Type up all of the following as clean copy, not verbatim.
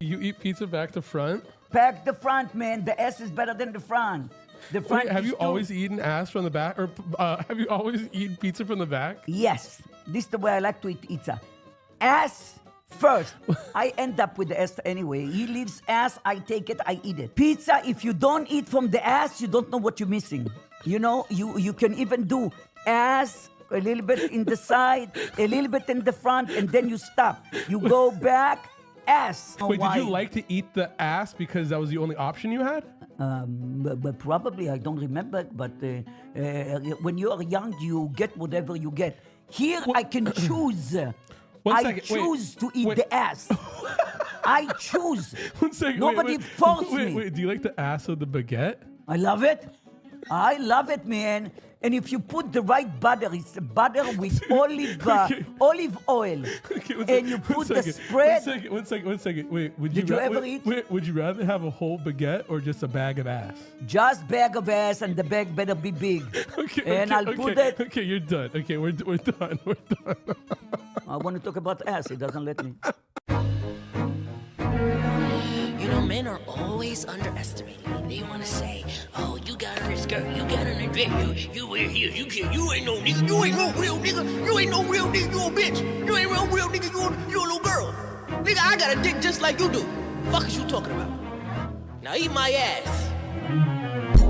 You eat pizza back to front? Back the front, man. The ass is better than the front. The front. Wait, have you always eaten ass from the back, or have you always eaten pizza from the back? Yes. This is the way I like to eat pizza. Ass first. I end up with the ass anyway. He leaves ass, I take it, I eat it. Pizza, if you don't eat from the ass, you don't know what you're missing. You know, you can even do ass, a little bit in the side, a little bit in the front, and then you stop. You go back, ass. Wait, did you like to eat the ass because that was the only option you had? But probably, I don't remember. But when you are young, you get whatever you get. Here, I can choose. I choose to eat the ass. I choose. 1 second. Nobody forced me. Wait, do you like the ass of the baguette? I love it. I love it, man. And if you put the right butter, it's butter with olive oil. Okay, and you put the spread. One second. Wait, Did you ever eat? Would you rather have a whole baguette or just a bag of ass? Just bag of ass, and the bag better be big. I'll put it. Okay, you're done. Okay, we're done. We're done. I want to talk about ass. It doesn't let me. You know, men are always underestimating me. They want to say, oh, you got on a skirt, you got on a dress, you wear heels, you ain't no nigga, you ain't no real nigga, you ain't no real nigga, you a bitch, you ain't no real nigga, you a little girl. Nigga, I got a dick just like you do. Fuck is you talking about? Now eat my ass.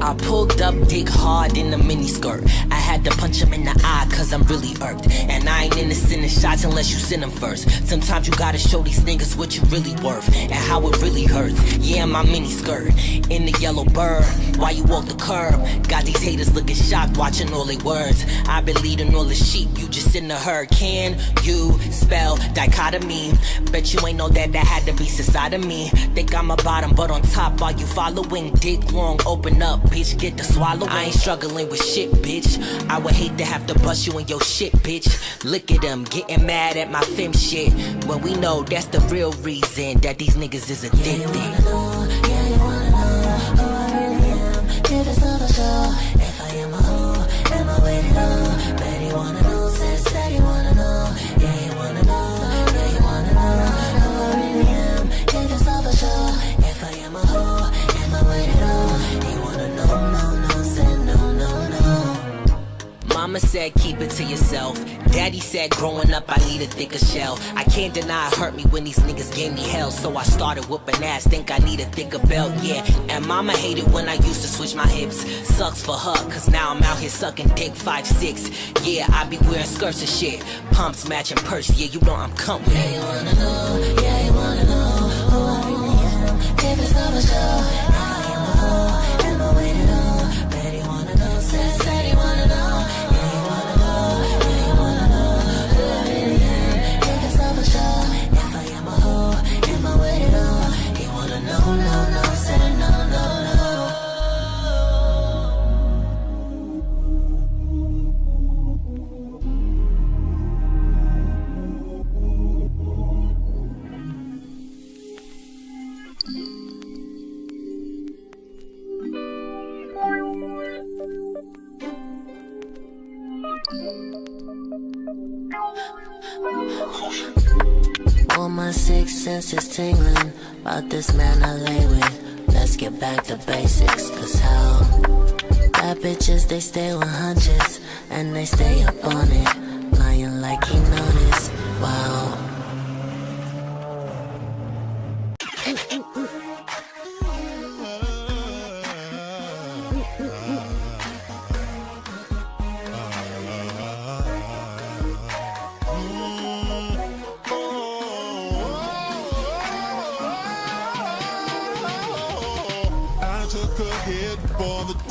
I pulled up dick hard in the miniskirt. I had to punch him in the eye cause I'm really irked. And I ain't into sending shots unless you send them first. Sometimes you gotta show these niggas what you really worth and how it really hurts. Yeah, my miniskirt in the yellow bird. Why you walk the curb? Got these haters looking shocked watching all they words. I been leading all the sheep, you just in the herd. Can you spell dichotomy? Bet you ain't know that had to be inside of me. Think I'm a bottom but on top. Are you following? Dick long, open up. Bitch, get the swallow. I ain't struggling with shit, bitch. I would hate to have to bust you in your shit, bitch. Look at them getting mad at my fem shit when we know that's the real reason that these niggas is addicted. Yeah, you wanna know who I really am. If it's not a show, if I am a hoe, am I waiting on? Bet you wanna know, said you wanna know. Yeah, you wanna know, yeah, you wanna know who I really am. If it's not a show, if I am a hoe, am I waiting on? You wanna know, no, said no. Mama said keep it to yourself. Daddy said growing up I need a thicker shell. I can't deny it hurt me when these niggas gave me hell. So I started whooping ass, think I need a thicker belt, yeah. And mama hated when I used to switch my hips. Sucks for her, cause now I'm out here sucking dick 5'6". Yeah, I be wearing skirts and shit. Pumps matching purse, yeah, you know I'm coming. Yeah, you wanna know, yeah, you wanna know who I really am. If it's not a show, if I am a hoe, am I waiting on? Bet you wanna know, said you wanna know. If I am a hoe, am I waiting on? You wanna know, no, say no. All my six senses tingling about this man I lay with. Let's get back to basics, cause how bad bitches, they stay with hunches and they stay up on it, lying like he noticed. Wow.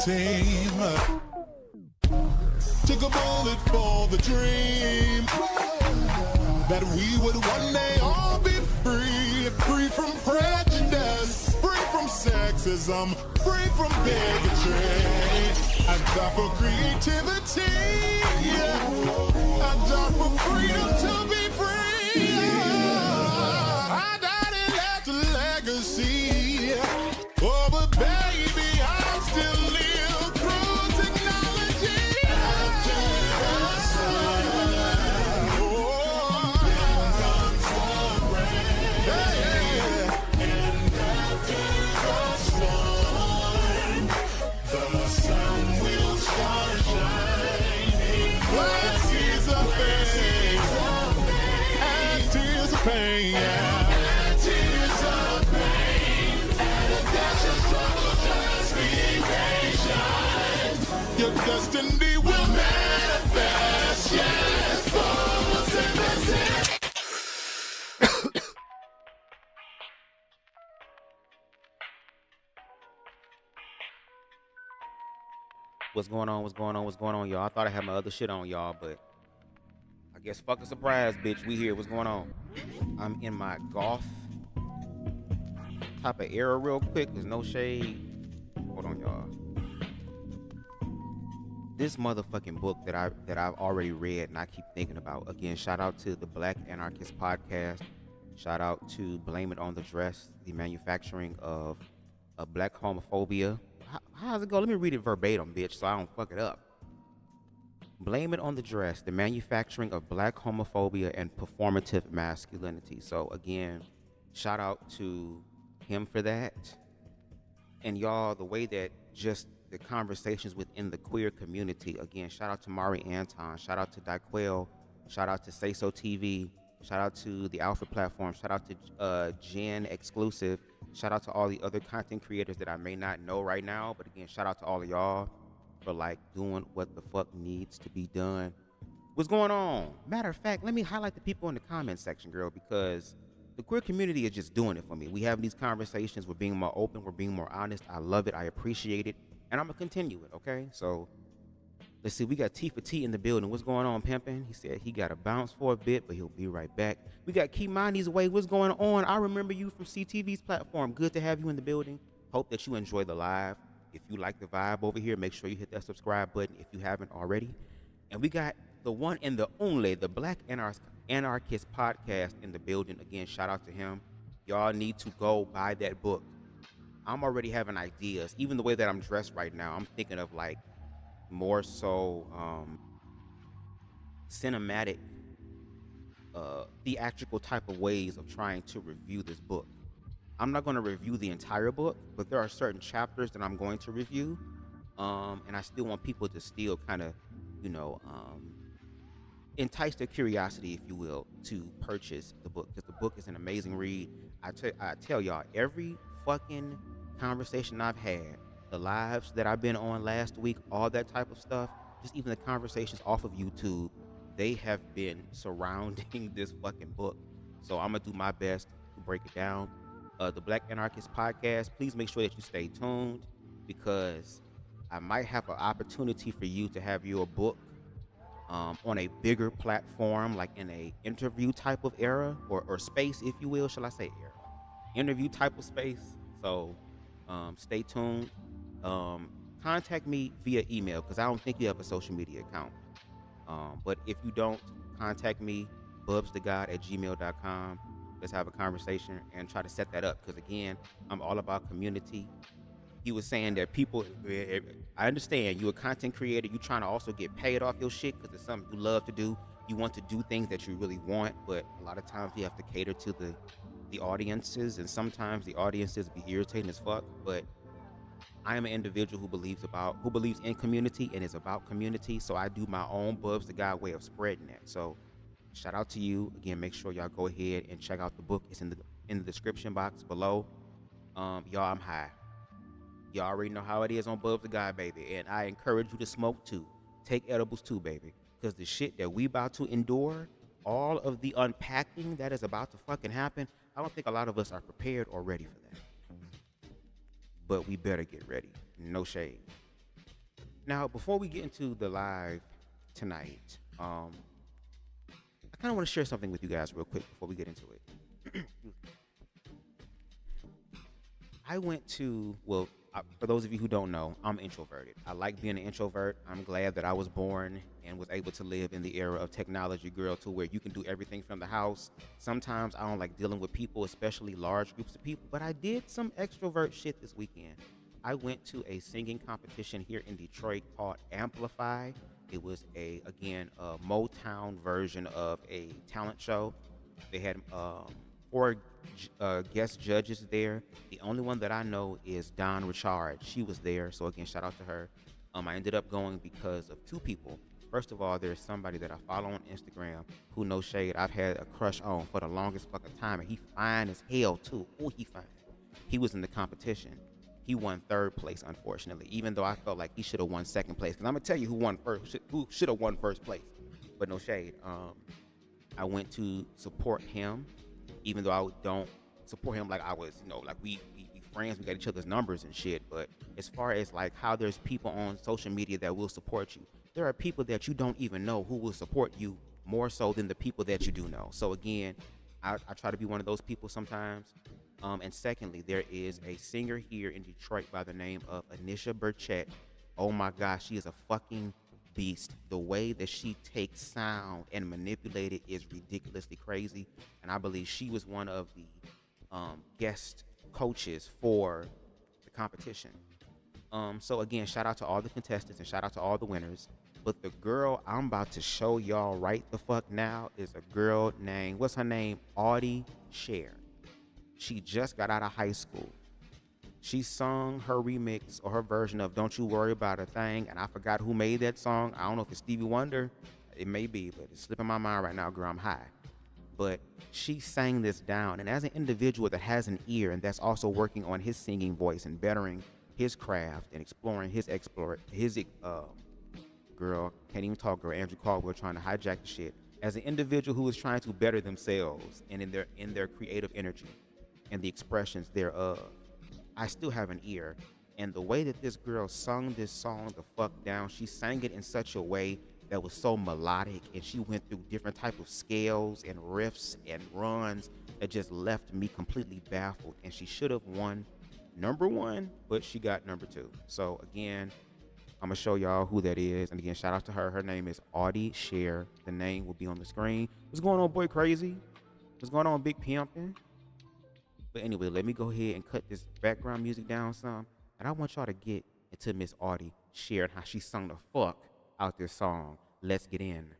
Team. Took a bullet for the dream that we would one day all be free, free from prejudice, free from sexism, free from bigotry. I die for creativity, I die for freedom to be free. I died and left a legacy. Oh, but baby, I still live through technology. your destiny will manifest. Yes, Bubz, and that's it. What's going on? What's going on? What's going on, y'all? I thought I had my other shit on, y'all, but I guess fucking surprise, bitch. We here. What's going on? I'm in my goth type of era real quick. There's no shade. Hold on, y'all. This motherfucking book that I've already read and I keep thinking about. Again, shout out to the Black Anarchist Podcast. Shout out to Blame It on the Dress, the manufacturing of black homophobia. How's it go? Let me read it verbatim, bitch, so I don't fuck it up. Blame It on the Dress, the manufacturing of black homophobia and performative masculinity. So again, shout out to him for that. And y'all, the way that just the conversations within the queer community, again, shout out to Mari Anton, shout out to Daquel, shout out to Say So TV, shout out to the Alpha Platform, shout out to Gen Exclusive, shout out to all the other content creators that I may not know right now, but again, shout out to all of y'all for like doing what the fuck needs to be done. What's going on? Matter of fact, let me highlight the people in the comment section, girl, because the queer community is just doing it for me. We have these conversations, we're being more open, we're being more honest. I love it, I appreciate it, and I'm gonna continue it, okay? So let's see, we got T for T in the building. What's going on, pimpin'? He said he got to bounce for a bit, but he'll be right back. We got Kimani's away. What's going on? I remember you from CTV's platform. Good to have you in the building. Hope that you enjoy the live. If you like the vibe over here, make sure you hit that subscribe button if you haven't already. And we got the one and the only, the Black Anarchist Podcast in the building. Again, shout out to him. Y'all need to go buy that book. I'm already having ideas. Even the way that I'm dressed right now, I'm thinking of like more so cinematic, theatrical type of ways of trying to review this book. I'm not going to review the entire book, but there are certain chapters that I'm going to review, and I still want people to still kind of, entice their curiosity, if you will, to purchase the book, because the book is an amazing read. I tell y'all, every fucking conversation I've had, the lives that I've been on last week, all that type of stuff, just even the conversations off of YouTube, they have been surrounding this fucking book. So I'm gonna do my best to break it down. The Black Anarchist Podcast, please make sure that you stay tuned, because I might have an opportunity for you to have your book on a bigger platform, like in a interview type of era or space, if you will. Shall I say era? Interview type of space. So stay tuned. Contact me via email, because I don't think you have a social media account. But if you don't, contact me, BubzDaGawd@gmail.com. Let's have a conversation and try to set that up, because again, I'm all about community. He was saying that people, I understand you're a content creator, you're trying to also get paid off your shit because it's something you love to do. You want to do things that you really want, but a lot of times you have to cater to the audiences, and sometimes the audiences be irritating as fuck. But I am an individual who believes in community and is about community, so I do my own BubzDaGawd way of spreading that. So shout out to you. Again, make sure y'all go ahead and check out the book. It's in the description box below. Y'all, I'm high. Y'all already know how it is on BubzDaGawd, baby. And I encourage you to smoke too. Take edibles too, baby. Because the shit that we about to endure, all of the unpacking that is about to fucking happen, I don't think a lot of us are prepared or ready for that. But we better get ready. No shade. Now, before we get into the live tonight, I kind of want to share something with you guys real quick before we get into it. I went to, for those of you who don't know, I'm introverted. I like being an introvert. I'm glad that I was born and was able to live in the era of technology, girl, to where you can do everything from the house. Sometimes I don't like dealing with people, especially large groups of people, but I did some extrovert shit this weekend. I went to a singing competition here in Detroit called Amplify. It was a Motown version of a talent show. They had 4 guest judges there. The only one that I know is Don Richard. She was there, so again, shout out to her. I ended up going because of 2 people. First of all, there's somebody that I follow on Instagram who, no shade, I've had a crush on for the longest fucking time, and he fine as hell too. Oh, he fine. He was in the competition. he won third place, unfortunately, even though I felt like he should have won second place. Because I'm going to tell you who should have won first place. But no shade. I went to support him, even though I don't support him like I was, like we friends, we got each other's numbers and shit. But as far as like how there's people on social media that will support you, there are people that you don't even know who will support you more so than the people that you do know. So again, I try to be one of those people sometimes. And secondly, there is a singer here in Detroit by the name of Anisha Burchett. Oh my gosh, she is a fucking beast. The way that she takes sound and manipulate it is ridiculously crazy. And I believe she was one of the guest coaches for the competition. So again, shout out to all the contestants and shout out to all the winners. But the girl I'm about to show y'all right the fuck now is a girl named, what's her name? Audie Share. She just got out of high school. She sung her remix or her version of Don't You Worry About a Thing, and I forgot who made that song. I don't know if it's Stevie Wonder. It may be, but it's slipping my mind right now, girl, I'm high. But she sang this down, and as an individual that has an ear and that's also working on his singing voice and bettering his craft and exploring his girl, can't even talk, girl, Andrew Caldwell trying to hijack the shit. As an individual who is trying to better themselves and in their creative energy and the expressions thereof, I still have an ear. And the way that this girl sung this song the fuck down, she sang it in such a way that was so melodic, and she went through different type of scales and riffs and runs that just left me completely baffled. And she should have won number 1, but she got number 2. So again, I'm gonna show y'all who that is. And again, shout out to her. Her name is Audie Share. The name will be on the screen. What's going on, boy crazy? What's going on, big pimpin'? But anyway, let me go ahead and cut this background music down some. And I want y'all to get into Miss Audie Share and how she sung the fuck out this song. Let's get in.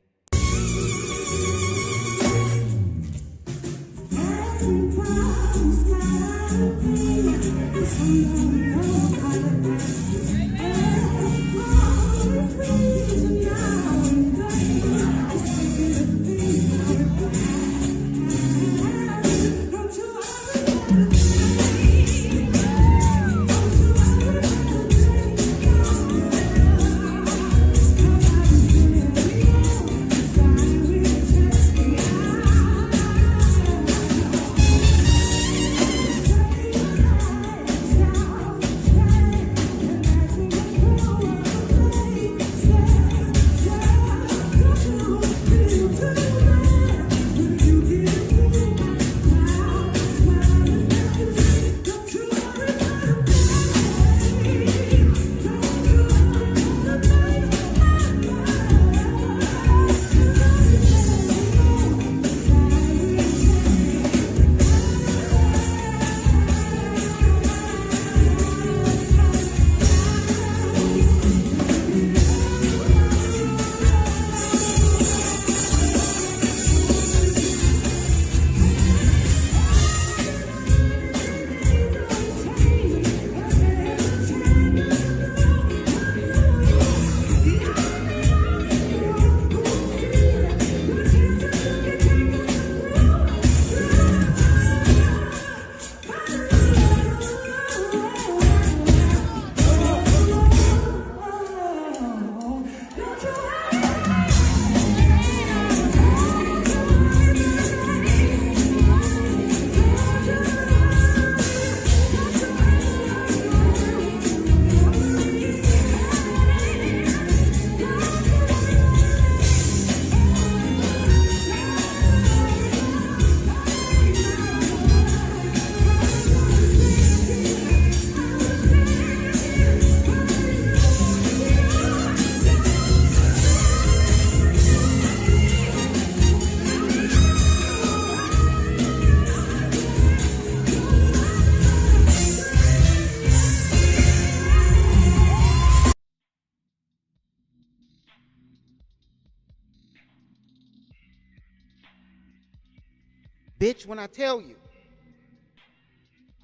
Bitch, when I tell you,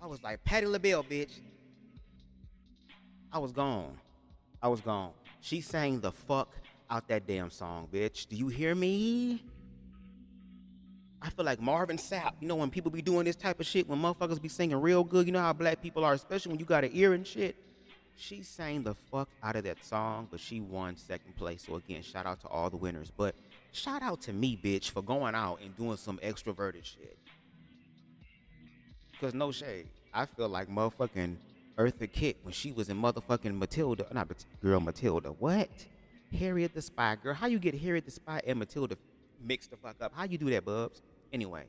I was like Patti LaBelle, bitch. I was gone. She sang the fuck out that damn song, bitch. Do you hear me? I feel like Marvin Sapp, you know, when people be doing this type of shit, when motherfuckers be singing real good, you know how black people are, especially when you got an ear and shit. She sang the fuck out of that song, but she won second place. So again, shout out to all the winners. But shout out to me, bitch, for going out and doing some extroverted shit. Because no shade, I feel like motherfucking Eartha Kitt when she was in motherfucking Matilda. Not girl, Matilda. What? Harriet the Spy. Girl, how you get Harriet the Spy and Matilda mixed the fuck up? How you do that, Bubs? Anyway,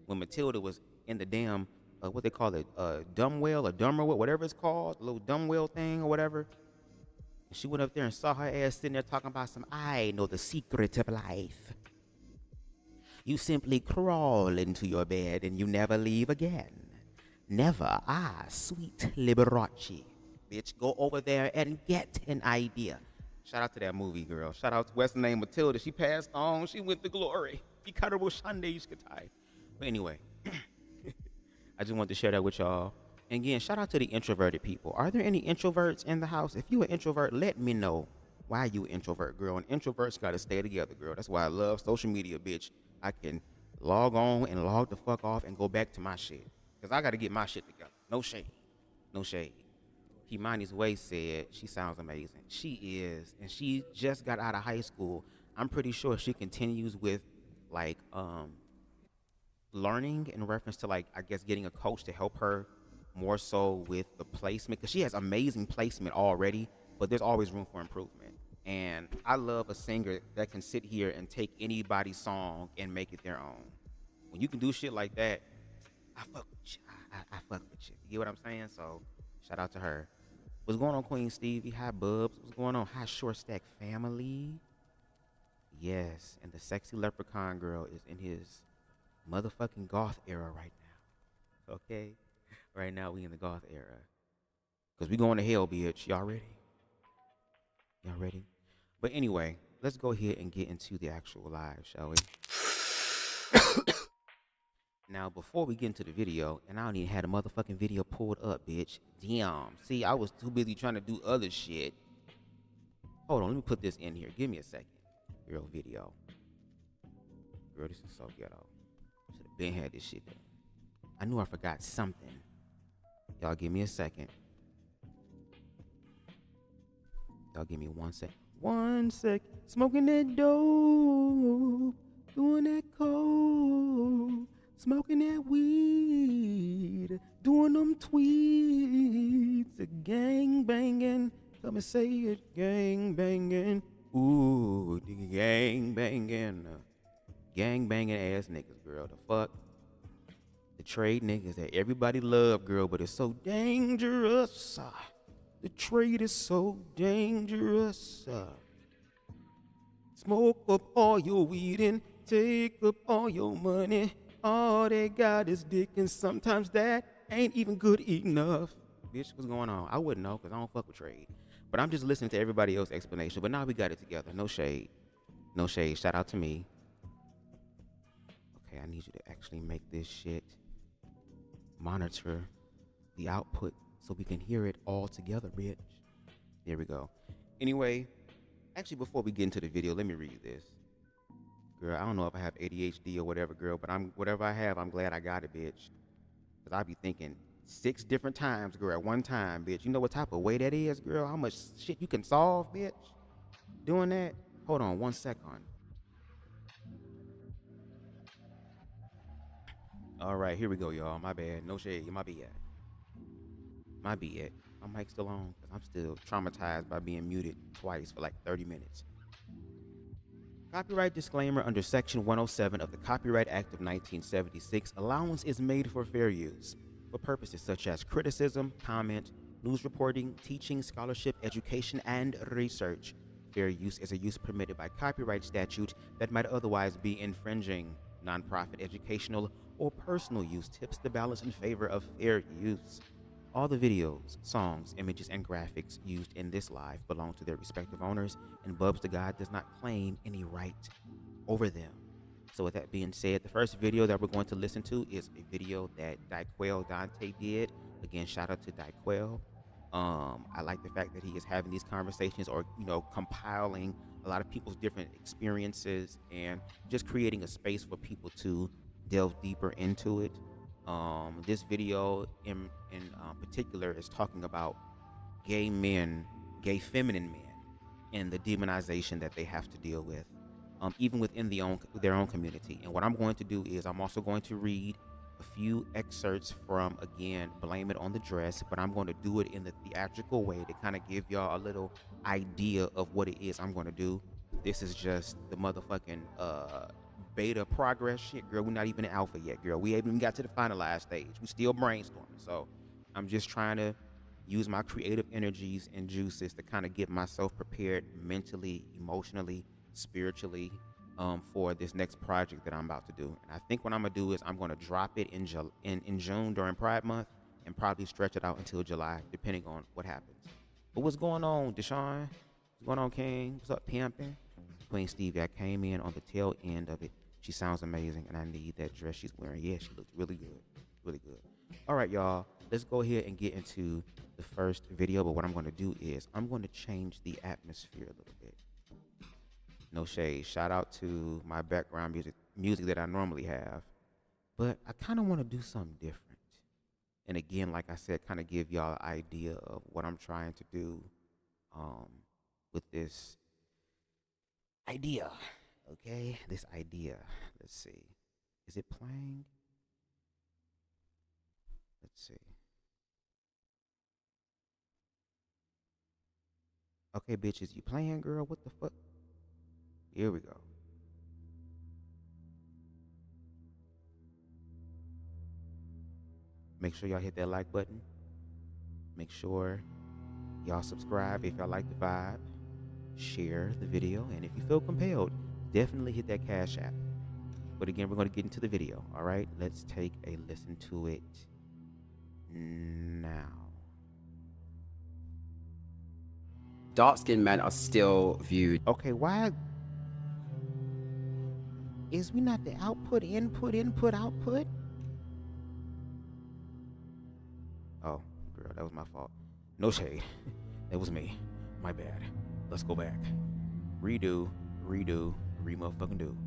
when Matilda was in the damn, what they call it, dumb whale or dumber whale, whatever it's called, the little dumb whale thing or whatever. And she went up there and saw her ass sitting there talking about some, I know the secret of life. You simply crawl into your bed and you never leave again. Never, sweet Liberace. Bitch, go over there and get an idea. Shout out to that movie, girl. Shout out to what's the name, Matilda. She passed on. She went to glory. But anyway, I just wanted to share that with y'all. And again, shout out to the introverted people. Are there any introverts in the house? If you an introvert, let me know why you an introvert, girl. And introverts got to stay together, girl. That's why I love social media, bitch. I can log on and log the fuck off and go back to my shit. Because I got to get my shit together. No shade. No shade. Kimani's Way said she sounds amazing. She is. And she just got out of high school. I'm pretty sure she continues with, like, learning in reference to, like, I guess getting a coach to help her more so with the placement. Because she has amazing placement already, but there's always room for improvement. And I love a singer that can sit here and take anybody's song and make it their own. When you can do shit like that, I fuck with you. I fuck with you. You get what I'm saying? So, shout out to her. What's going on, Queen Stevie? Hi, Bubs. What's going on? Hi, Short Stack family. Yes, and the sexy leprechaun girl is in his motherfucking goth era right now. Okay? Right now, we in the goth era. Because we going to hell, bitch. Y'all ready? Y'all ready? But anyway, let's go ahead and get into the actual live, shall we? Now, before we get into the video, and I don't even have the motherfucking video pulled up, bitch. Damn. See, I was too busy trying to do other shit. Hold on, let me put this in here. Give me a second. Girl, video. Girl, this is so ghetto. Should have been had this shit done. I knew I forgot something. Y'all give me a second. Y'all give me 1 second. 1 sec. Smoking that dope. Doing that coke. Smoking that weed, doing them tweets, gang banging, come and say it, gang banging, ooh, gang banging ass niggas, girl, the fuck, the trade niggas that everybody love, girl, but it's so dangerous, the trade is so dangerous, smoke up all your weed and take up all your money. All they got is dick, and sometimes that ain't even good enough. Bitch, what's going on? I wouldn't know because I don't fuck with trade. But I'm just listening to everybody else's explanation. But now we got it together. No shade. No shade. Shout out to me. Okay, I need you to actually make this shit monitor the output so we can hear it all together, bitch. There we go. Anyway, actually, before we get into the video, let me read this. Girl, I don't know if I have ADHD or whatever, girl, but whatever I have, I'm glad I got it, bitch. Because I be thinking 6 different times, girl, at one time, bitch. You know what type of way that is, girl? How much shit you can solve, bitch? Doing that? Hold on 1 second. All right, here we go, y'all. My bad. No shade. My bad. My bad. My mic's still on because I'm still traumatized by being muted twice for like 30 minutes. Copyright disclaimer: under Section 107 of the Copyright Act of 1976, allowance is made for fair use for purposes such as criticism, comment, news reporting, teaching, scholarship, education, and research. Fair use is a use permitted by copyright statute that might otherwise be infringing. Nonprofit, educational, or personal use tips the balance in favor of fair use. All the videos, songs, images, and graphics used in this live belong to their respective owners, and BubzDaGawd does not claim any right over them. So with that being said, the first video that we're going to listen to is a video that Daiquel Dante did. Again, shout out to Daiquel. I like the fact that he is having these conversations, or, you know, compiling a lot of people's different experiences and just creating a space for people to delve deeper into it. This video in particular is talking about gay men, gay feminine men, and the demonization that they have to deal with, even within their own community. And what I'm going to do is I'm also going to read a few excerpts from, again, Blame It on the Dress, but I'm going to do it in the theatrical way to kind of give y'all a little idea of what it is I'm going to do. This is just the motherfucking beta progress shit, girl. We're not even in alpha yet, girl. We haven't even got to the finalized stage. We still brainstorming. So I'm just trying to use my creative energies and juices to kind of get myself prepared mentally, emotionally, spiritually, for this next project that I'm about to do. And I think what I'm gonna do is I'm gonna drop it in June during Pride Month and probably stretch it out until July, depending on what happens. But what's going on, Deshaun? What's going on, King? What's up, pimping? Queen Stevie, I came in on the tail end of it. She sounds amazing, and I need that dress she's wearing. Yeah, she looks really good, really good. All right, y'all, let's go ahead and get into the first video. But what I'm gonna do is I'm gonna change the atmosphere a little bit. No shade. Shout out to my background music that I normally have. But I kind of want to do something different. And again, like I said, kind of give y'all an idea of what I'm trying to do with this idea. Okay? This idea. Let's see. Is it playing? Let's see. Okay, bitches, you playing, girl? What the fuck? Here we go. Make sure y'all hit that like button. Make sure y'all subscribe if y'all like the vibe. Share the video. And if you feel compelled, definitely hit that Cash App. But again, we're going to get into the video. All right? Let's take a listen to it now. Dark-skinned men are still viewed. Okay, why is we not the output, input, output? Oh, girl, that was my fault. No shade. That was me. My bad. Let's go back. Redo, re-motherfucking do.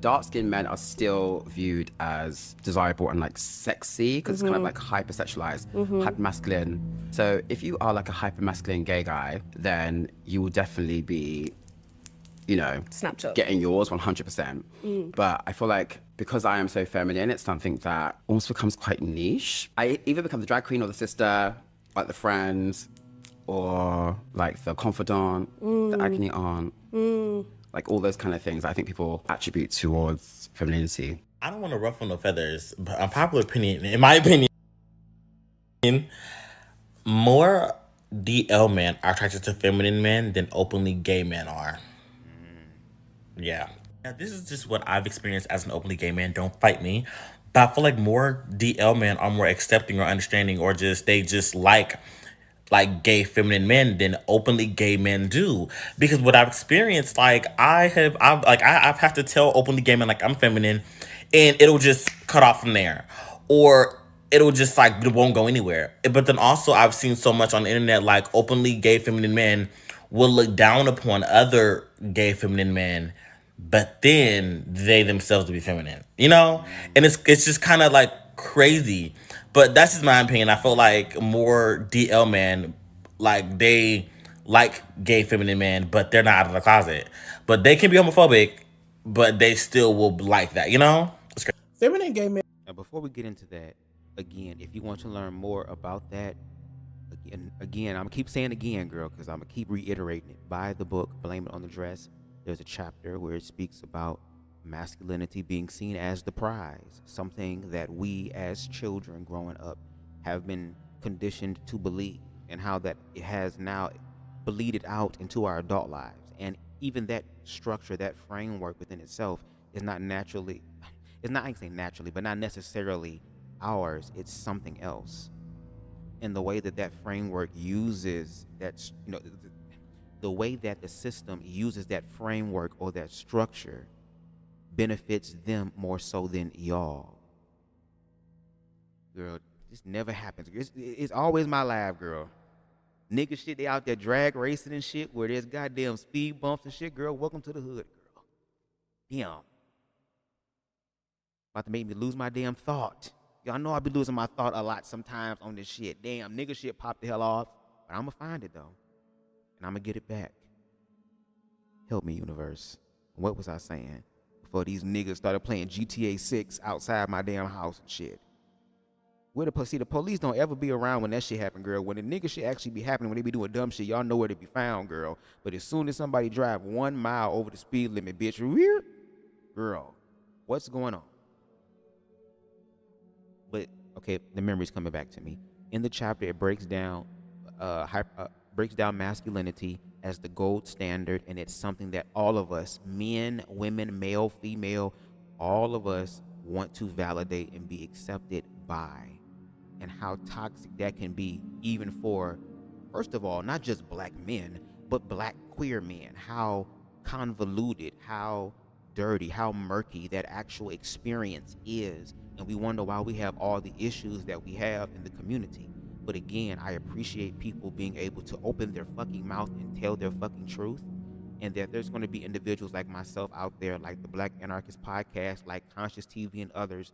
Dark-skinned men are still viewed as desirable and like sexy because it's kind of like hypersexualized, hypermasculine. So if you are like a hypermasculine gay guy, then you will definitely be, you know, snapped up, getting yours 100%. But I feel like because I am so feminine, it's something that almost becomes quite niche. I either become the drag queen or the sister, like the friend, or like the confidant, the agony aunt. Like all those kind of things I think people attribute towards femininity. I don't want to ruffle no feathers, but unpopular opinion, in my opinion, more DL men are attracted to feminine men than openly gay men are. Yeah. This is just what I've experienced as an openly gay man. Don't fight me. But I feel like more DL men are more accepting or understanding, or they just like gay feminine men than openly gay men do. Because what I've experienced, like I've had to tell openly gay men like I'm feminine, and it'll just cut off from there, or it'll just like it won't go anywhere. But then also I've seen so much on the internet like openly gay feminine men will look down upon other gay feminine men, but then they themselves will be feminine, you know? And it's just kind of like crazy. But that's just my opinion. I feel like more DL men, like they like gay feminine men, but they're not out of the closet. But they can be homophobic, but they still will like that, you know? It's crazy. feminine gay men. Now, before we get into that, again, if you want to learn more about that, again, I'm gonna keep saying again, girl, because I'm gonna keep reiterating it. Buy the book, Blame It on the Dress. There's a chapter where it speaks about masculinity being seen as the prize, something that we as children growing up have been conditioned to believe, and how that it has now bleeded out into our adult lives. And even that structure, that framework within itself is not naturally, it's not, I can say naturally, but not necessarily ours. It's something else. And the way that framework uses that, you know, the way that the system uses that framework or that structure benefits them more so than y'all. Girl, this never happens. It's always my live, girl. Nigga shit, they out there drag racing and shit where there's goddamn speed bumps and shit. Girl, welcome to the hood, girl. Damn. About to make me lose my damn thought. Y'all know I be losing my thought a lot sometimes on this shit. Damn, nigga shit popped the hell off. But I'm going to find it, though. And I'm going to get it back. Help me, universe. What was I saying? Before these niggas started playing GTA 6 outside my damn house and shit. The police don't ever be around when that shit happen, girl. When the nigga shit actually be happening, when they be doing dumb shit, y'all know where to be found, girl. But as soon as somebody drive 1 mile over the speed limit, bitch, weird, girl, what's going on? But okay, the memory's coming back to me. In the chapter, it breaks down masculinity as the gold standard, and it's something that all of us, men, women, male, female, all of us want to validate and be accepted by, and how toxic that can be, even for, first of all, not just black men, but black queer men. How convoluted, how dirty, how murky that actual experience is, and we wonder why we have all the issues that we have in the community. But again, I appreciate people being able to open their fucking mouth and tell their fucking truth, and that there's going to be individuals like myself out there, like the Black Anarchist Podcast, like Conscious TV and others,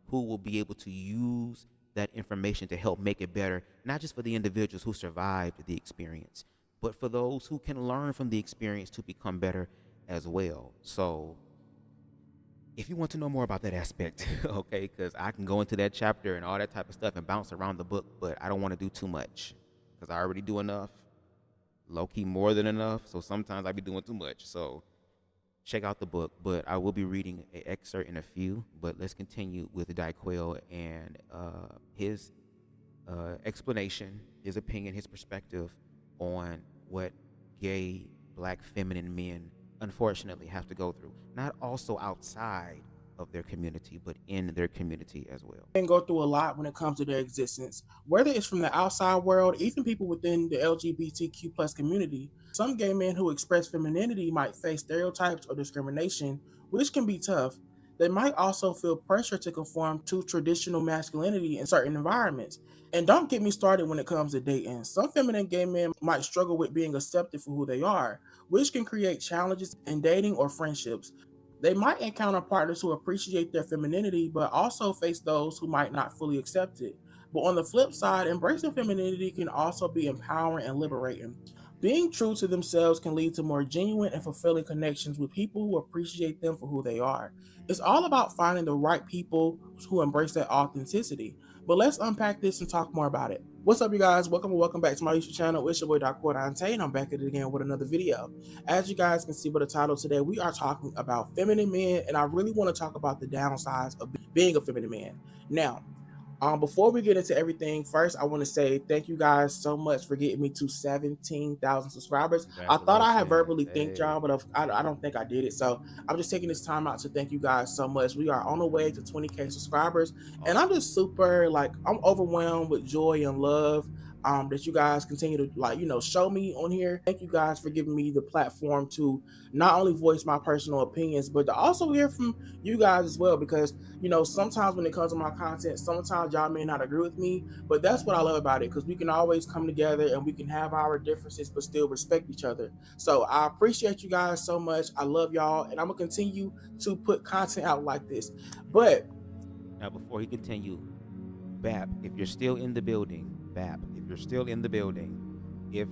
who will be able to use that information to help make it better, not just for the individuals who survived the experience, but for those who can learn from the experience to become better as well. So if you want to know more about that aspect, okay, because I can go into that chapter and all that type of stuff and bounce around the book, but I don't want to do too much because I already do enough, low-key more than enough, so sometimes I be doing too much. So check out the book, but I will be reading an excerpt in a few. But let's continue with DaQuil and his explanation, his opinion, his perspective on what gay, black, feminine men unfortunately have to go through, not also outside of their community, but in their community as well. And go through a lot when it comes to their existence, whether it's from the outside world, even people within the LGBTQ plus community. Some gay men who express femininity might face stereotypes or discrimination, which can be tough. They might also feel pressure to conform to traditional masculinity in certain environments. And don't get me started when it comes to dating. Some feminine gay men might struggle with being accepted for who they are, which can create challenges in dating or friendships. They might encounter partners who appreciate their femininity, but also face those who might not fully accept it. But on the flip side, embracing femininity can also be empowering and liberating. Being true to themselves can lead to more genuine and fulfilling connections with people who appreciate them for who they are. It's all about finding the right people who embrace that authenticity. But let's unpack this and talk more about it. What's up, you guys? Welcome back to my YouTube channel. It's your boy DaQuil, and I'm back at it again with another video. As you guys can see by the title today, we are talking about feminine men, and I really want to talk about the downsides of being a feminine man. Now, before we get into everything, first I want to say thank you guys so much for getting me to 17,000 subscribers. I thought I had verbally thanked y'all, but I don't think I did it. So I'm just taking this time out to thank you guys so much. We are on the way to 20K subscribers, and I'm just super, I'm overwhelmed with joy and love that you guys continue to show me on here. Thank you guys for giving me the platform to not only voice my personal opinions, but to also hear from you guys as well, because sometimes when it comes to my content, sometimes y'all may not agree with me, but that's what I love about it, because we can always come together and we can have our differences but still respect each other. So I appreciate you guys so much. I love y'all, and I'm gonna continue to put content out like this. But now, before he continue, Bap, if you're still in the building, if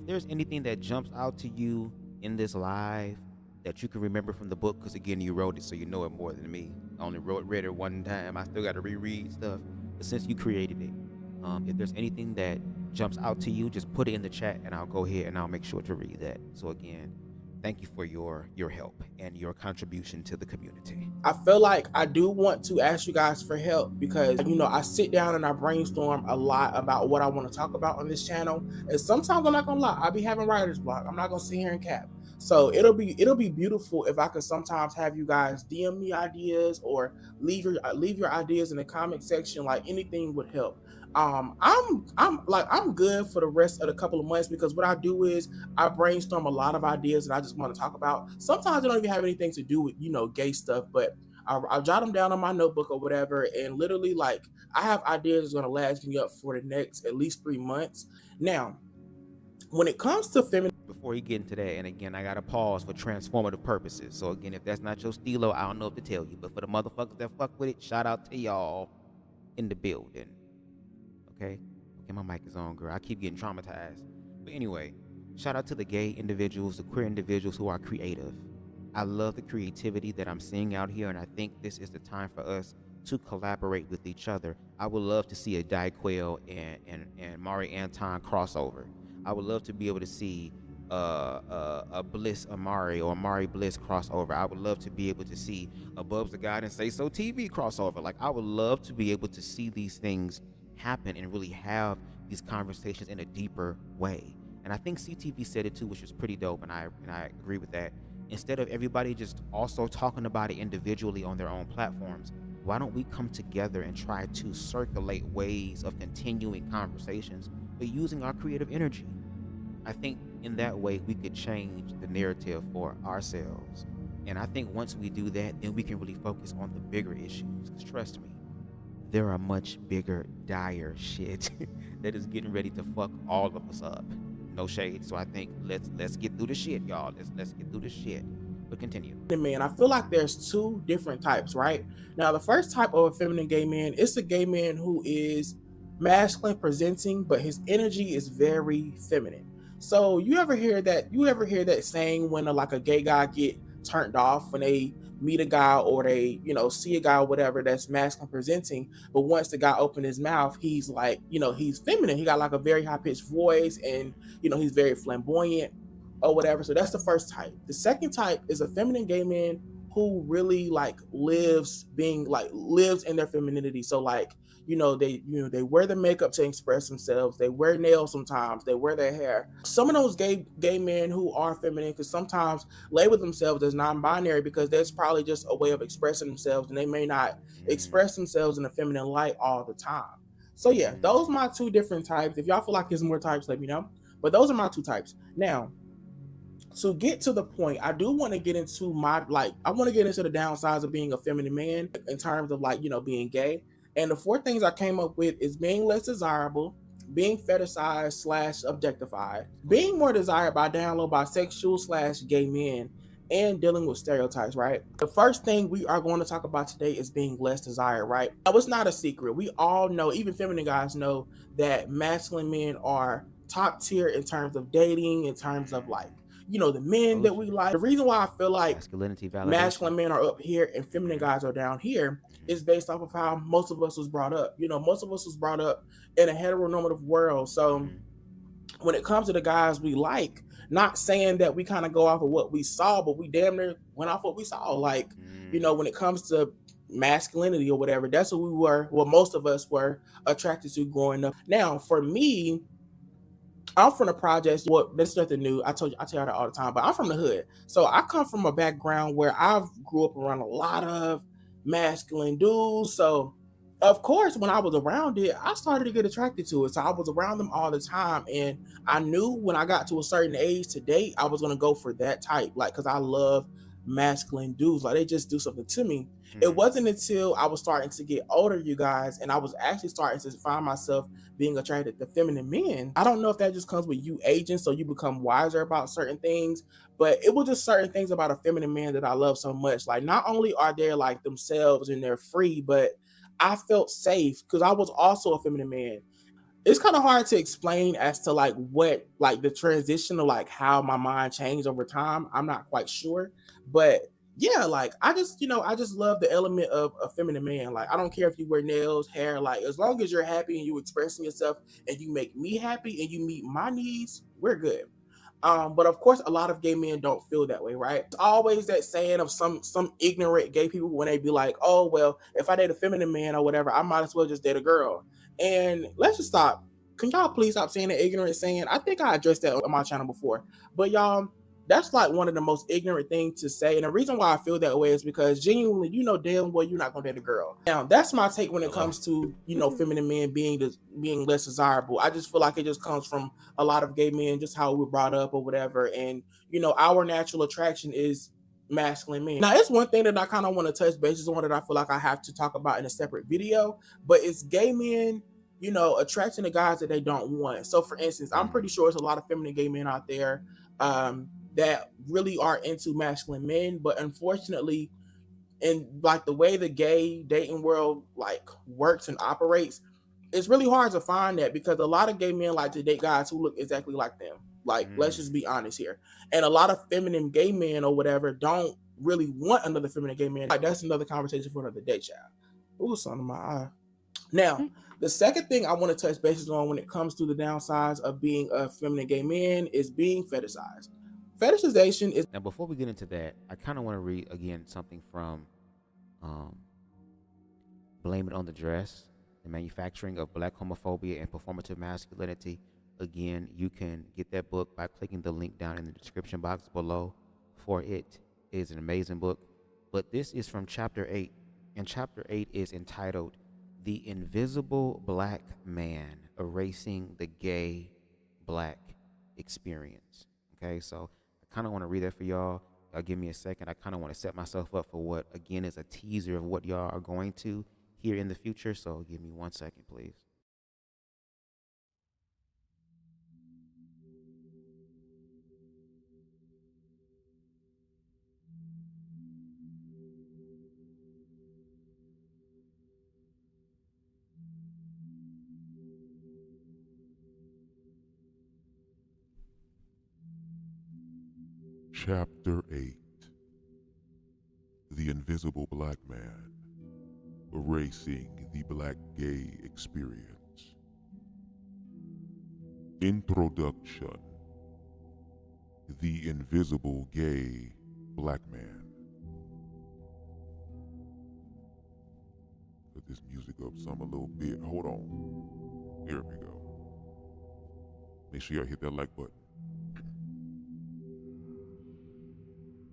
there's anything that jumps out to you in this live that you can remember from the book, because again, you wrote it, so you know it more than me. I only read it one time. I still got to reread stuff, but since you created it, if there's anything that jumps out to you, just put it in the chat, and I'll go ahead and I'll make sure to read that. So again, thank you for your help and your contribution to the community. I feel like I do want to ask you guys for help, because I sit down and I brainstorm a lot about what I want to talk about on this channel, and sometimes I'm not gonna lie, I'll be having writer's block. I'm not gonna sit here and cap. So it'll be beautiful if I could sometimes have you guys DM me ideas or leave your ideas in the comment section. Like, anything would help. I'm good for the rest of the couple of months, because what I do is I brainstorm a lot of ideas that I just want to talk about. Sometimes they don't even have anything to do with gay stuff, but I'll jot them down on my notebook or whatever, and literally I have ideas that's going to last me up for the next at least 3 months. Now, when it comes to feminine, Before you get into that, and again, I gotta pause for transformative purposes. So again, if that's not your stilo, I don't know what to tell you. But for the motherfuckers that fuck with it, shout out to y'all in the building. Okay, my mic is on, girl. I keep getting traumatized. But anyway, shout out to the gay individuals, the queer individuals who are creative. I love the creativity that I'm seeing out here, and I think this is the time for us to collaborate with each other. I would love to see a Quayle and Mari Anton crossover. I would love to be able to see a Bliss Amari or Amari Bliss crossover. I would love to be able to see a BubzDaGawd and Say So TV crossover. Like, I would love to be able to see these things happen and really have these conversations in a deeper way. And I think CTV said it too, which was pretty dope, and I agree with that. Instead of everybody just also talking about it individually on their own platforms, why don't we come together and try to circulate ways of continuing conversations, but using our creative energy? I think in that way we could change the narrative for ourselves. And I think once we do that, then we can really focus on the bigger issues. Because trust me, there are much bigger, dire shit that is getting ready to fuck all of us up. No shade. So I think let's get through the shit, y'all. Let's get through the shit. But continue. man, I feel like there's two different types, right? Now, the first type of a feminine gay man is a gay man who is masculine presenting, but his energy is very feminine. So you ever hear that saying when a gay guy get turned off when they meet a guy or they, see a guy or whatever that's masculine presenting, but once the guy opened his mouth, he's like, he's feminine. He got like a very high pitched voice, and he's very flamboyant or whatever. So that's the first type. The second type is a feminine gay man who really lives in their femininity. So they wear the makeup to express themselves. They wear nails sometimes. They wear their hair. Some of those gay men who are feminine could sometimes label themselves as non-binary because that's probably just a way of expressing themselves, and they may not express themselves in a feminine light all the time. So yeah, those are my two different types. If y'all feel like there's more types, let me know. But those are my two types. Now, to get to the point, I do want to get into the downsides of being a feminine man in terms of being gay. And the four things I came up with is being less desirable, being fetishized / objectified, being more desired by down low bisexual / gay men, and dealing with stereotypes, right? The first thing we are going to talk about today is being less desired, right? Now, it's not a secret. We all know, even feminine guys know, that masculine men are top tier in terms of dating, in terms of the men that we like. The reason why I feel like masculine men are up here and feminine guys are down here is based off of how most of us was brought up. Most of us was brought up in a heteronormative world. So when it comes to the guys we like, not saying that we kind of go off of what we saw, but we damn near went off what we saw. When it comes to masculinity or whatever, that's what most of us were attracted to growing up. Now, for me, I'm from the projects. That's nothing new. I tell you that all the time, but I'm from the hood. So I come from a background where I grew up around a lot of masculine dudes. So of course, when I was around it, I started to get attracted to it. So I was around them all the time. And I knew when I got to a certain age to date, I was going to go for that type. Because I love masculine dudes. They just do something to me. It wasn't until I was starting to get older, you guys, and I was actually starting to find myself being attracted to feminine men. I don't know if that just comes with you aging, so you become wiser about certain things, but it was just certain things about a feminine man that I love so much. Not only are they themselves and they're free, but I felt safe because I was also a feminine man. It's kind of hard to explain as to what the transition of how my mind changed over time. I'm not quite sure, but yeah, I just love the element of a feminine man. I don't care if you wear nails, hair, as long as you're happy and you expressing yourself and you make me happy and you meet my needs, we're good. But of course, a lot of gay men don't feel that way, right? It's always that saying of some ignorant gay people when they be like, oh, well, if I date a feminine man or whatever, I might as well just date a girl. And let's just stop. Can y'all please stop saying that ignorant saying? I think I addressed that on my channel before. But y'all, that's one of the most ignorant things to say. And the reason why I feel that way is because genuinely, damn well you're not going to date a girl. Now, that's my take when it comes to, feminine men being less desirable. I just feel like it just comes from a lot of gay men, just how we were brought up or whatever. And, our natural attraction is masculine men. Now, it's one thing that I kind of want to touch bases on that I feel like I have to talk about in a separate video, but it's gay men attracting the guys that they don't want. So for instance, I'm pretty sure there's a lot of feminine gay men out there that really are into masculine men, but unfortunately, in like the way the gay dating world like works and operates, it's really hard to find that because a lot of gay men like to date guys who look exactly like them. Like, let's just be honest here. And a lot of feminine gay men or whatever don't really want another feminine gay man. Like, that's another conversation for another day, child. Ooh, son of my eye. Now, the second thing I want to touch bases on when it comes to the downsides of being a feminine gay man is being fetishized. Fetishization is... Now, before we get into that, I kind of want to read again something from Blame It on the Dress, The Manufacturing of Black Homophobia and Performative Masculinity. Again, you can get that book by clicking the link down in the description box below, for it is an amazing book. But this is from Chapter 8, and Chapter 8 is entitled The Invisible Black Man, Erasing the Gay Black Experience. Okay, so I kind of want to read that for y'all. Give me a second. I kind of want to set myself up for what, again, is a teaser of what y'all are going to hear in the future. So give me 1 second, please. Chapter 8. The Invisible Black Man, Erasing the Black Gay Experience. Introduction. The Invisible Gay Black Man. Put this music up some a little bit. Hold on. Here we go. Make sure y'all hit that like button.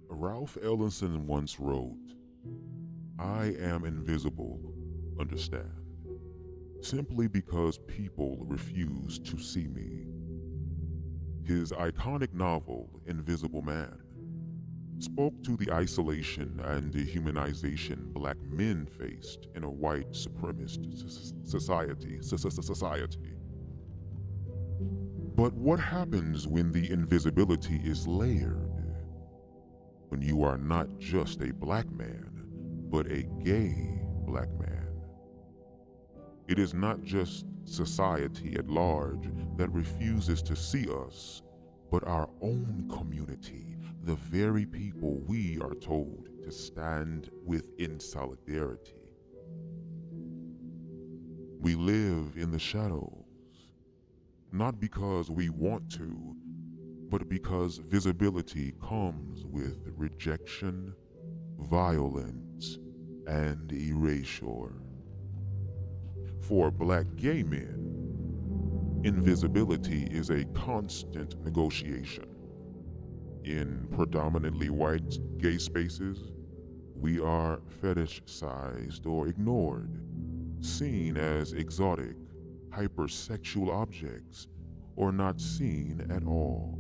Ralph Ellison once wrote, "I am invisible, understand, simply because people refuse to see me." His iconic novel, Invisible Man, spoke to the isolation and dehumanization black men faced in a white supremacist society. But what happens when the invisibility is layered? When you are not just a black man, but a gay black man. It is not just society at large that refuses to see us, but our own community, the very people we are told to stand with in solidarity. We live in the shadows, not because we want to, but because visibility comes with rejection, violence, and erasure. For black gay men, invisibility is a constant negotiation. In predominantly white gay spaces, we are fetishized or ignored, seen as exotic, hypersexual objects, or not seen at all.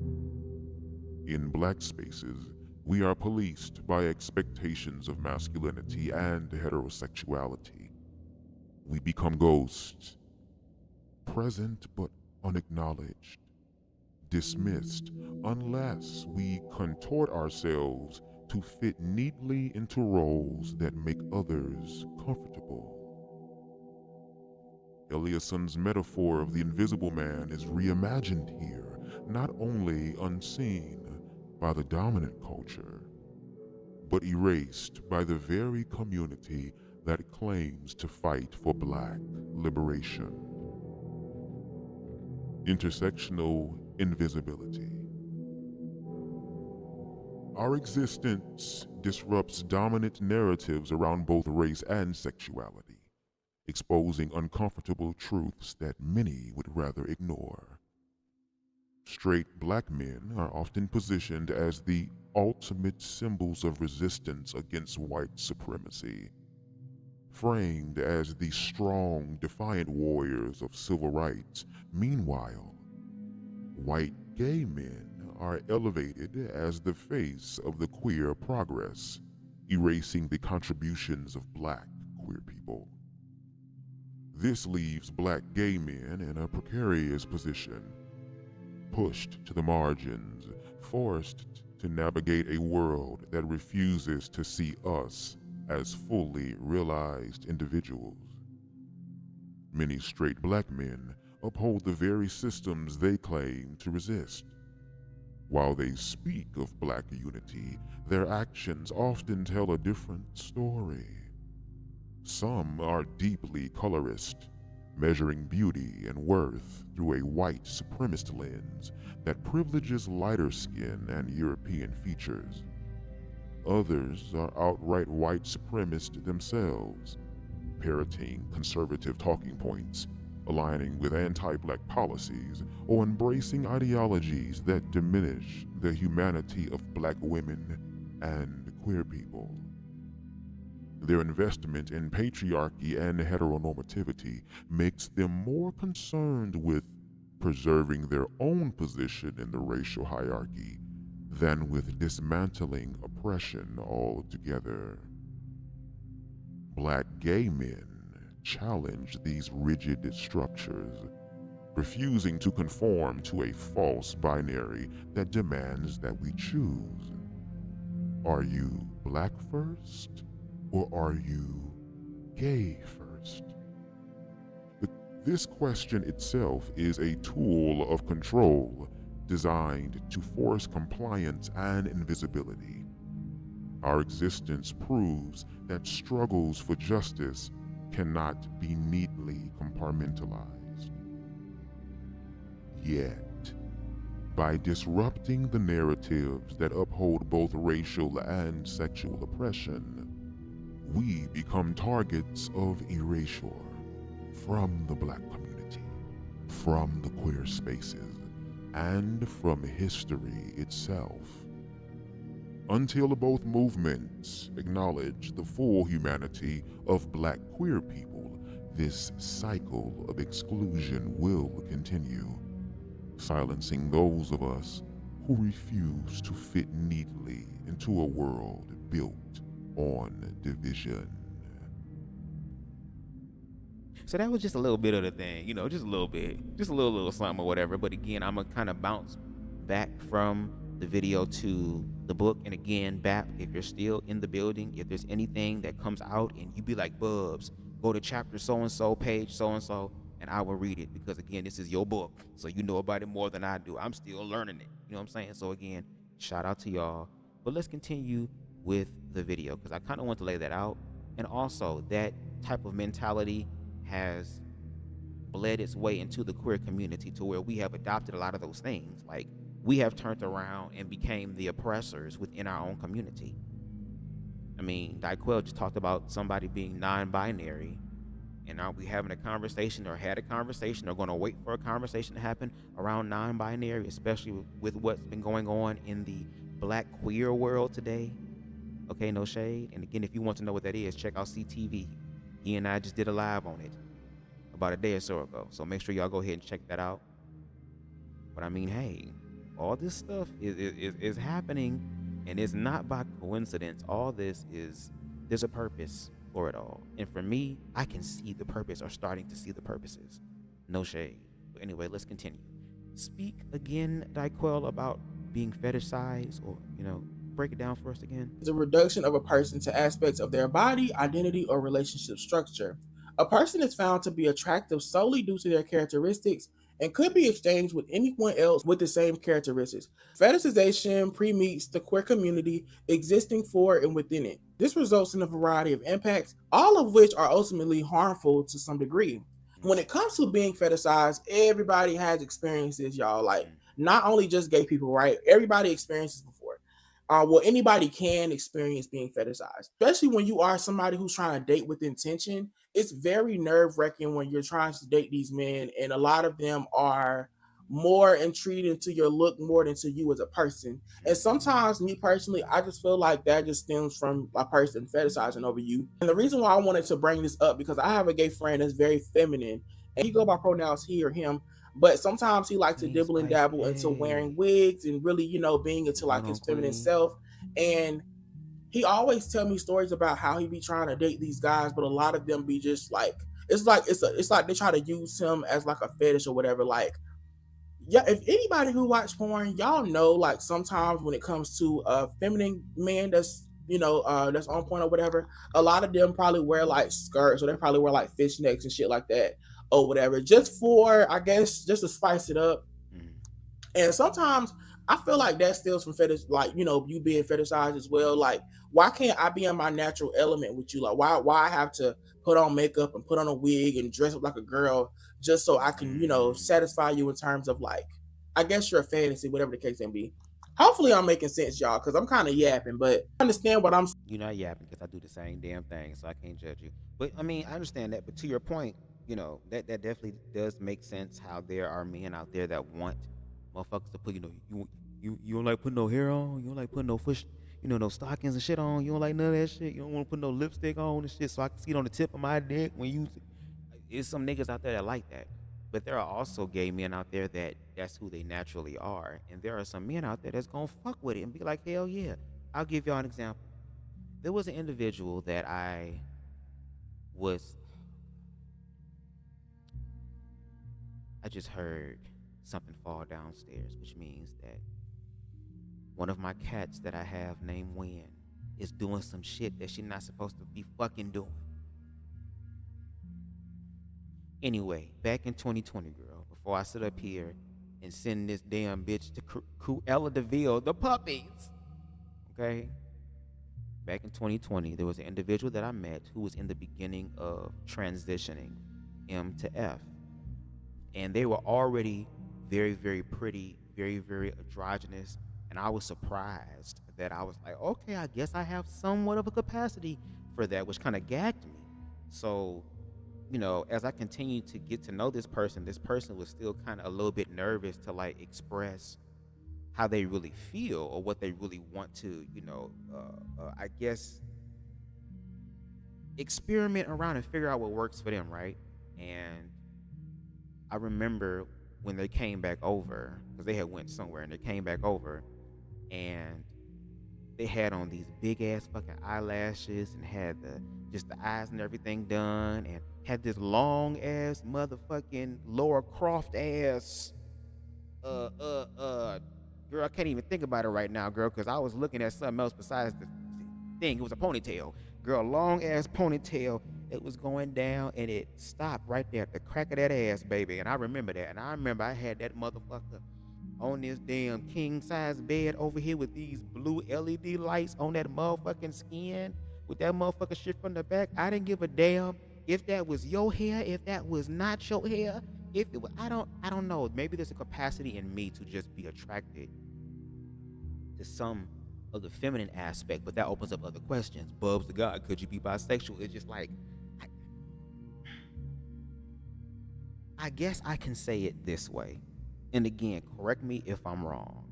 In black spaces, we are policed by expectations of masculinity and heterosexuality. We become ghosts, present but unacknowledged, dismissed unless we contort ourselves to fit neatly into roles that make others comfortable. Eliason's metaphor of the invisible man is reimagined here, not only unseen by the dominant culture, but erased by the very community that claims to fight for black liberation. Intersectional invisibility. Our existence disrupts dominant narratives around both race and sexuality, exposing uncomfortable truths that many would rather ignore. Straight black men are often positioned as the ultimate symbols of resistance against white supremacy, framed as the strong, defiant warriors of civil rights. Meanwhile, white gay men are elevated as the face of the queer progress, erasing the contributions of black queer people. This leaves black gay men in a precarious position, pushed to the margins, forced to navigate a world that refuses to see us as fully realized individuals. Many straight black men uphold the very systems they claim to resist. While they speak of black unity, their actions often tell a different story. Some are deeply colorist, measuring beauty and worth through a white supremacist lens that privileges lighter skin and European features. Others are outright white supremacist themselves, parroting conservative talking points, aligning with anti-black policies, or embracing ideologies that diminish the humanity of black women and queer people. Their investment in patriarchy and heteronormativity makes them more concerned with preserving their own position in the racial hierarchy than with dismantling oppression altogether. Black gay men challenge these rigid structures, refusing to conform to a false binary that demands that we choose. Are you black first, or are you gay first? This question itself is a tool of control designed to force compliance and invisibility. Our existence proves that struggles for justice cannot be neatly compartmentalized. Yet, by disrupting the narratives that uphold both racial and sexual oppression, we become targets of erasure from the black community, from the queer spaces, and from history itself. Until both movements acknowledge the full humanity of black queer people, this cycle of exclusion will continue, silencing those of us who refuse to fit neatly into a world built on division. So that was just a little bit of the thing, you know, just a little bit, just a little something or whatever. But again, I'm gonna kind of bounce back from the video to the book. And again, BAP, if you're still in the building, if there's anything that comes out and you be like, Bubs, go to chapter so-and-so, page so-and-so, and I will read it, because again, this is your book, so you know about it more than I do. I'm still learning it, you know what I'm saying? So again, shout out to y'all. But let's continue with the video, because I kind of want to lay that out. And also, that type of mentality has bled its way into the queer community to where we have adopted a lot of those things. Like, we have turned around and became the oppressors within our own community. I mean, DaGawd just talked about somebody being non-binary, and are we having a conversation, or had a conversation, or going to wait for a conversation to happen around non-binary, especially with what's been going on in the black queer world today? Okay, no shade. And again, if you want to know what that is, check out CTV. He and I just did a live on it about a day or so ago, so make sure y'all go ahead and check that out. But I mean, hey, all this stuff is happening, and it's not by coincidence. All this is, there's a purpose for it all. And for me, I can see the purpose, or starting to see the purposes. No shade. But anyway, let's continue. Speak again, DaGawd, about being fetishized, or, you know, break it down for us again. The reduction of a person to aspects of their body, identity, or relationship structure. A person is found to be attractive solely due to their characteristics and could be exchanged with anyone else with the same characteristics. Fetishization pre-meets the queer community existing for and within it. This results in a variety of impacts, all of which are ultimately harmful to some degree. When it comes to being fetishized, everybody has experiences, y'all. Like, not only just gay people, right? Everybody experiences before. Well, anybody can experience being fetishized, especially when you are somebody who's trying to date with intention. It's very nerve-wracking when you're trying to date these men, and a lot of them are more intrigued into your look more than to you as a person. And sometimes, me personally, I just feel like that just stems from a person fetishizing over you. And the reason why I wanted to bring this up, because I have a gay friend that's very feminine, and he go by pronouns he or him, but sometimes he likes to dibble and dabble into wearing wigs and really, you know, being into like his feminine self. And he always tell me stories about how he be trying to date these guys, but a lot of them be just like, it's like they try to use him as like a fetish or whatever. Like, yeah, if anybody who watch porn, y'all know, like, sometimes when it comes to a feminine man that's, you know, that's on point or whatever, a lot of them probably wear like skirts, or they probably wear like fishnets and shit like that or whatever, just for, I guess, just to spice it up. And sometimes I feel like that steals from fetish, like, you know, you being fetishized as well. Like, why can't I be in my natural element with you? Like, why I have to put on makeup and put on a wig and dress up like a girl just so I can, you know, satisfy you in terms of, like, I guess your fantasy, whatever the case may be. Hopefully I'm making sense, y'all, because I'm kind of yapping, but I understand what I'm saying. You're not yapping because I do the same damn thing, so I can't judge you. But I mean, I understand that. But to your point, you know, that definitely does make sense. How there are men out there that want motherfuckers to put, you know, you don't like putting no hair on, you don't like putting no foot, you know, no stockings and shit on. You don't like none of that shit. You don't want to put no lipstick on and shit, so I can see it on the tip of my dick when you. There's some niggas out there that like that. But there are also gay men out there that's who they naturally are. And there are some men out there that's gonna fuck with it and be like, hell yeah. I'll give y'all an example. There was an individual that I just heard something fall downstairs, which means that one of my cats that I have named Win is doing some shit that she's not supposed to be fucking doing. Anyway, back in 2020, girl, before I sit up here and send this damn bitch to Cruella de Vil, the puppies, okay? Back in 2020, there was an individual that I met who was in the beginning of transitioning M to F. And they were already very, very pretty, very, very androgynous. And I was surprised that I was like, okay, I guess I have somewhat of a capacity for that, which kind of gagged me. So, you know, as I continued to get to know this person was still kind of a little bit nervous to like express how they really feel or what they really want to, you know, I guess experiment around and figure out what works for them, right? And I remember when they came back over, because they had went somewhere and they came back over, and they had on these big ass fucking eyelashes and had just the eyes and everything done, and had this long ass motherfucking Laura Croft ass girl, I can't even think about it right now, girl, because I was looking at something else besides the thing. It was a ponytail, girl, long ass ponytail. It was going down and it stopped right there at the crack of that ass, baby. And I remember that. And I remember I had that motherfucker on this damn king size bed over here with these blue LED lights on that motherfucking skin with that motherfucking shit from the back. I didn't give a damn if that was your hair, if that was not your hair, if it was, I don't know. Maybe there's a capacity in me to just be attracted to some of the feminine aspect, but that opens up other questions. BubzDaGawd, could you be bisexual? It's just like, I guess I can say it this way. And again, correct me if I'm wrong.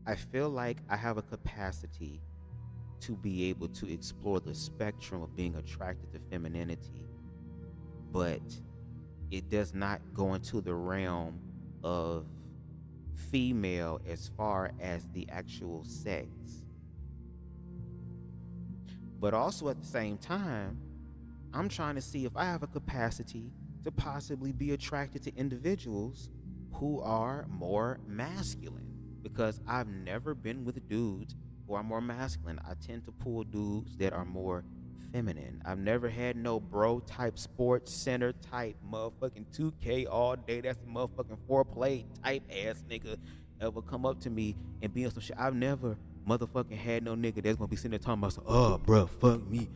I feel like I have a capacity to be able to explore the spectrum of being attracted to femininity, but it does not go into the realm of female as far as the actual sex. But also at the same time, I'm trying to see if I have a capacity to possibly be attracted to individuals who are more masculine, because I've never been with dudes who are more masculine. I tend to pull dudes that are more feminine. I've never had no bro type sports center type motherfucking 2K all day, that's the motherfucking foreplay type ass nigga ever come up to me and be on some shit. I've never motherfucking had no nigga that's gonna be sitting there talking about some, oh bro, fuck me.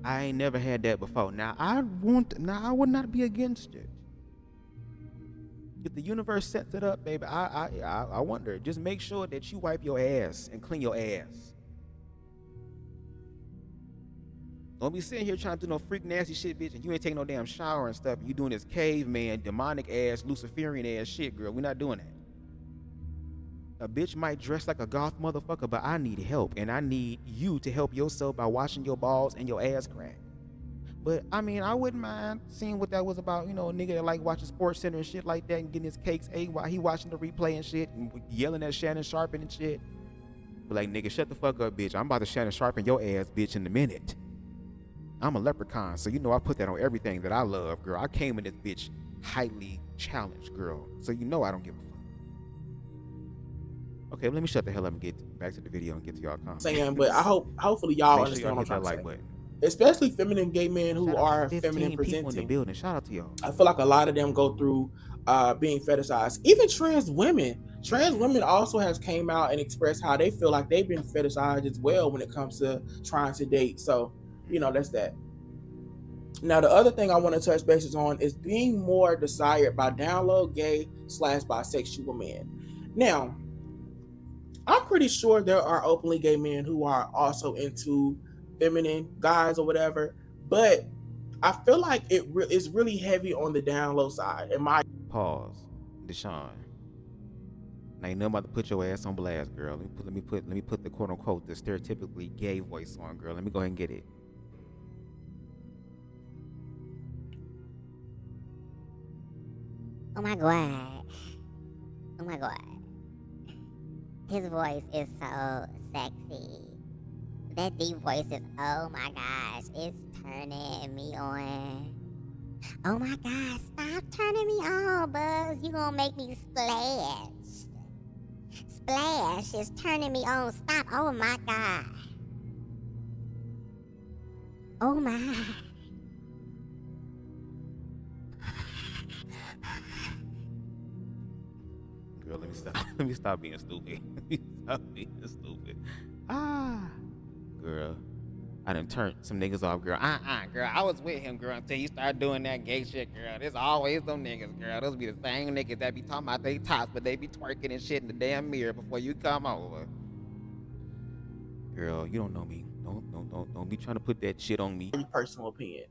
I ain't never had that before. Now I would not be against it. If the universe sets it up, baby, I wonder. Just make sure that you wipe your ass and clean your ass. Don't be sitting here trying to do no freak nasty shit, bitch, and you ain't taking no damn shower and stuff. And you doing this caveman, demonic ass, Luciferian ass shit, girl. We're not doing that. A bitch might dress like a goth motherfucker, but I need help, and I need you to help yourself by washing your balls and your ass crack. But I mean, I wouldn't mind seeing what that was about. You know, a nigga that like watching Sports Center and shit like that, and getting his cakes ate while he watching the replay and shit, and yelling at Shannon Sharpen and shit. Be like, nigga, shut the fuck up, bitch. I'm about to Shannon Sharpen your ass, bitch, in a minute. I'm a leprechaun, so you know I put that on everything that I love, girl. I came in this bitch highly challenged, girl. So you know I don't give a fuck. Okay, let me shut the hell up and get back to the video and get to y'all comments. Saying, but hopefully y'all Make understand sure what y'all I'm hit trying that to like say. button. Especially feminine gay men who Shout out are to 15 feminine people in the presenting. building. Shout out to y'all. I feel like a lot of them go through being fetishized. Even trans women also has came out and expressed how they feel like they've been fetishized as well when it comes to trying to date. So, you know, that's that. Now, the other thing I want to touch bases on is being more desired by down low gay / bisexual men. Now, I'm pretty sure there are openly gay men who are also into feminine guys or whatever, but I feel like it's really heavy on the down low side. Pause. Deshaun. Now you know I'm about to put your ass on blast, girl. Let me put the quote unquote the stereotypically gay voice on, girl. Let me go ahead and get it. Oh my god. Oh my god. His voice is so sexy. That deep voice is, oh my gosh, it's turning me on. Oh my god, stop turning me on, Buzz. You gonna make me splash. Splash is turning me on. Stop. Oh my god. Oh my. Girl, let me stop. Let me stop being stupid. Let me stop being stupid. Girl, I done turned some niggas off, girl. Girl, I was with him, girl, until you start doing that gay shit, girl. There's always them niggas, girl. Those be the same niggas that be talking about they tops, but they be twerking and shit in the damn mirror before you come over. Girl, you don't know me. Don't be trying to put that shit on me. Personal opinion.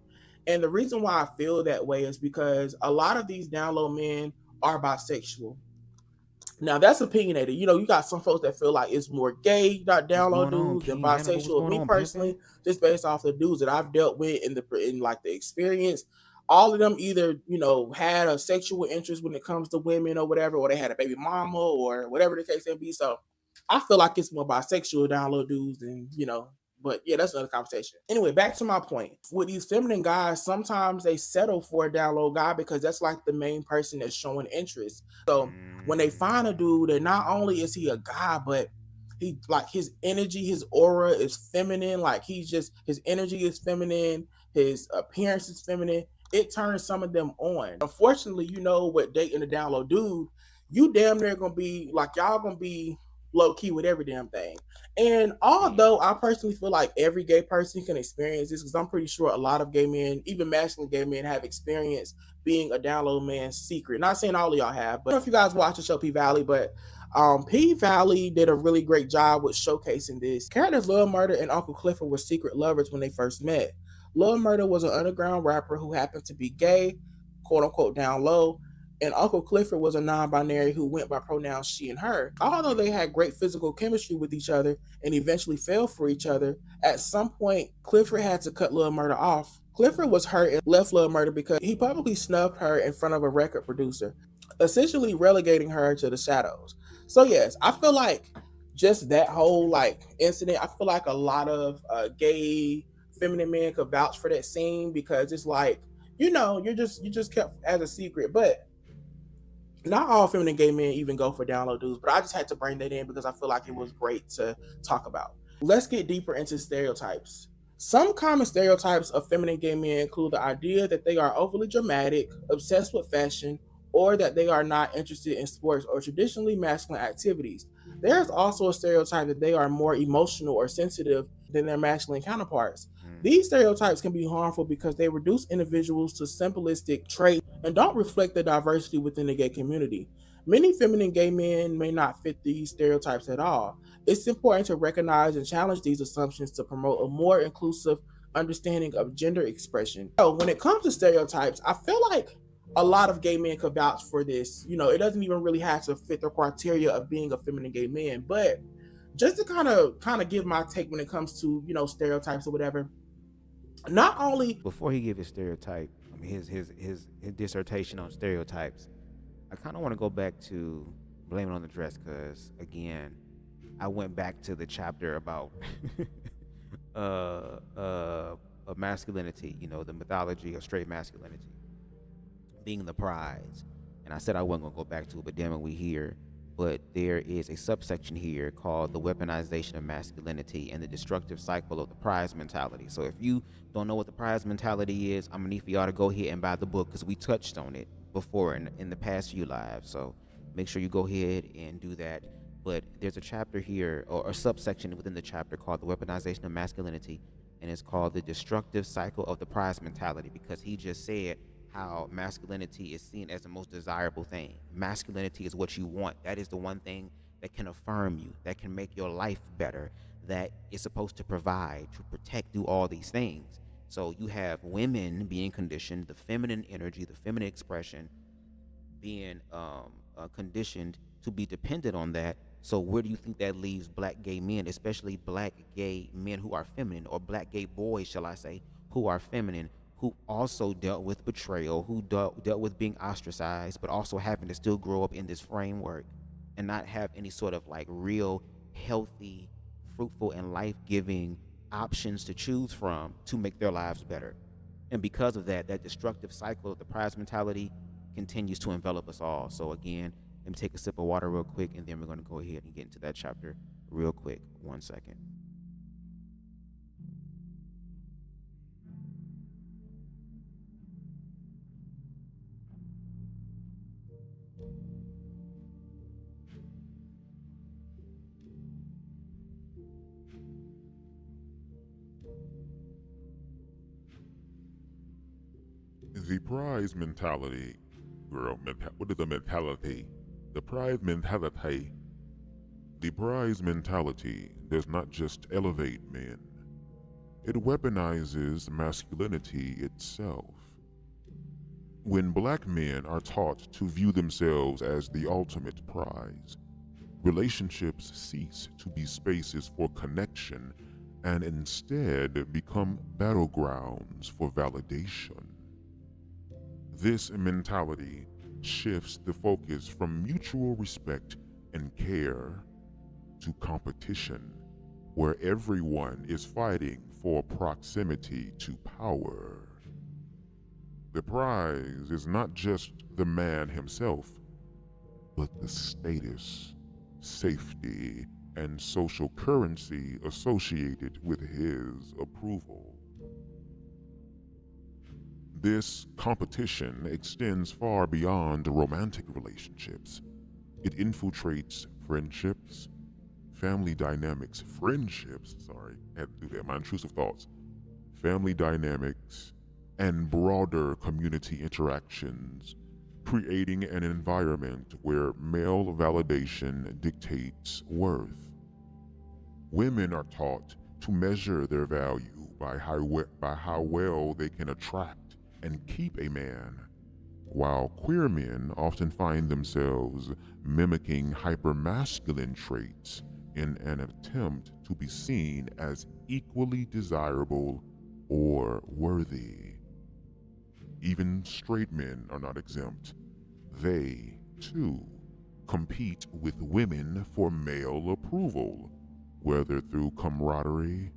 And the reason why I feel that way is because a lot of these down low men are bisexual. Now that's opinionated. You know, you got some folks that feel like it's more gay, you got down low dudes and bisexual. Me personally, just based off the dudes that I've dealt with in like the experience, all of them either, you know, had a sexual interest when it comes to women or whatever, or they had a baby mama or whatever the case may be. So I feel like it's more bisexual down low dudes and, you know, but yeah, that's another conversation. Anyway, back to my point. With these feminine guys, sometimes they settle for a down low guy because that's like the main person that's showing interest. So when they find a dude, that not only is he a guy, but he like his energy, his aura is feminine. Like his energy is feminine, his appearance is feminine. It turns some of them on. Unfortunately, you know, with dating a down low dude, you damn near gonna be like y'all gonna be low key with every damn thing. And although I personally feel like every gay person can experience this, because I'm pretty sure a lot of gay men, even masculine gay men, have experienced being a down low man's secret. Not saying all of y'all have, but I don't know if you guys watch the show P Valley, but P Valley did a really great job with showcasing this. Characters Lil Murda and Uncle Clifford were secret lovers when they first met. Lil Murda was an underground rapper who happened to be gay, quote unquote down low, and Uncle Clifford was a non-binary who went by pronouns she and her. Although they had great physical chemistry with each other and eventually fell for each other, at some point, Clifford had to cut Lil Murda off. Clifford was hurt and left Lil Murda because he publicly snubbed her in front of a record producer, essentially relegating her to the shadows. So yes, I feel like just that whole like incident, I feel like a lot of gay feminine men could vouch for that scene because it's like, you know, you just kept as a secret, but not all feminine gay men even go for down low dudes, but I just had to bring that in because I feel like it was great to talk about. Let's get deeper into stereotypes. Some common stereotypes of feminine gay men include the idea that they are overly dramatic, obsessed with fashion, or that they are not interested in sports or traditionally masculine activities. There's also a stereotype that they are more emotional or sensitive than their masculine counterparts. These stereotypes can be harmful because they reduce individuals to simplistic traits and don't reflect the diversity within the gay community. Many feminine gay men may not fit these stereotypes at all. It's important to recognize and challenge these assumptions to promote a more inclusive understanding of gender expression. So when it comes to stereotypes, I feel like a lot of gay men could vouch for this. You know, it doesn't even really have to fit the criteria of being a feminine gay man, but just to kind of give my take when it comes to, you know, stereotypes or whatever. Not only before he give his stereotype, I mean his dissertation on stereotypes, I kind of want to go back to Blame It on the Dress because again, I went back to the chapter about masculinity, you know, the mythology of straight masculinity being the prize. And I said I wasn't gonna go back to it, but damn it, we here. But there is a subsection here called the weaponization of masculinity and the destructive cycle of the prize mentality. So if you don't know what the prize mentality is, I'm gonna need for y'all to go ahead and buy the book, because we touched on it before in the past few lives. So make sure you go ahead and do that. But there's a chapter here, or a subsection within the chapter, called the weaponization of masculinity, and it's called the destructive cycle of the prize mentality, because he just said how masculinity is seen as the most desirable thing. Masculinity is what you want. That is the one thing that can affirm you, that can make your life better, that is supposed to provide, to protect, do all these things. So you have women being conditioned, the feminine energy, the feminine expression being conditioned to be dependent on that. So where do you think that leaves black gay men, especially black gay men who are feminine, or black gay boys, shall I say, who are feminine, who also dealt with betrayal, who dealt with being ostracized, but also having to still grow up in this framework and not have any sort of like real healthy, fruitful, and life-giving options to choose from to make their lives better. And because of that, that destructive cycle of the prize mentality continues to envelop us all. So again, let me take a sip of water real quick, and then we're going to go ahead and get into that chapter real quick. 1 second. The prize mentality, girl, what is the mentality? The prize mentality. The prize mentality does not just elevate men. It weaponizes masculinity itself. When black men are taught to view themselves as the ultimate prize, relationships cease to be spaces for connection and instead become battlegrounds for validation. This mentality shifts the focus from mutual respect and care to competition, where everyone is fighting for proximity to power. The prize is not just the man himself, but the status, safety, and social currency associated with his approval. This competition extends far beyond romantic relationships. It infiltrates friendships, family dynamics, had to do that, my intrusive thoughts, family dynamics, and broader community interactions, creating an environment where male validation dictates worth. Women are taught to measure their value by how well they can attract and keep a man, while queer men often find themselves mimicking hypermasculine traits in an attempt to be seen as equally desirable or worthy. Even straight men are not exempt. They, too, compete with women for male approval, whether through camaraderie,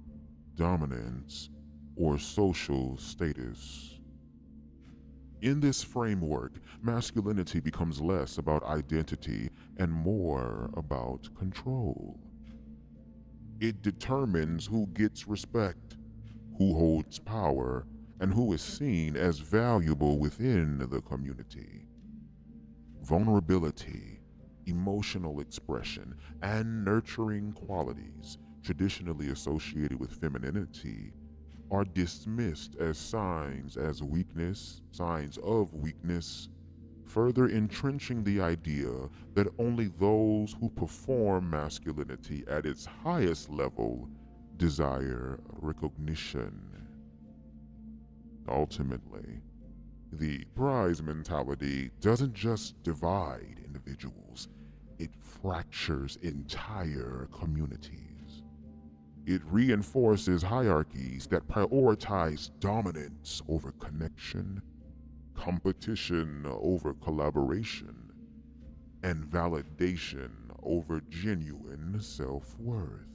dominance, or social status. In this framework, masculinity becomes less about identity and more about control. It determines who gets respect, who holds power, and who is seen as valuable within the community. Vulnerability, emotional expression, and nurturing qualities traditionally associated with femininity are dismissed as signs of weakness, further entrenching the idea that only those who perform masculinity at its highest level desire recognition. Ultimately, the prize mentality doesn't just divide individuals, it fractures entire communities. It reinforces hierarchies that prioritize dominance over connection, competition over collaboration, and validation over genuine self-worth.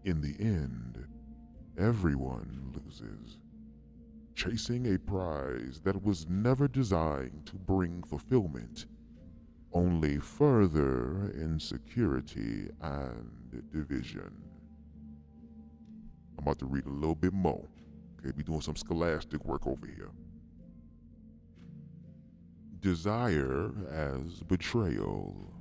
In the end, everyone loses, chasing a prize that was never designed to bring fulfillment, only further insecurity and division. I'm about to read a little bit more. Okay, be doing some scholastic work over here. Desire as betrayal.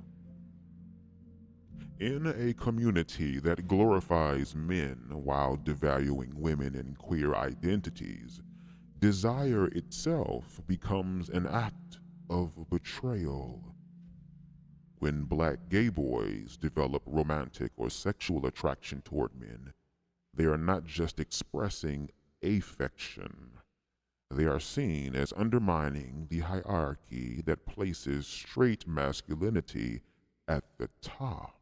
In a community that glorifies men while devaluing women and queer identities, desire itself becomes an act of betrayal. When black gay boys develop romantic or sexual attraction toward men, they are not just expressing affection. They are seen as undermining the hierarchy that places straight masculinity at the top.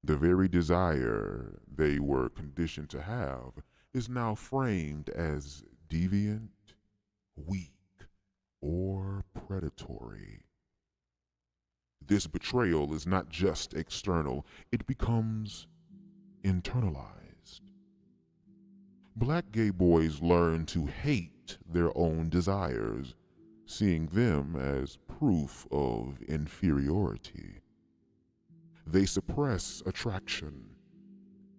The very desire they were conditioned to have is now framed as deviant, weak, or predatory. This betrayal is not just external, it becomes internalized. Black gay boys learn to hate their own desires, seeing them as proof of inferiority. They suppress attraction,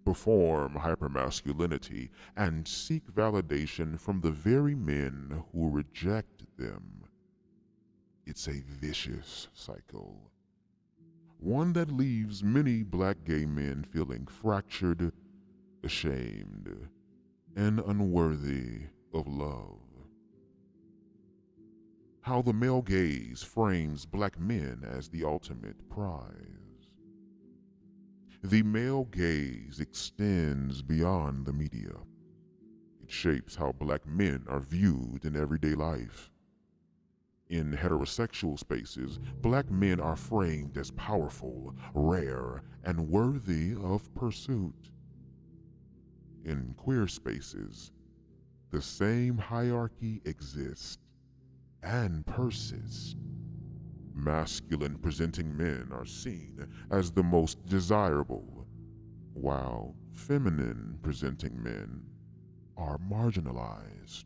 perform hypermasculinity, and seek validation from the very men who reject them. It's a vicious cycle, one that leaves many black gay men feeling fractured, ashamed, and unworthy of love. How the male gaze frames black men as the ultimate prize. The male gaze extends beyond the media. It shapes how black men are viewed in everyday life. In heterosexual spaces, black men are framed as powerful, rare, and worthy of pursuit. In queer spaces, the same hierarchy exists and persists. Masculine-presenting men are seen as the most desirable, while feminine-presenting men are marginalized.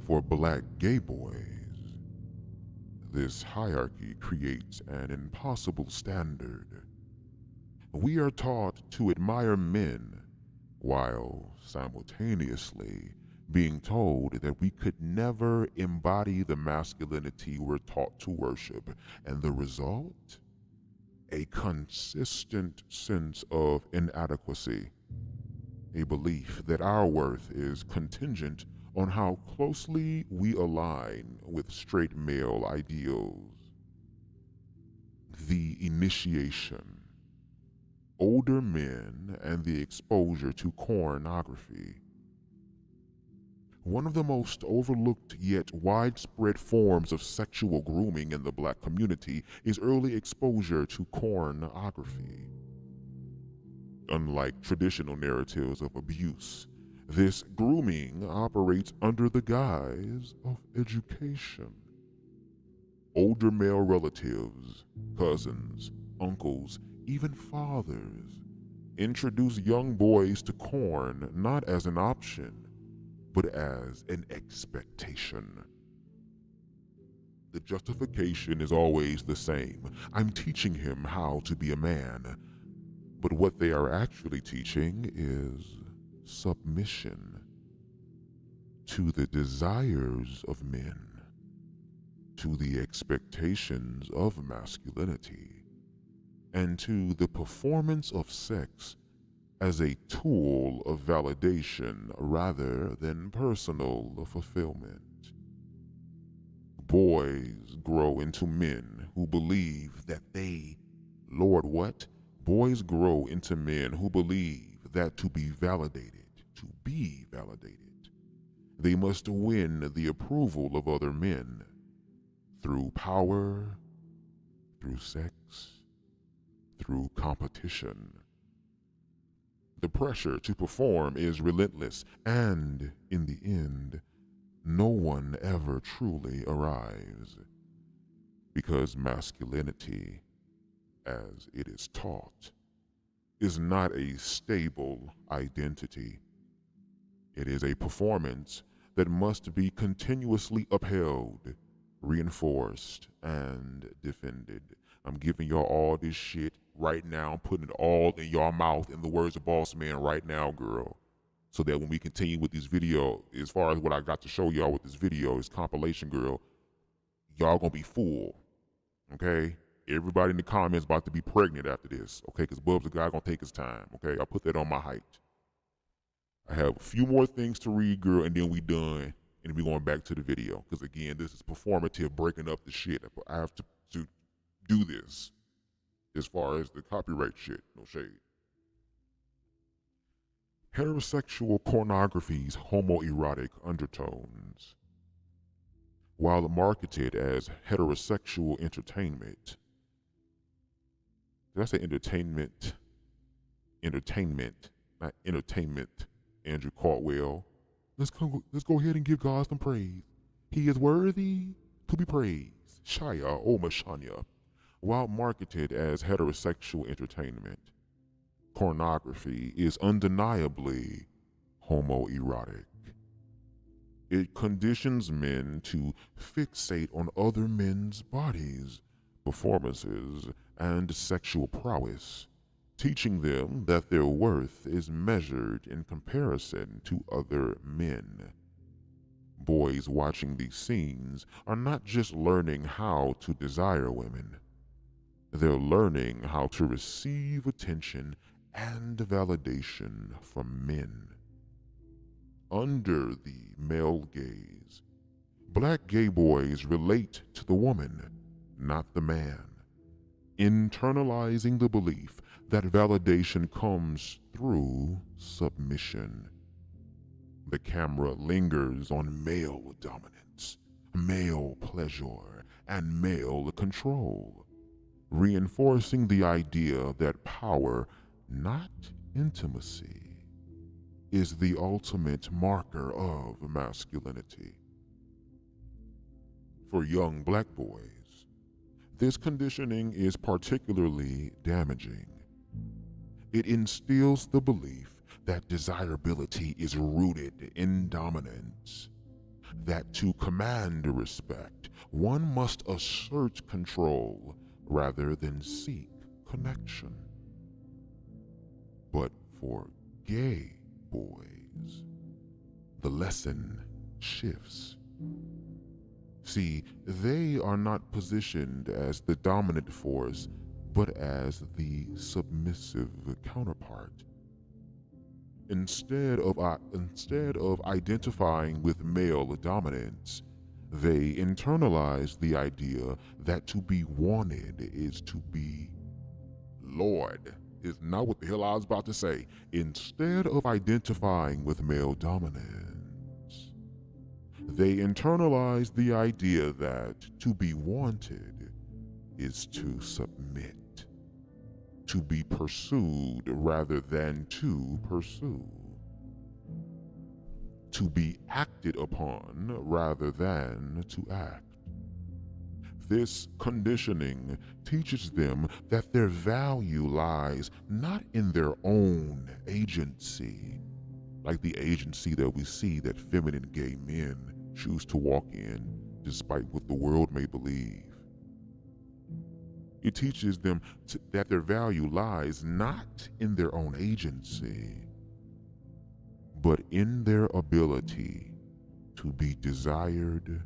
For black gay boys, this hierarchy creates an impossible standard. We are taught to admire men, while simultaneously being told that we could never embody the masculinity we're taught to worship, and the result? A consistent sense of inadequacy, a belief that our worth is contingent on how closely we align with straight male ideals. The initiation, older men, and the exposure to pornography. One of the most overlooked yet widespread forms of sexual grooming in the black community is early exposure to pornography. Unlike traditional narratives of abuse, this grooming operates under the guise of education. Older male relatives, cousins, uncles, even fathers, introduce young boys to porn not as an option, but as an expectation. The justification is always the same. I'm teaching him how to be a man. But what they are actually teaching is submission to the desires of men, to the expectations of masculinity, and to the performance of sex as a tool of validation rather than personal fulfillment. Boys grow into men who believe that they, Lord what? Boys grow into men who believe that to be validated, they must win the approval of other men through power, through sex, through competition. The pressure to perform is relentless, and in the end, no one ever truly arrives. because masculinity, as it is taught, is not a stable identity. It is a performance that must be continuously upheld, reinforced, and defended. I'm giving y'all all this shit right now. I'm putting it all in y'all mouth, in the words of Boss Man, right now, girl. So that when we continue with this video, as far as what I got to show y'all with this video, this compilation, girl, y'all gonna be full, okay? Everybody in the comments about to be pregnant after this, okay? Because BubzDaGawd gonna take his time, okay? I put that on my height. I have a few more things to read, girl, and then we done, and we going back to the video. Because again, this is performative, breaking up the shit. I have to do this as far as the copyright shit, no shade. Heterosexual pornography's homoerotic undertones. While marketed as heterosexual entertainment, did I say entertainment? Entertainment, not entertainment, Andrew Caldwell. Let's go ahead and give God some praise. He is worthy to be praised. Shia Omashanya. While marketed as heterosexual entertainment, pornography is undeniably homoerotic. It conditions men to fixate on other men's bodies, performances, and sexual prowess, teaching them that their worth is measured in comparison to other men. Boys watching these scenes are not just learning how to desire women. They're learning how to receive attention and validation from men. Under the male gaze, black gay boys relate to the woman, not the man, internalizing the belief that validation comes through submission. The camera lingers on male dominance, male pleasure, and male control, reinforcing the idea that power, not intimacy, is the ultimate marker of masculinity. For young black boys, this conditioning is particularly damaging. It instills the belief that desirability is rooted in dominance, that to command respect, one must assert control rather than seek connection. But for gay boys, the lesson shifts. See, they are not positioned as the dominant force, but as the submissive counterpart. Instead of identifying with male dominance, they internalize the idea that to be wanted is to be Lord. Is not what the hell I was about to say. Instead of identifying with male dominance, they internalize the idea that to be wanted is to submit, to be pursued rather than to pursue, to be acted upon rather than to act. This conditioning teaches them that their value lies not in their own agency, like the agency that we see that feminine gay men choose to walk in despite what the world may believe. It teaches them that their value lies not in their own agency, but in their ability to be desired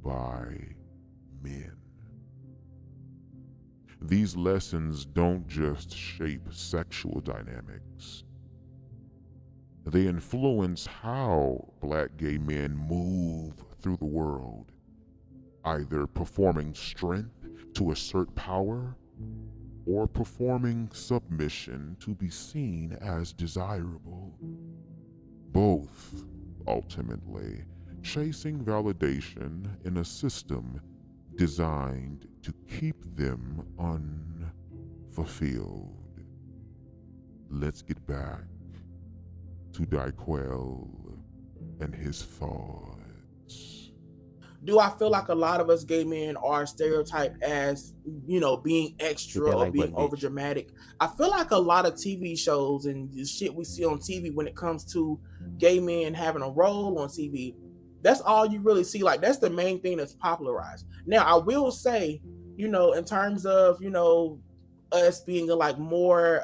by men. These lessons don't just shape sexual dynamics. They influence how black gay men move through the world, either performing strength to assert power or performing submission to be seen as desirable. Both, ultimately, chasing validation in a system designed to keep them unfulfilled. Let's get back to DaQuell and his thoughts. do I feel like a lot of us gay men are stereotyped as, you know, being extra or like being button, bitch. over dramatic? I feel like a lot of TV shows and the shit we see on TV when it comes to gay men having a role on TV, that's all you really see. Like, that's the main thing that's popularized. Now, I will say, you know, in terms of, you know, us being like more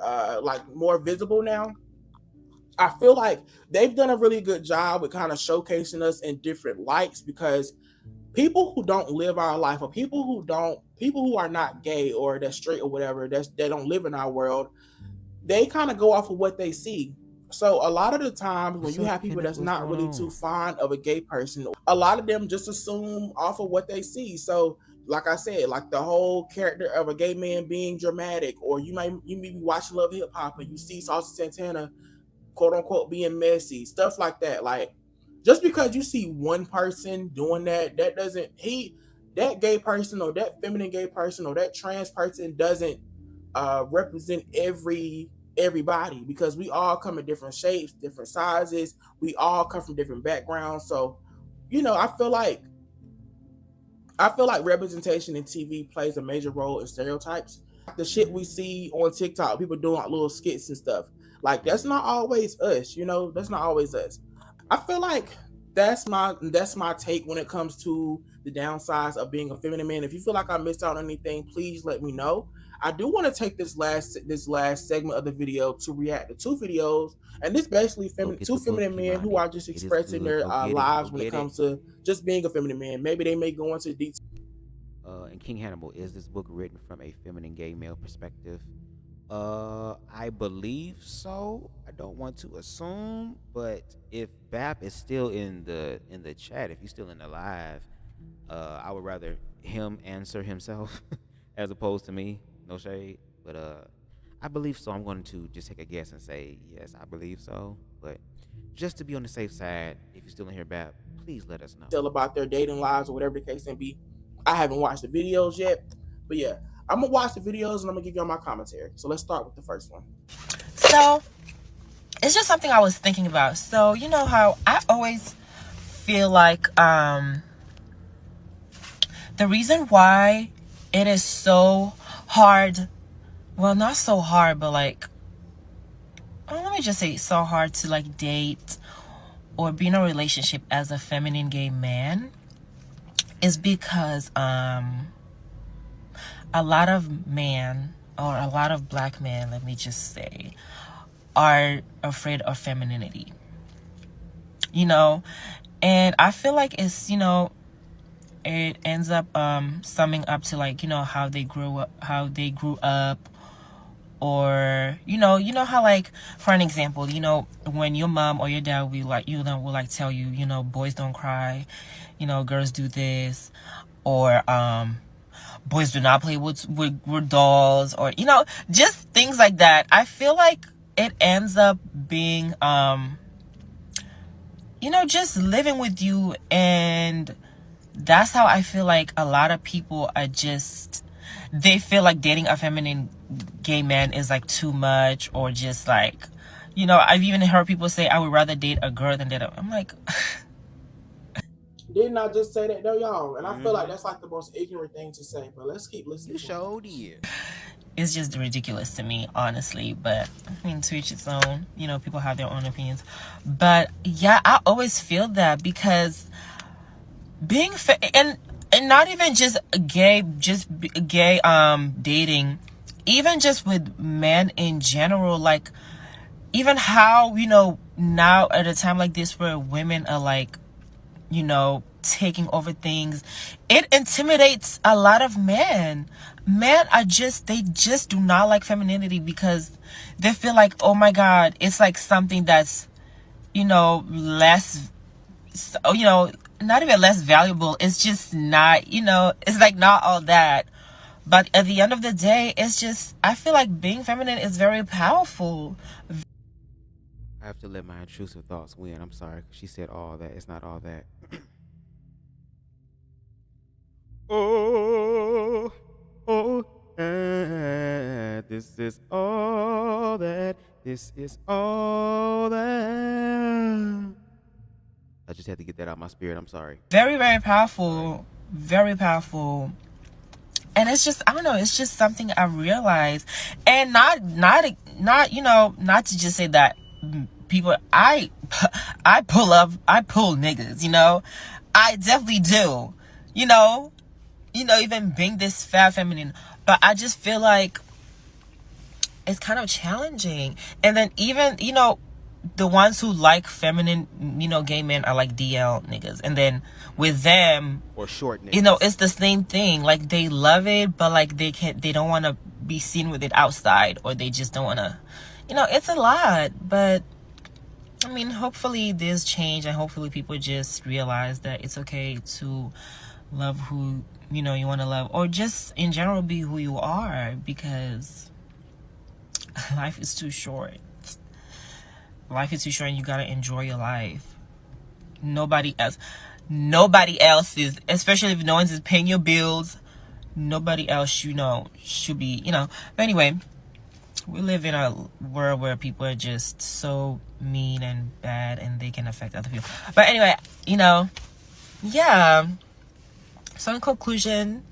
visible now, I feel like they've done a really good job with kind of showcasing us in different lights, because people who don't live our life, or people who are not gay or that's straight or whatever, they don't live in our world, they kind of go off of what they see. So a lot of the times when you have people that's not really too fond of a gay person, a lot of them just assume off of what they see. So like I said, like the whole character of a gay man being dramatic, or you may be watching Love Hip Hop and you see Saucy Santana quote unquote being messy, stuff like that. Like, just because you see one person doing that, that gay person or that feminine gay person or that trans person doesn't represent everybody, because we all come in different shapes, different sizes, we all come from different backgrounds. So, you know, I feel like representation in TV plays a major role in stereotypes. The shit we see on TikTok, people doing like little skits and stuff, like, that's not always us, you know, that's not always us. I feel like that's my take when it comes to the downsides of being a feminine man. If you feel like I missed out on anything, please let me know. I do want to take this last segment of the video to react to two videos, and this basically two feminine men who are just expressing their lives when it comes to just being a feminine man. Maybe they may go into detail. And King Hannibal, is this book written from a feminine gay male perspective? I believe so. I don't want to assume, but if Bap is still in the chat, if he's still in the live, I would rather him answer himself as opposed to me. No shade, but I believe so. I'm going to just take a guess and say yes, I believe so. But just to be on the safe side, if you're still in here, Bap, please let us know. Tell about their dating lives or whatever the case may be. I haven't watched the videos yet, but yeah, I'm gonna watch the videos and I'm gonna give y'all my commentary. So let's start with the first one. So it's just something I was thinking about. So you know how I always feel like the reason why it is so hard, well, not so hard, but like, let me just say so hard to like date or be in a relationship as a feminine gay man is because a lot of men, or a lot of black men, let me just say, are afraid of femininity, you know. And I feel like it's, you know, it ends up summing up to like, you know, how they grew up, or you know how, like, for an example, you know, when your mom or your dad will tell you, you know, boys don't cry, you know, girls do this, or boys do not play with dolls, or, you know, just things like that. I feel like it ends up being you know, just living with you, and that's how I feel like a lot of people are just, they feel like dating a feminine gay man is like too much, or just like, you know, I've even heard people say, I would rather date a girl than date a, I'm like, didn't I just say that though, y'all? And I feel like that's like the most ignorant thing to say, but let's keep listening. You showed it. It's just ridiculous to me, honestly. But I mean, to each its own. You know, people have their own opinions. But yeah, I always feel that, because being and not even just gay dating, even just with men in general, like, even how, you know, now at a time like this where women are like, you know, taking over things, it intimidates a lot of men. Men are just, they just do not like femininity, because they feel like, oh my God, it's like something that's, you know, less, you know, not even less valuable. It's just not, you know, it's like not all that. But at the end of the day, it's just, I feel like being feminine is very powerful. I have to let my intrusive thoughts win. I'm sorry. She said all that. It's not all that. This is all that. This is all that. I just had to get that out of my spirit. I'm sorry. Very, very powerful. Very powerful. And it's just, I don't know, it's just something I realized. And not you know, not to just say that people, I pull niggas, you know. I definitely do. You know, even being this fat feminine. But I just feel like it's kind of challenging. And then even, you know, the ones who like feminine, you know, gay men are like DL niggas. And then with them, or short niggas, you know, it's the same thing. Like, they love it, but like they don't want to be seen with it outside, or they just don't want to, you know, it's a lot. But I mean, hopefully there's change, and hopefully people just realize that it's okay to love who, you know, you want to love, or just in general be who you are, because life is too short. Life is too short, and you gotta enjoy your life. Nobody else is, especially if no one's paying your bills, nobody else, you know, should be, you know. But anyway, we live in a world where people are just so mean and bad, and they can affect other people. But anyway, you know, yeah. So in conclusion,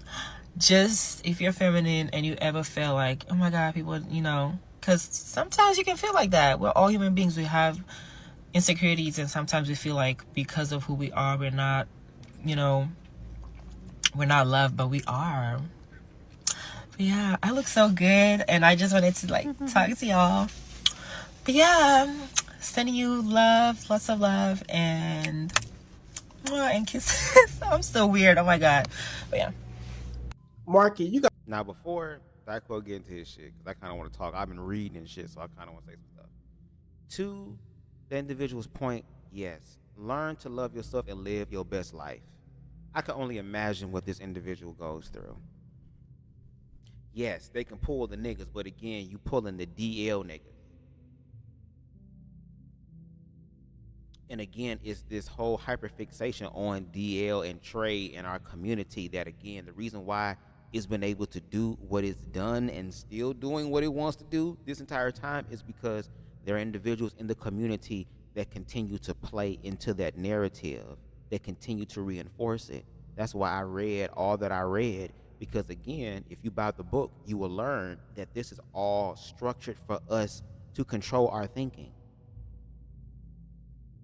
just if you're feminine and you ever feel like, oh my God, people, you know, because sometimes you can feel like that. We're all human beings. We have insecurities, and sometimes we feel like because of who we are, we're not, you know, we're not loved, but we are. But yeah, I look so good, and I just wanted to like talk to y'all. But yeah, sending you love, lots of love, and kisses. I'm so weird. Oh my God. But yeah. Marky, you got. Now, before Dyko get into his shit, because I kind of want to talk. I've been reading and shit, so I kind of want to say some stuff. To the individual's point, yes, learn to love yourself and live your best life. I can only imagine what this individual goes through. Yes, they can pull the niggas, but again, you pulling the DL niggas. And again, it's this whole hyperfixation on DL and Trey in our community that, again, the reason why it's been able to do what it's done and still doing what it wants to do this entire time is because there are individuals in the community that continue to play into that narrative, that continue to reinforce it. That's why I read all that I read, because again, if you buy the book, you will learn that this is all structured for us to control our thinking.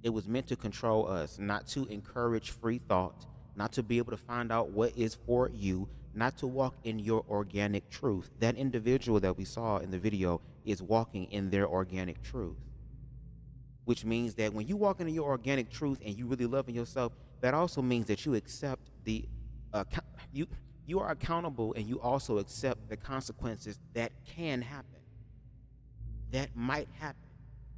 It was meant to control us, not to encourage free thought, not to be able to find out what is for you, not to walk in your organic truth. That individual that we saw in the video is walking in their organic truth, which means that when you walk into your organic truth and you really loving yourself, that also means that you accept the you are accountable, and you also accept the consequences that can happen, that might happen,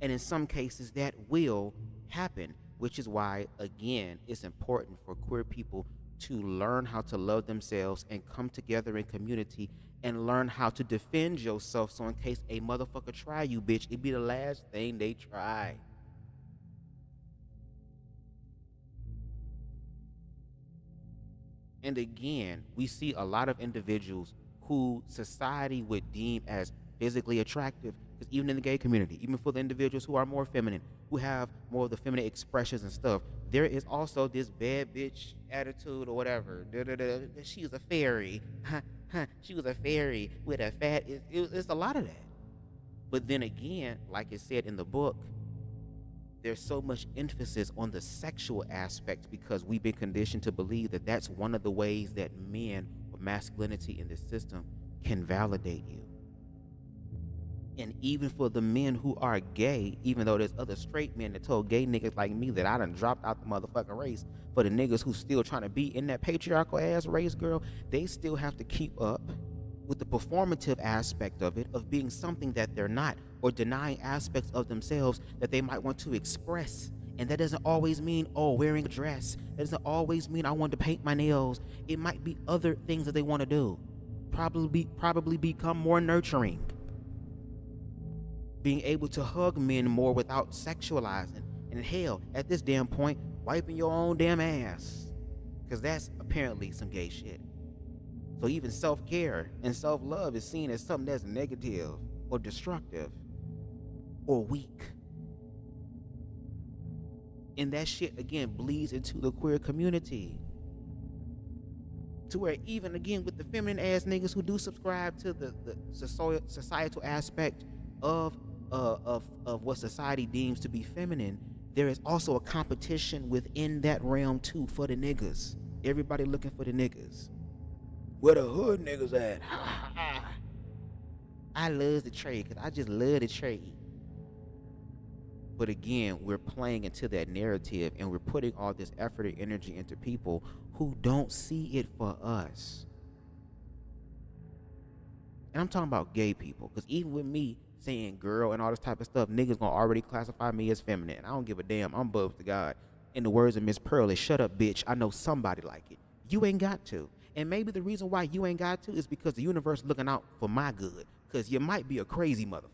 and in some cases that will happen, which is why, again, it's important for queer people to learn how to love themselves and come together in community and learn how to defend yourself, so in case a motherfucker try you, bitch, it be the last thing they try. And again, we see a lot of individuals who society would deem as physically attractive, because even in the gay community, even for the individuals who are more feminine, who have more of the feminine expressions and stuff, there is also this bad bitch attitude or whatever. She was a fairy. She was a fairy with a fat. It's a lot of that. But then again, like it said in the book, there's so much emphasis on the sexual aspect because we've been conditioned to believe that that's one of the ways that men or masculinity in this system can validate you. And even for the men who are gay, even though there's other straight men that told gay niggas like me that I done dropped out the motherfucking race, for the niggas who still trying to be in that patriarchal ass race, girl, they still have to keep up with the performative aspect of it, of being something that they're not, or denying aspects of themselves that they might want to express. And that doesn't always mean, oh, wearing a dress. That doesn't always mean I want to paint my nails. It might be other things that they want to do. Probably become more nurturing. Being able to hug men more without sexualizing. And hell, at this damn point, wiping your own damn ass. Because that's apparently some gay shit. So even self-care and self-love is seen as something that's negative or destructive or weak. And that shit, again, bleeds into the queer community. To where even, again, with the feminine ass niggas who do subscribe to the societal aspect of what society deems to be feminine, there is also a competition within that realm too for the niggas. Everybody looking for the niggas. Where the hood niggas at? I love the trade because I just love the trade. But again, we're playing into that narrative and we're putting all this effort and energy into people who don't see it for us. And I'm talking about gay people, because even with me saying girl and all this type of stuff, niggas gonna already classify me as feminine. And I don't give a damn. I'm BubzDaGawd. In the words of Miss Pearl, is shut up, bitch. I know somebody like it. You ain't got to. And maybe the reason why you ain't got to is because the universe looking out for my good. Because you might be a crazy motherfucker.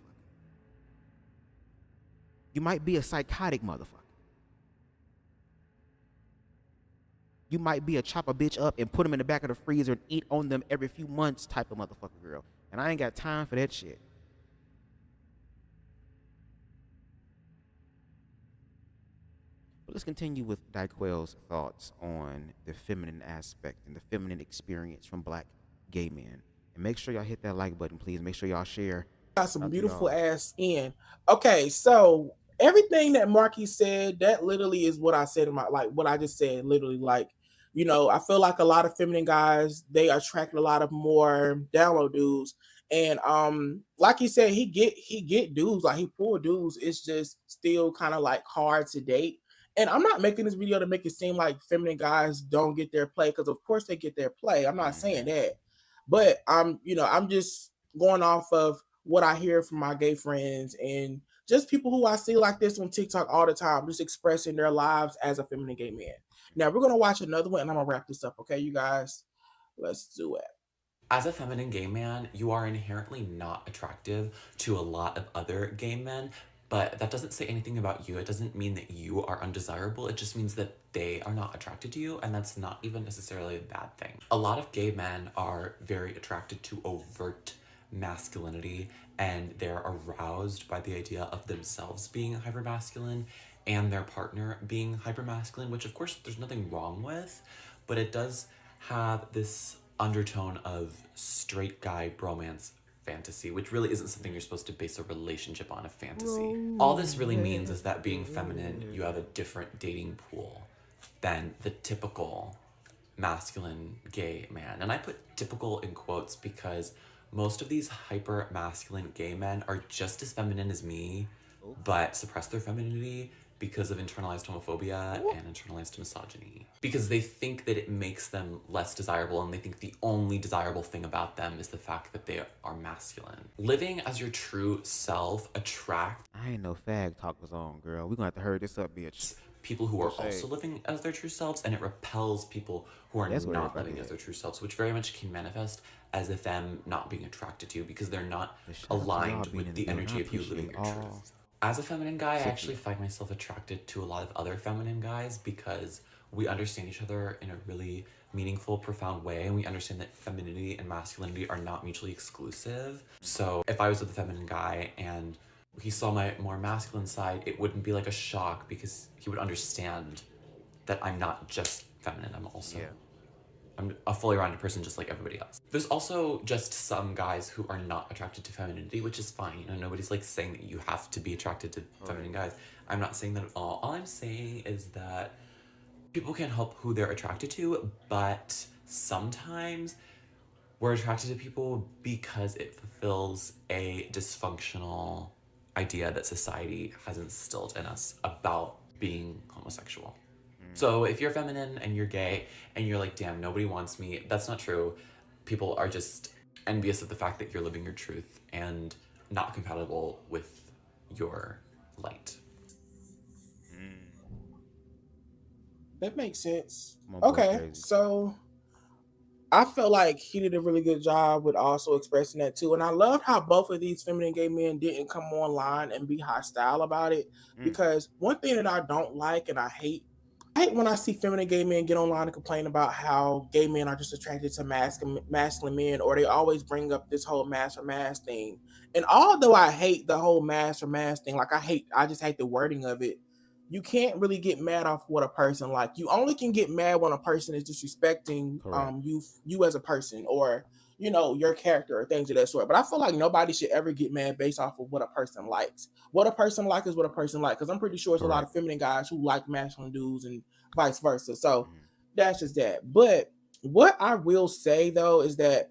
You might be a psychotic motherfucker. You might be a chop a bitch up and put them in the back of the freezer and eat on them every few months type of motherfucker girl. And I ain't got time for that shit. But let's continue with Daquel's thoughts on the feminine aspect and the feminine experience from black gay men. And make sure y'all hit that like button, please. Make sure y'all share. Got some beautiful ass skin. Okay, so everything that Marky said, that literally is what I said in my, like what I just said, literally. Like, you know, I feel like a lot of feminine guys, they attract a lot of more download dudes. And like he said, he get dudes, like he pull dudes. It's just still kind of like hard to date. And I'm not making this video to make it seem like feminine guys don't get their play, because of course they get their play. I'm not saying that. But I'm just going off of what I hear from my gay friends and just people who I see like this on TikTok all the time, just expressing their lives as a feminine gay man. Now we're gonna watch another one and I'm gonna wrap this up. Okay, you guys, let's do it. As a feminine gay man, you are inherently not attractive to a lot of other gay men, but that doesn't say anything about you. It doesn't mean that you are undesirable. It just means that they are not attracted to you, and that's not even necessarily a bad thing. A lot of gay men are very attracted to overt masculinity, and they're aroused by the idea of themselves being hypermasculine and their partner being hypermasculine, which of course there's nothing wrong with, but it does have this undertone of straight guy bromance fantasy, which really isn't something you're supposed to base a relationship on, a fantasy. All this really means is that being feminine, you have a different dating pool than the typical masculine gay man. And I put typical in quotes because most of these hyper masculine gay men are just as feminine as me, but suppress their femininity because of internalized homophobia and internalized misogyny. Because they think that it makes them less desirable, and they think the only desirable thing about them is the fact that they are masculine. Living as your true self attracts... I ain't no fag talk was on, girl. We're gonna have to hurry this up, bitch. People who are also living as their true selves, and it repels people who are not living as their true selves, which very much can manifest as if them not being attracted to you because they're not aligned with the energy of you living your truth. As a feminine guy, I actually find myself attracted to a lot of other feminine guys because we understand each other in a really meaningful, profound way, and we understand that femininity and masculinity are not mutually exclusive. So if I was with a feminine guy and he saw my more masculine side, it wouldn't be like a shock because he would understand that I'm not just feminine, I'm also... I'm a fully rounded person just like everybody else. There's also just some guys who are not attracted to femininity, which is fine. You know, nobody's like saying that you have to be attracted to feminine guys. I'm not saying that at all. All I'm saying is that people can't help who they're attracted to, but sometimes we're attracted to people because it fulfills a dysfunctional idea that society has instilled in us about being homosexual. So if you're feminine and you're gay and you're like, damn, nobody wants me, that's not true. People are just envious of the fact that you're living your truth and not compatible with your light. That makes sense. Okay, so I felt like he did a really good job with also expressing that too. And I loved how both of these feminine gay men didn't come online and be hostile about it. Because one thing that I don't like and I hate when I see feminine gay men get online and complain about how gay men are just attracted to masculine men, or they always bring up this whole mass or mass thing. And although I hate the whole mass or mass thing, like I just hate the wording of it, you can't really get mad off what a person like. You only can get mad when a person is disrespecting you as a person, or you know, your character or things of that sort. But I feel like nobody should ever get mad based off of what a person likes. What a person likes is what a person likes. Because I'm pretty sure there's a lot of feminine guys who like masculine dudes and vice versa. So that's just that. But what I will say though is that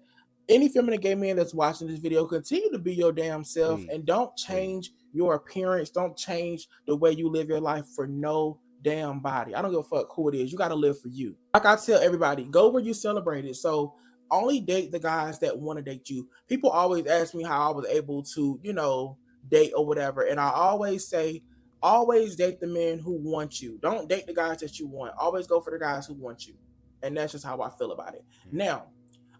any feminine gay man that's watching this video, continue to be your damn self and don't change your appearance. Don't change the way you live your life for no damn body. I don't give a fuck who it is. You got to live for you. Like I tell everybody, go where you celebrate it. So only date the guys that want to date you. People always ask me how I was able to, you know, date or whatever. And I always say, always date the men who want you. Don't date the guys that you want. Always go for the guys who want you. And that's just how I feel about it. Now,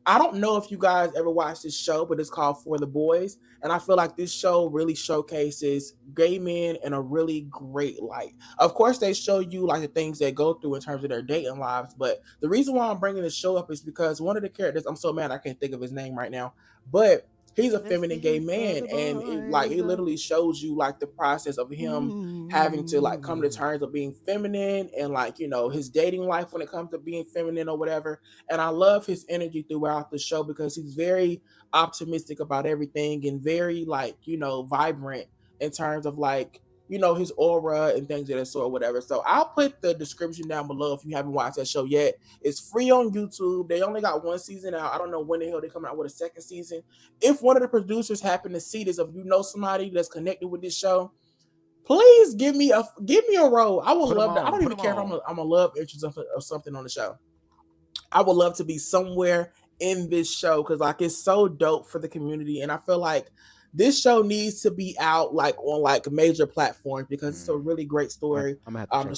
I don't know if you guys ever watched this show, but it's called For the Boys. And I feel like this show really showcases gay men in a really great light. Of course, they show you like the things they go through in terms of their dating lives. But the reason why I'm bringing this show up is because one of the characters, I'm so mad I can't think of his name right now, but he's a feminine gay man, and it literally shows you like the process of him having to like come to terms of being feminine and like, you know, his dating life when it comes to being feminine or whatever. And I love his energy throughout the show because he's very optimistic about everything and very like, you know, vibrant in terms of like, you know, his aura and things of that sort, whatever. So I'll put the description down below if you haven't watched that show yet. It's free on YouTube. They only got one season out. I don't know when the hell they're coming out with a second season. If one of the producers happen to see this, if you know somebody that's connected with this show, please give me a role. I would love that. I don't even care if I'm a love interest of something on the show. I would love to be somewhere in this show because like it's so dope for the community, and I feel like this show needs to be out like on like major platforms because it's a really great story. The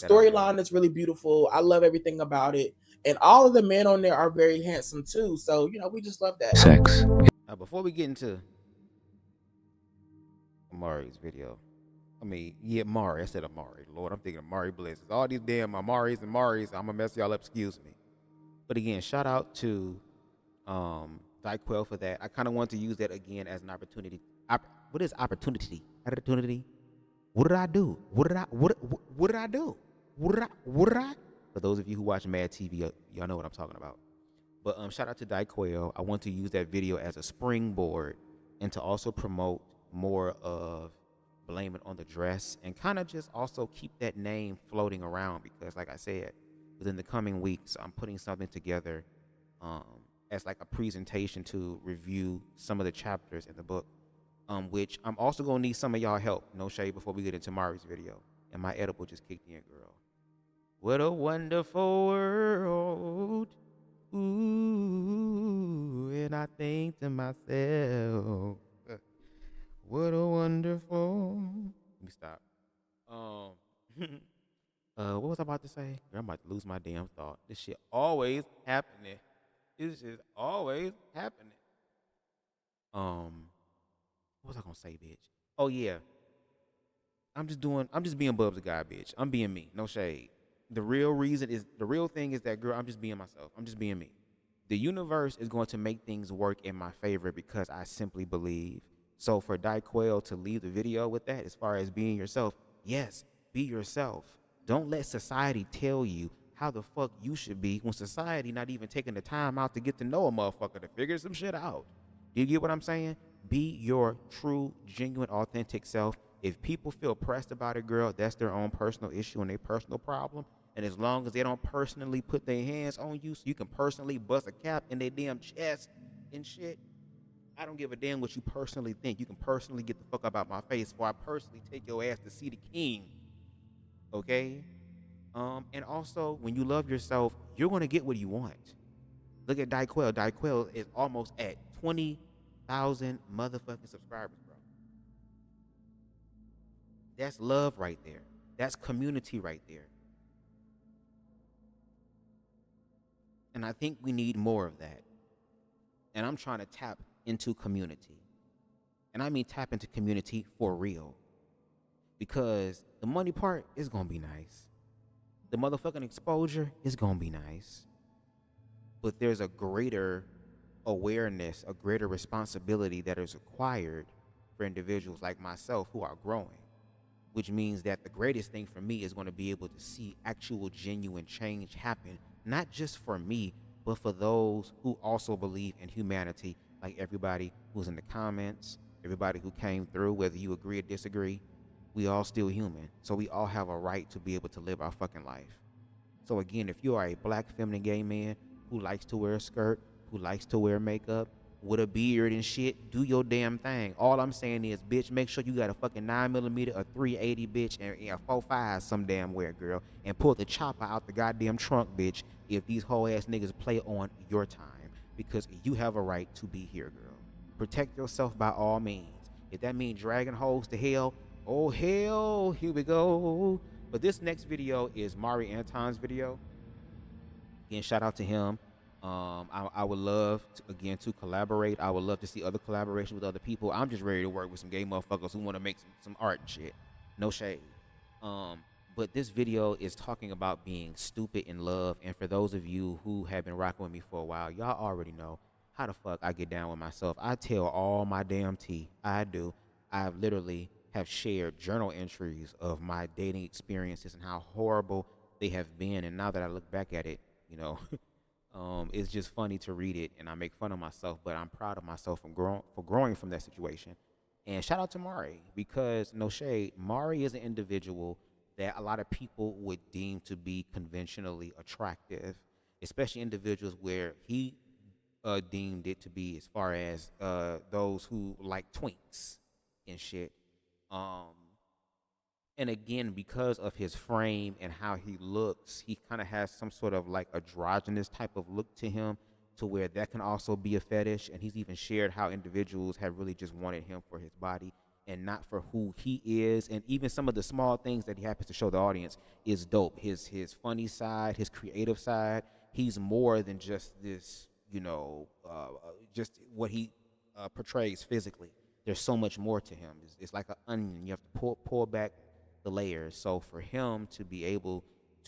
storyline is really beautiful. I love everything about it, and all of the men on there are very handsome too. So you know, we just love that. Sex. Before we get into Amari's video, Amari. I said Amari. Lord, I'm thinking Amari Bliss. All these damn Amaris and Maris. I'm gonna mess y'all up. Excuse me. But again, shout out to DaGawd for that. I kind of want to use that again as an opportunity. What is opportunity? What did I do? What did I do? For those of you who watch Mad TV, y'all know what I'm talking about. But shout out to DaGawd. I want to use that video as a springboard and to also promote more of Blame It on the Dress and kind of just also keep that name floating around because, like I said, within the coming weeks, I'm putting something together as like a presentation to review some of the chapters in the book. Which I'm also gonna need some of y'all help. No shade before we get into Mari's video. And my edible just kicked in, girl. What a wonderful world. Ooh, and I think to myself, what a wonderful. Let me stop. What was I about to say? Girl, I'm about to lose my damn thought. This shit always happening. This is always happening. What was I gonna say, bitch? Oh yeah. I'm just being BubzDaGawd, bitch. I'm being me. No shade. The real thing is that, girl, I'm just being myself. I'm just being me. The universe is going to make things work in my favor because I simply believe. So for DaGawd to leave the video with that, as far as being yourself, yes, be yourself. Don't let society tell you how the fuck you should be when society not even taking the time out to get to know a motherfucker to figure some shit out. Do you get what I'm saying? Be your true, genuine, authentic self. If people feel pressed about it, girl, that's their own personal issue and their personal problem. And as long as they don't personally put their hands on you so you can personally bust a cap in their damn chest and shit, I don't give a damn what you personally think. You can personally get the fuck up out my face before I personally take your ass to see the king. Okay? And also, when you love yourself, you're going to get what you want. Look at DaGawd. DaGawd is almost at 20,000 motherfucking subscribers, bro. That's love right there. That's community right there. And I think we need more of that. And I'm trying to tap into community. And I mean tap into community for real. Because the money part is going to be nice. The motherfucking exposure is going to be nice. But there's a greater awareness, a greater responsibility that is required for individuals like myself who are growing, which means that the greatest thing for me is going to be able to see actual genuine change happen, not just for me, but for those who also believe in humanity, like everybody who's in the comments, everybody who came through, whether you agree or disagree. We all still human, so we all have a right to be able to live our fucking life. So again, if you are a black feminine gay man who likes to wear a skirt, who likes to wear makeup, with a beard and shit, do your damn thing. All I'm saying is, bitch, make sure you got a fucking 9mm, a 380, bitch, and a 4.5 some damn where, girl, and pull the chopper out the goddamn trunk, bitch, if these whole ass niggas play on your time, because you have a right to be here, girl. Protect yourself by all means. If that means dragging hoes to hell, oh hell, here we go. But this next video is Mari Anton's video. Again, shout out to him. I would love to collaborate. I would love to see other collaboration with other people. I'm just ready to work with some gay motherfuckers who want to make some art and shit. No shade. But this video is talking about being stupid in love. And for those of you who have been rocking with me for a while, y'all already know how the fuck I get down with myself. I tell all my damn tea. I do. I've literally have shared journal entries of my dating experiences and how horrible they have been. And now that I look back at it, you know, it's just funny to read it, and I make fun of myself, but I'm proud of myself for growing from that situation. And shout out to Mari, because no shade, Mari is an individual that a lot of people would deem to be conventionally attractive, especially individuals where he deemed it to be, as far as those who like twinks and shit. And again, because of his frame and how he looks, he kind of has some sort of like androgynous type of look to him, to where that can also be a fetish. And he's even shared how individuals have really just wanted him for his body and not for who he is. And even some of the small things that he happens to show the audience is dope. His funny side, his creative side, he's more than just this, you know, just what he portrays physically. There's so much more to him. It's like an onion. You have to pull back the layers. So for him to be able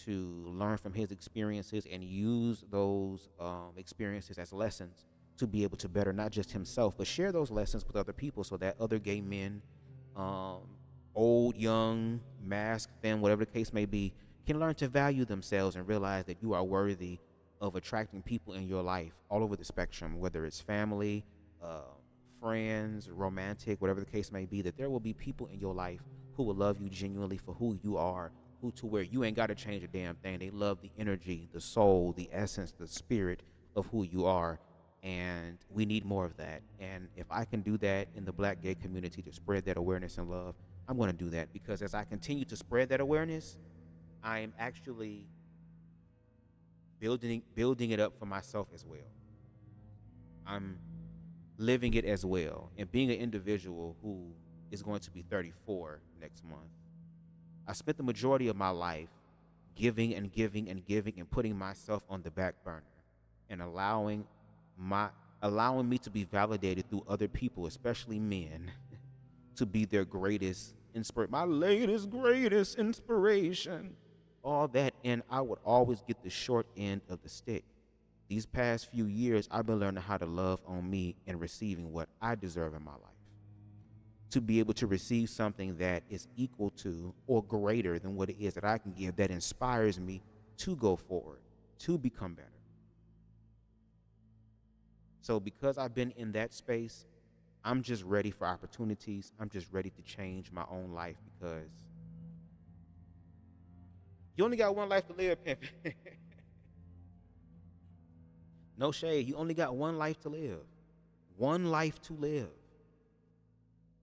to learn from his experiences and use those experiences as lessons to be able to better not just himself, but share those lessons with other people, so that other gay men, old, young, masked, thin, whatever the case may be, can learn to value themselves and realize that you are worthy of attracting people in your life all over the spectrum, whether it's family, friends, romantic, whatever the case may be, that there will be people in your life who will love you genuinely for who you are, who to where you ain't got to change a damn thing. They love the energy, the soul, the essence, the spirit of who you are. And we need more of that. And if I can do that in the black gay community to spread that awareness and love, I'm going to do that, because as I continue to spread that awareness, I am actually building it up for myself as well. I'm living it as well. And being an individual who is going to be 34 next month, I spent the majority of my life giving and giving and giving and putting myself on the back burner and allowing me to be validated through other people, especially men, to be their greatest inspiration, my latest greatest inspiration, all that. And I would always get the short end of the stick. These past few years, I've been learning how to love on me and receiving what I deserve in my life. To be able to receive something that is equal to or greater than what it is that I can give, that inspires me to go forward, to become better. So because I've been in that space, I'm just ready for opportunities. I'm just ready to change my own life, because you only got one life to live, pimp. No shade. You only got one life to live. One life to live.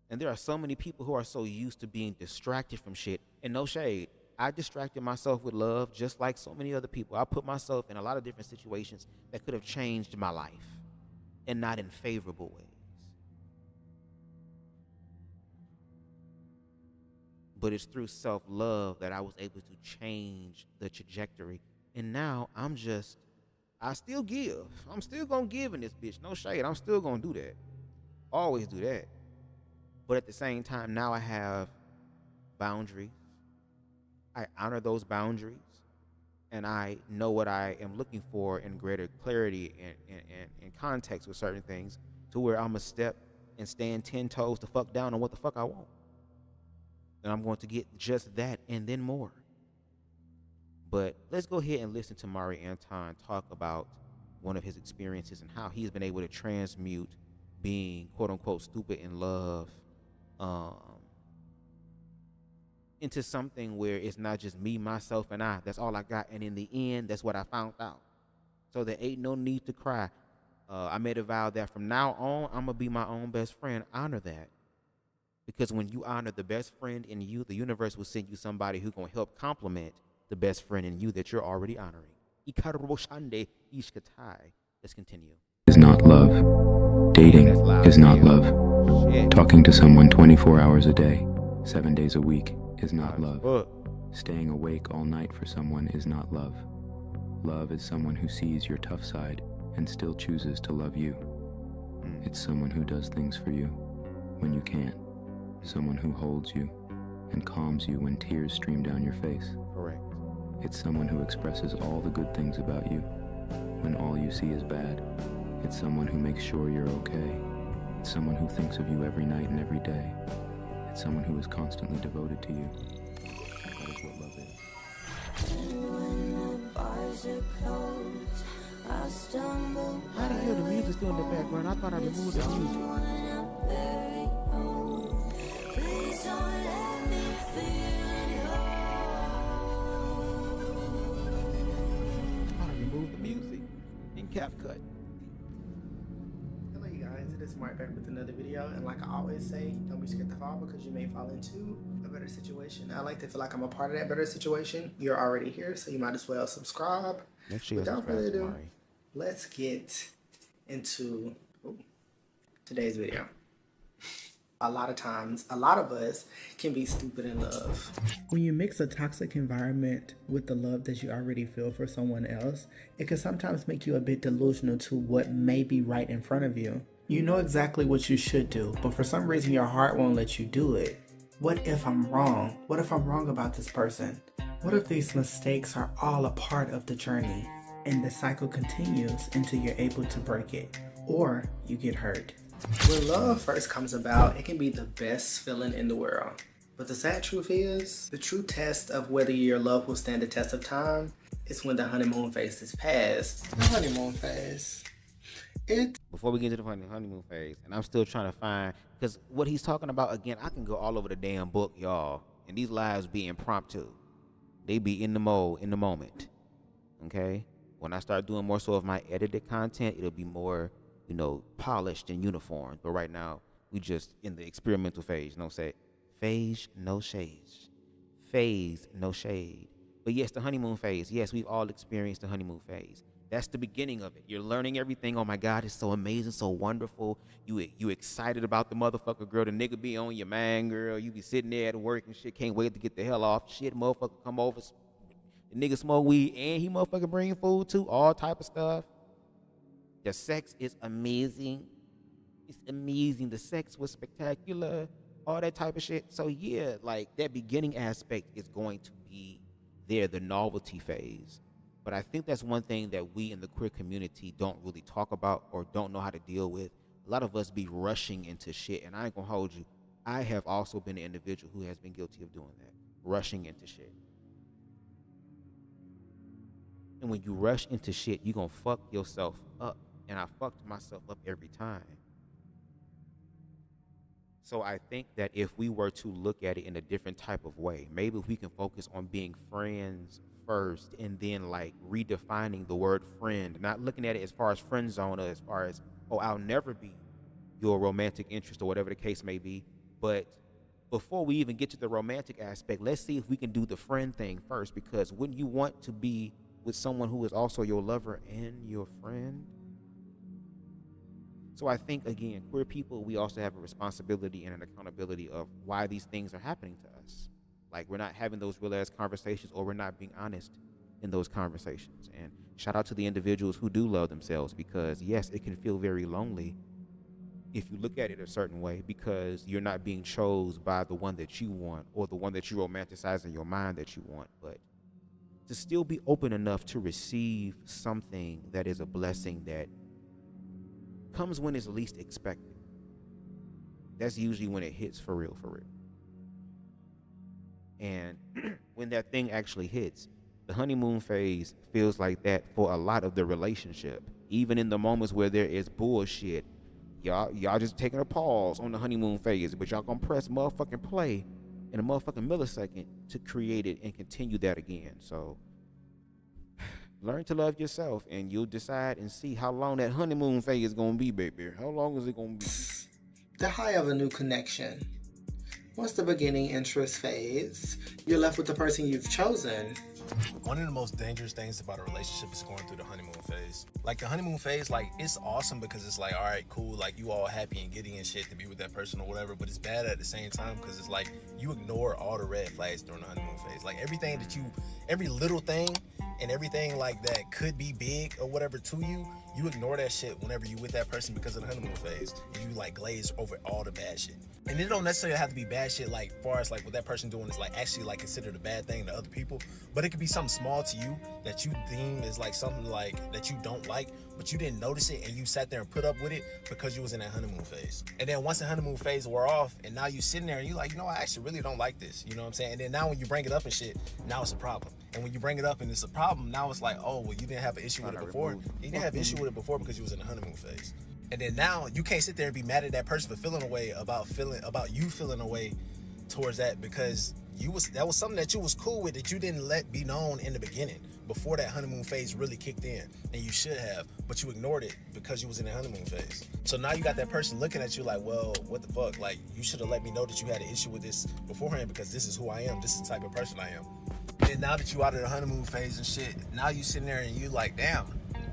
And there are so many people who are so used to being distracted from shit. And no shade, I distracted myself with love just like so many other people. I put myself in a lot of different situations that could have changed my life, and not in favorable ways. But it's through self-love that I was able to change the trajectory. And now I still give. I'm still going to give in this bitch. No shade. I'm still going to do that. Always do that. But at the same time, now I have boundaries. I honor those boundaries. And I know what I am looking for in greater clarity and context with certain things, to where I'm going to step and stand 10 toes the fuck down on what the fuck I want. and I'm going to get just that and then more. But let's go ahead and listen to Mari Anton talk about one of his experiences and how he's been able to transmute being quote unquote stupid in love into something where it's not just me, myself, and I. That's all I got. And in the end, that's what I found out. So there ain't no need to cry. I made a vow that from now on, I'm going to be my own best friend. Honor that. Because when you honor the best friend in you, the universe will send you somebody who's going to help complement the best friend in you that you're already honoring. Let's continue. Is not love. Dating is not love. Shit. Talking to someone 24 hours a day, 7 days a week is not love. Staying awake all night for someone is not love. Love is someone who sees your tough side and still chooses to love you. It's someone who does things for you when you can't. Someone who holds you and calms you when tears stream down your face. Correct. It's someone who expresses all the good things about you when all you see is bad. It's someone who makes sure you're okay. It's someone who thinks of you every night and every day. It's someone who is constantly devoted to you. That is what love is. How the hell the music still in the background? I thought I removed the music. I removed the music in CapCut. Hello you guys, it is Mark back with another video, and like I always say, don't be scared to fall because you may fall into a better situation. I like to feel like I'm a part of that better situation. You're already here, so you might as well subscribe. Make sure Without further ado, let's get into today's video. A lot of times, a lot of us can be stupid in love. When you mix a toxic environment with the love that you already feel for someone else, it can sometimes make you a bit delusional to what may be right in front of you. You know exactly what you should do, but for some reason your heart won't let you do it. What if I'm wrong? What if I'm wrong about this person? What if these mistakes are all a part of the journey and the cycle continues until you're able to break it or you get hurt? When love first comes about, it can be the best feeling in the world. But the sad truth is, the true test of whether your love will stand the test of time is when the honeymoon phase is past. The honeymoon phase. Before we get into the honeymoon phase, and I'm still trying to find, because what he's talking about, again, I can go all over the damn book, y'all. And these lives be impromptu. They be in the mode, in the moment. Okay? When I start doing more so of my edited content, it'll be more, polished and uniform. But right now, we just in the experimental phase. Phase, no shades. Phase, no shade. But yes, the honeymoon phase. Yes, we've all experienced the honeymoon phase. That's the beginning of it. You're learning everything. Oh my God, it's so amazing, so wonderful. You excited about the motherfucker, girl. The nigga be on your mind, girl. You be sitting there at work and shit. Can't wait to get the hell off. Shit, motherfucker come over. The nigga smoke weed and he motherfucker bring food too. All type of stuff. The sex is amazing. It's amazing. The sex was spectacular. All that type of shit. So yeah, like that beginning aspect is going to be there, the novelty phase. But I think that's one thing that we in the queer community don't really talk about or don't know how to deal with. A lot of us be rushing into shit, and I ain't gonna hold you. I have also been an individual who has been guilty of doing that, rushing into shit. And when you rush into shit, you're gonna fuck yourself up. And I fucked myself up every time. So I think that if we were to look at it in a different type of way, maybe if we can focus on being friends first and then like redefining the word friend, not looking at it as far as friend zone or as far as, oh, I'll never be your romantic interest or whatever the case may be. But before we even get to the romantic aspect, let's see if we can do the friend thing first, because wouldn't you want to be with someone who is also your lover and your friend? So I think, again, queer people, we also have a responsibility and an accountability of why these things are happening to us. Like, we're not having those real-ass conversations, or we're not being honest in those conversations. And shout out to the individuals who do love themselves, because, yes, it can feel very lonely if you look at it a certain way, because you're not being chose by the one that you want or the one that you romanticize in your mind that you want. But to still be open enough to receive something that is a blessing that comes when it's least expected. That's usually when it hits for real, for real. And when that thing actually hits, the honeymoon phase feels like that for a lot of the relationship. Even in the moments where there is bullshit, y'all just taking a pause on the honeymoon phase, but y'all gonna press motherfucking play in a motherfucking millisecond to create it and continue that again. So learn to love yourself, and you'll decide and see how long that honeymoon phase is gonna be, baby. How long is it gonna be? The high of a new connection. Once the beginning interest phase, you're left with the person you've chosen. One of the most dangerous things about a relationship is going through the honeymoon phase. Like the honeymoon phase, like it's awesome because it's like, all right, cool, like you all happy and giddy and shit to be with that person or whatever, but it's bad at the same time because it's like you ignore all the red flags during the honeymoon phase. Like everything that every little thing and everything like that could be big or whatever to you, you ignore that shit whenever you with that person because of the honeymoon phase, and you like glaze over all the bad shit. And it don't necessarily have to be bad shit like far as like what that person doing is like actually like considered a bad thing to other people, but it could be something small to you that you deem is like something like that you don't like, but you didn't notice it and you sat there and put up with it because you was in that honeymoon phase. And then once the honeymoon phase wore off and now you sitting there and you like, you know, I actually really don't like this, you know what I'm saying? And then now when you bring it up and shit, now it's a problem. And when you bring it up and it's a problem, now it's like, oh, well, you didn't have an issue with it before. You didn't have an issue with it before because you was in the honeymoon phase. And then now you can't sit there and be mad at that person for feeling a way about you feeling a way towards that because that was something that you was cool with that you didn't let be known in the beginning before that honeymoon phase really kicked in, and you should have, but you ignored it because you was in the honeymoon phase. So now you got that person looking at you like, well, what the fuck? Like, you should have let me know that you had an issue with this beforehand because this is who I am. This is the type of person I am. And now that you out of the honeymoon phase and shit, now you sitting there and you like, damn,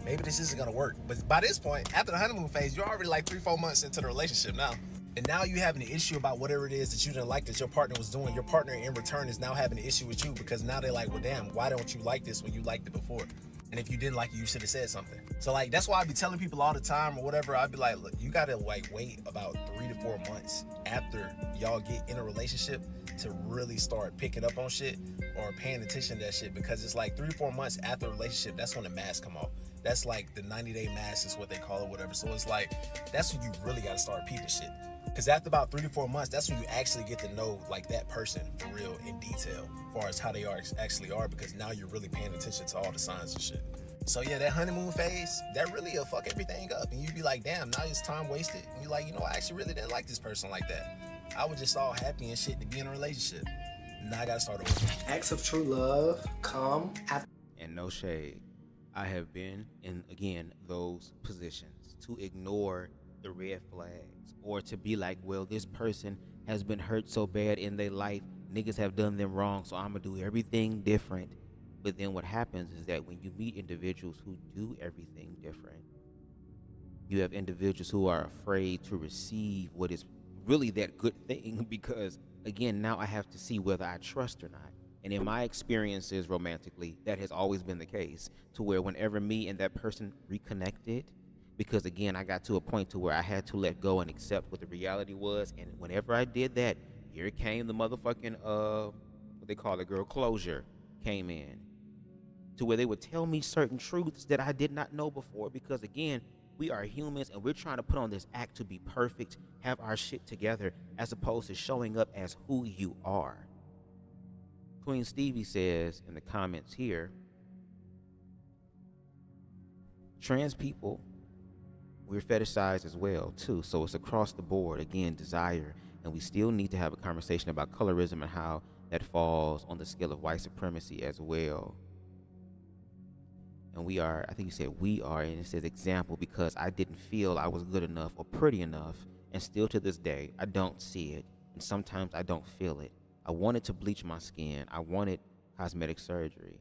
maybe this isn't gonna work. But by this point, after the honeymoon phase, you're already like 3-4 months into the relationship now. And now you having an issue about whatever it is that you didn't like that your partner was doing. Your partner in return is now having an issue with you because now they're like, well, damn, why don't you like this when you liked it before? And if you didn't like it, you should have said something. So like, that's why I be telling people all the time or whatever. I'd be like, look, you gotta like wait about 3 to 4 months after y'all get in a relationship to really start picking up on shit or paying attention to that shit, because it's like 3 to 4 months after a relationship, that's when the mask come off. That's like the 90-day mask is what they call it, whatever. So it's like, that's when you really gotta start peeping shit. Because after about 3 to 4 months, that's when you actually get to know like that person for real in detail, as far as how they actually are, because now you're really paying attention to all the signs and shit. So yeah, that honeymoon phase, that really will fuck everything up. And you'd be like, damn, now it's time wasted. And you're like, you know, I actually really didn't like this person like that. I was just all happy and shit to be in a relationship. Now I gotta start over. Acts of true love come after. And no shade, I have been in, again, those positions to ignore the red flags or to be like, well, this person has been hurt so bad in their life, niggas have done them wrong, so I'm gonna do everything different. But then what happens is that when you meet individuals who do everything different, you have individuals who are afraid to receive what is really that good thing, because again, now I have to see whether I trust or not. And in my experiences romantically, that has always been the case, to where whenever me and that person reconnected, because again, I got to a point to where I had to let go and accept what the reality was. And whenever I did that, here came the motherfucking, what they call it, girl, closure came in, to where they would tell me certain truths that I did not know before, because again, we are humans and we're trying to put on this act to be perfect, have our shit together, as opposed to showing up as who you are. Queen Stevie says in the comments here, trans people, we're fetishized as well too, so it's across the board, again, desire, and we still need to have a conversation about colorism and how that falls on the scale of white supremacy as well. And we are, I think you said we are, and it says example, because I didn't feel I was good enough or pretty enough, and still to this day, I don't see it, and sometimes I don't feel it. I wanted to bleach my skin. I wanted cosmetic surgery,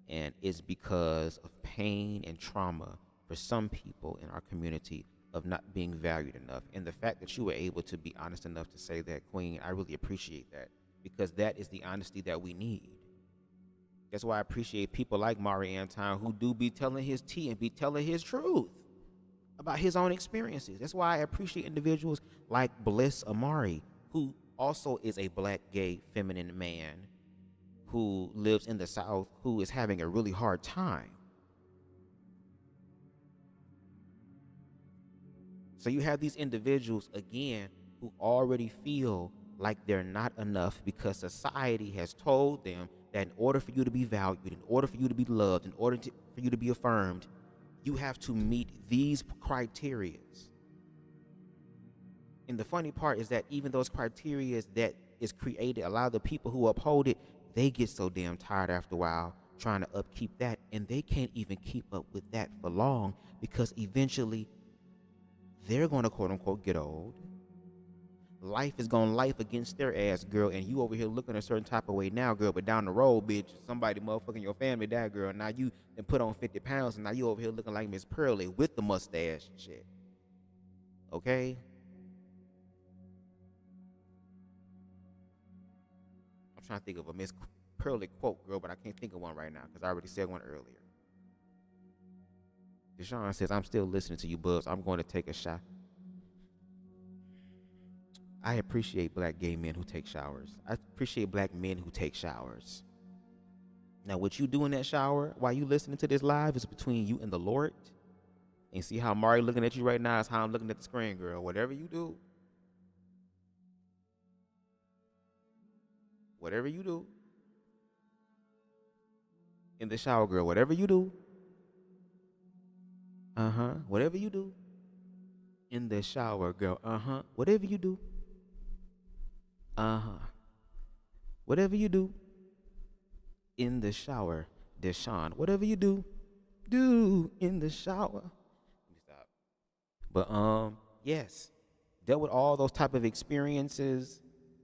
and it's because of pain and trauma for some people in our community of not being valued enough. And the fact that you were able to be honest enough to say that, Queen, I really appreciate that, because that is the honesty that we need. That's why I appreciate people like Mari Anton, who do be telling his tea and be telling his truth about his own experiences. That's why I appreciate individuals like Bliss Amari, who also is a black, gay, feminine man who lives in the South, who is having a really hard time. So you have these individuals, again, who already feel like they're not enough because society has told them that in order for you to be valued, in order for you to be loved, in order for you to be affirmed, you have to meet these criteria. And the funny part is that even those criteria that is created, a lot of the people who uphold it, they get so damn tired after a while trying to upkeep that, and they can't even keep up with that for long because eventually they're going to quote unquote get old. Life is going to life against their ass, girl, and you over here looking a certain type of way now, girl, but down the road, bitch, somebody motherfucking your family died, girl. Now you then put on 50 pounds, and now you over here looking like Miss Pearly with the mustache and shit. Okay? I'm trying to think of a Miss Pearly quote, girl, but I can't think of one right now because I already said one earlier. Deshaun says, I'm still listening to you, Bubs. I'm going to take a shot. I appreciate black gay men who take showers. I appreciate black men who take showers. Now, what you do in that shower while you listening to this live is between you and the Lord. And see how Mari looking at you right now is how I'm looking at the screen, girl. Whatever you do, in the shower, girl, whatever you do, whatever you do in the shower, girl, whatever you do, whatever you do in the shower, Deshaun, whatever you do in the shower. Let me stop. But yes, dealt with all those type of experiences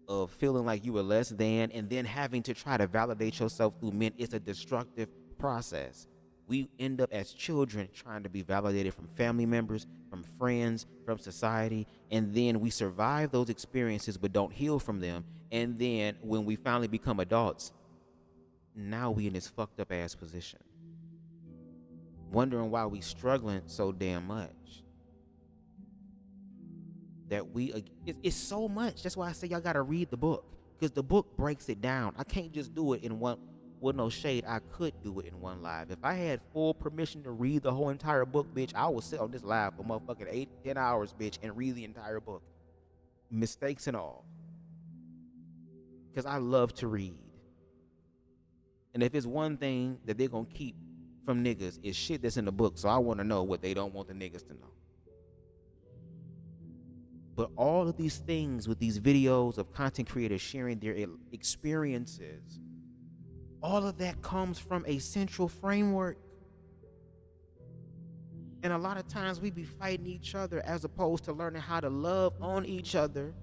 of feeling like you were less than, and then having to try to validate yourself through men. It's a destructive process. We end up as children trying to be validated from family members, from friends, from society, and then we survive those experiences but don't heal from them. And then when we finally become adults, now we in this fucked up ass position, wondering why we struggling so damn much. That it's so much. That's why I say y'all gotta read the book, because the book breaks it down. I can't just do it in one. With no shade, I could do it in one live. If I had full permission to read the whole entire book, bitch, I would sit on this live for motherfucking 8-10 hours, bitch, and read the entire book, mistakes and all, because I love to read. And if it's one thing that they're gonna keep from niggas, is shit that's in the book. So I want to know what they don't want the niggas to know. But all of these things with these videos of content creators sharing their experiences, all of that comes from a central framework. And a lot of times we be fighting each other as opposed to learning how to love on each other,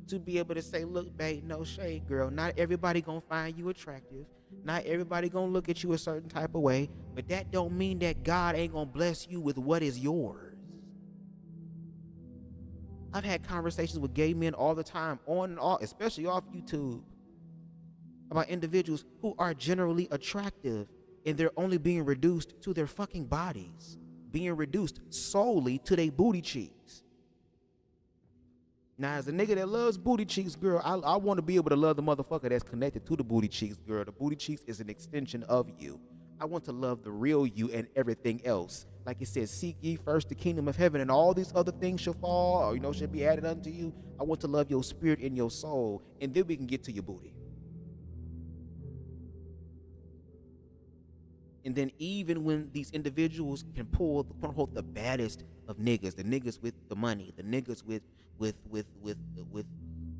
to be able to say, look, babe, no shade, girl. Not everybody gonna find you attractive. Not everybody gonna look at you a certain type of way. But that don't mean that God ain't gonna bless you with what is yours. I've had conversations with gay men all the time, on and off, especially off YouTube, about individuals who are generally attractive and they're only being reduced to their fucking bodies, being reduced solely to their booty cheeks. Now, as a nigga that loves booty cheeks, girl, I want to be able to love the motherfucker that's connected to the booty cheeks, girl. The booty cheeks is an extension of you. I want to love the real you and everything else. Like it says, seek ye first the kingdom of heaven, and all these other things shall fall, or, shall be added unto you. I want to love your spirit and your soul, and then we can get to your booty. And then even when these individuals can pull, quote unquote, the baddest of niggas, the niggas with the money, the niggas with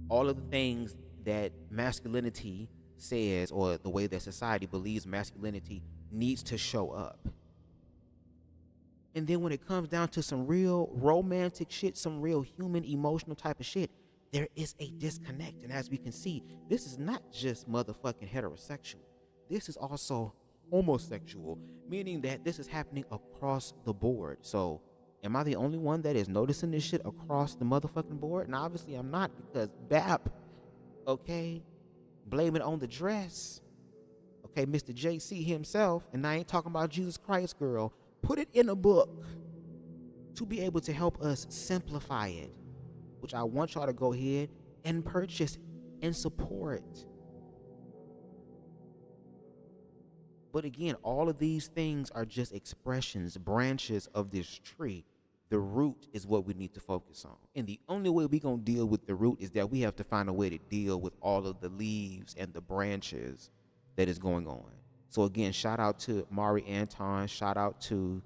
all of the things that masculinity says, or the way that society believes masculinity needs to show up. And then when it comes down to some real romantic shit, some real human emotional type of shit, there is a disconnect. And as we can see, this is not just motherfucking heterosexual. This is also homosexual, meaning that this is happening across the board. So am I the only one that is noticing this shit across the motherfucking board? And obviously I'm not, because BAP, okay, blame it on the dress. Okay, Mr. JC himself, and I ain't talking about Jesus Christ, girl, put it in a book to be able to help us simplify it, which I want y'all to go ahead and purchase and support. But again, all of these things are just expressions, branches of this tree The root is what we need to focus on. And the only way we're going to deal with the root is that we have to find a way to deal with all of the leaves and the branches that is going on. So again, shout out to Mari Anton, shout out to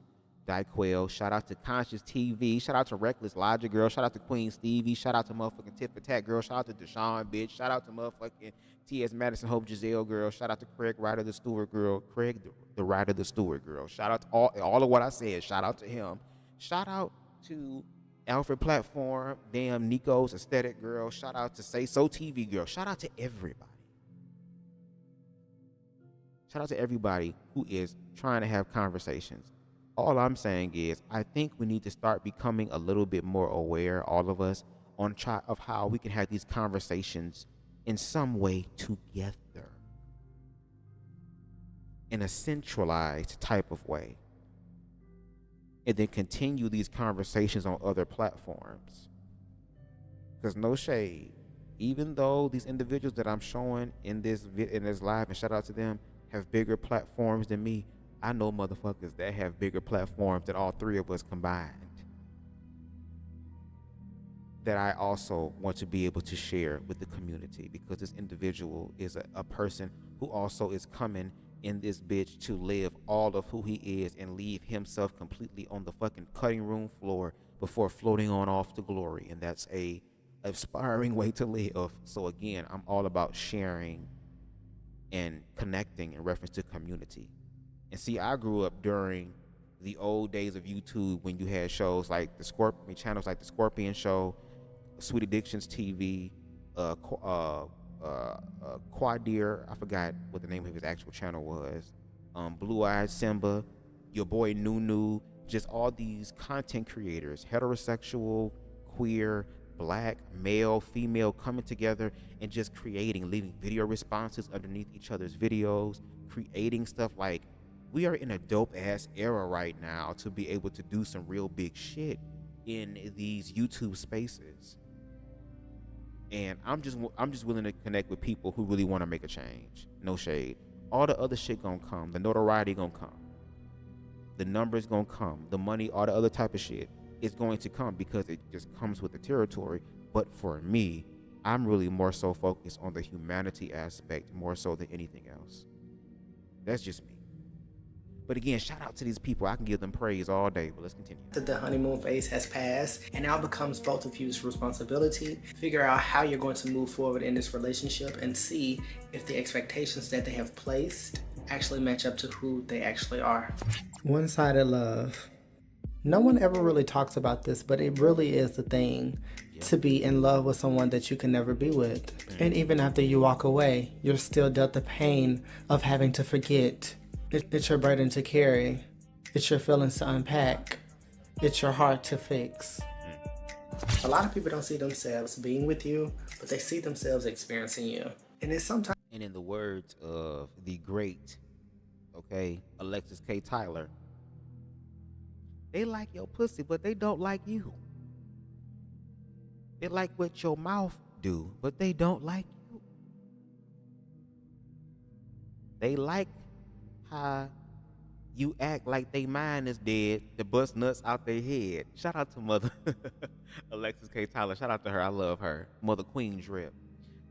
Dyquel, shout out to Conscious TV, shout out to Reckless Logic Girl, shout out to Queen Stevie, shout out to motherfucking Tit for Tat Girl, shout out to Deshaun bitch, shout out to motherfucking T.S. Madison Hope Giselle Girl, shout out to Craig Ryder the Stewart Girl, Craig the Ryder the Stewart Girl, shout out to all of what I said, shout out to him, shout out to Alfred Platform, damn Nico's Aesthetic Girl, shout out to Say So TV Girl, shout out to everybody. Shout out to everybody who is trying to have conversations. All I'm saying is I think we need to start becoming a little bit more aware, all of us, of how we can have these conversations in some way together. In a centralized type of way. And then continue these conversations on other platforms. Because no shade, even though these individuals that I'm showing in this live, and shout out to them, have bigger platforms than me, I know motherfuckers that have bigger platforms than all three of us combined. That I also want to be able to share with the community, because this individual is a person who also is coming in this bitch to live all of who he is and leave himself completely on the fucking cutting room floor before floating on off to glory. And that's a aspiring way to live. So again, I'm all about sharing and connecting in reference to community. And see, I grew up during the old days of YouTube when you had shows like channels like the Scorpion Show, Sweet Addictions TV, Quadir, I forgot what the name of his actual channel was, Blue Eyed Simba, your boy Nunu, just all these content creators, heterosexual, queer, black, male, female, coming together and just creating, leaving video responses underneath each other's videos, creating stuff. Like, we are in a dope ass era right now to be able to do some real big shit in these YouTube spaces. And I'm just willing to connect with people who really want to make a change. No shade. All the other shit gonna come. The notoriety gonna come. The numbers gonna come. The money, all the other type of shit is going to come because it just comes with the territory. But for me, I'm really more so focused on the humanity aspect more so than anything else. That's just me. But again, shout out to these people. I can give them praise all day, but let's continue. The honeymoon phase has passed, and now becomes both of you's responsibility. Figure out how you're going to move forward in this relationship and see if the expectations that they have placed actually match up to who they actually are. One-sided love. No one ever really talks about this, but it really is the thing. To be in love with someone that you can never be with. And even after you walk away, you're still dealt the pain of having to forget. It's your burden to carry. It's your feelings to unpack. It's your heart to fix. A lot of people don't see themselves being with you, but they see themselves experiencing you. And it's sometimes... And in the words of the great, Alexis K. Tyler, they like your pussy, but they don't like you. They like what your mouth do, but they don't like you. They like how you act like they mind is dead to bust nuts out their head. Shout out to Mother Alexis K. Tyler. Shout out to her. I love her. Mother Queen Drip.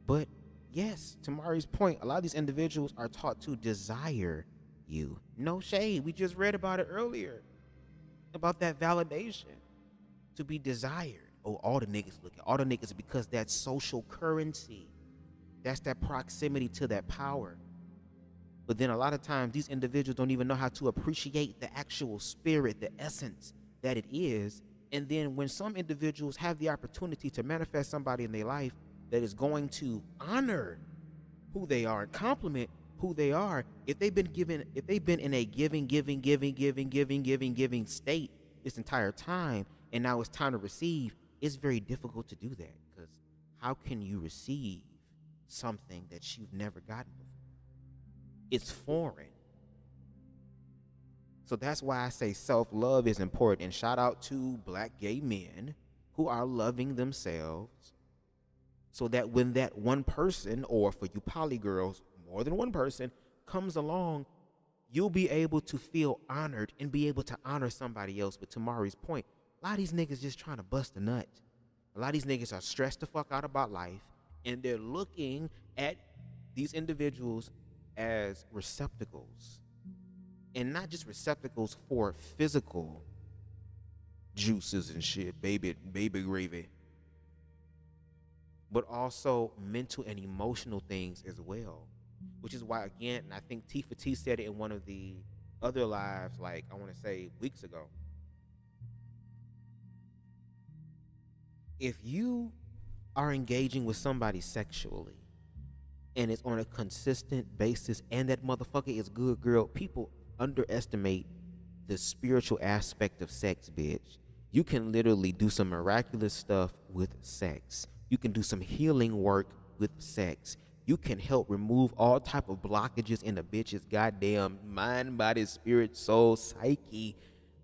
But yes, to Mari's point, a lot of these individuals are taught to desire you. No shade. We just read about it earlier. About that validation. To be desired. Oh, all the niggas looking. All the niggas, because that's social currency. That's that proximity to that power. But then a lot of times these individuals don't even know how to appreciate the actual spirit, the essence that it is. And then when some individuals have the opportunity to manifest somebody in their life that is going to honor who they are and compliment who they are, if they've been in a giving state this entire time, and now it's time to receive, it's very difficult to do that, because how can you receive something that you've never gotten before? It's foreign. So that's why I say self-love is important. And shout out to black gay men who are loving themselves, so that when that one person, or for you poly girls, more than one person, comes along, you'll be able to feel honored and be able to honor somebody else. But to Mari's point, A lot of these niggas just trying to bust a nut. A lot of these niggas are stressed the fuck out about life, and they're looking at these individuals as receptacles. And not just receptacles for physical juices and shit, baby gravy, but also mental and emotional things as well. Which is why, again, and I think T for T said it in one of the other lives, like I want to say weeks ago. If you are engaging with somebody sexually and it's on a consistent basis and that motherfucker is good, girl, people underestimate the spiritual aspect of sex, bitch. You can literally do some miraculous stuff with sex. You can do some healing work with sex. You can help remove all type of blockages in a bitch's goddamn mind, body, spirit, soul, psyche,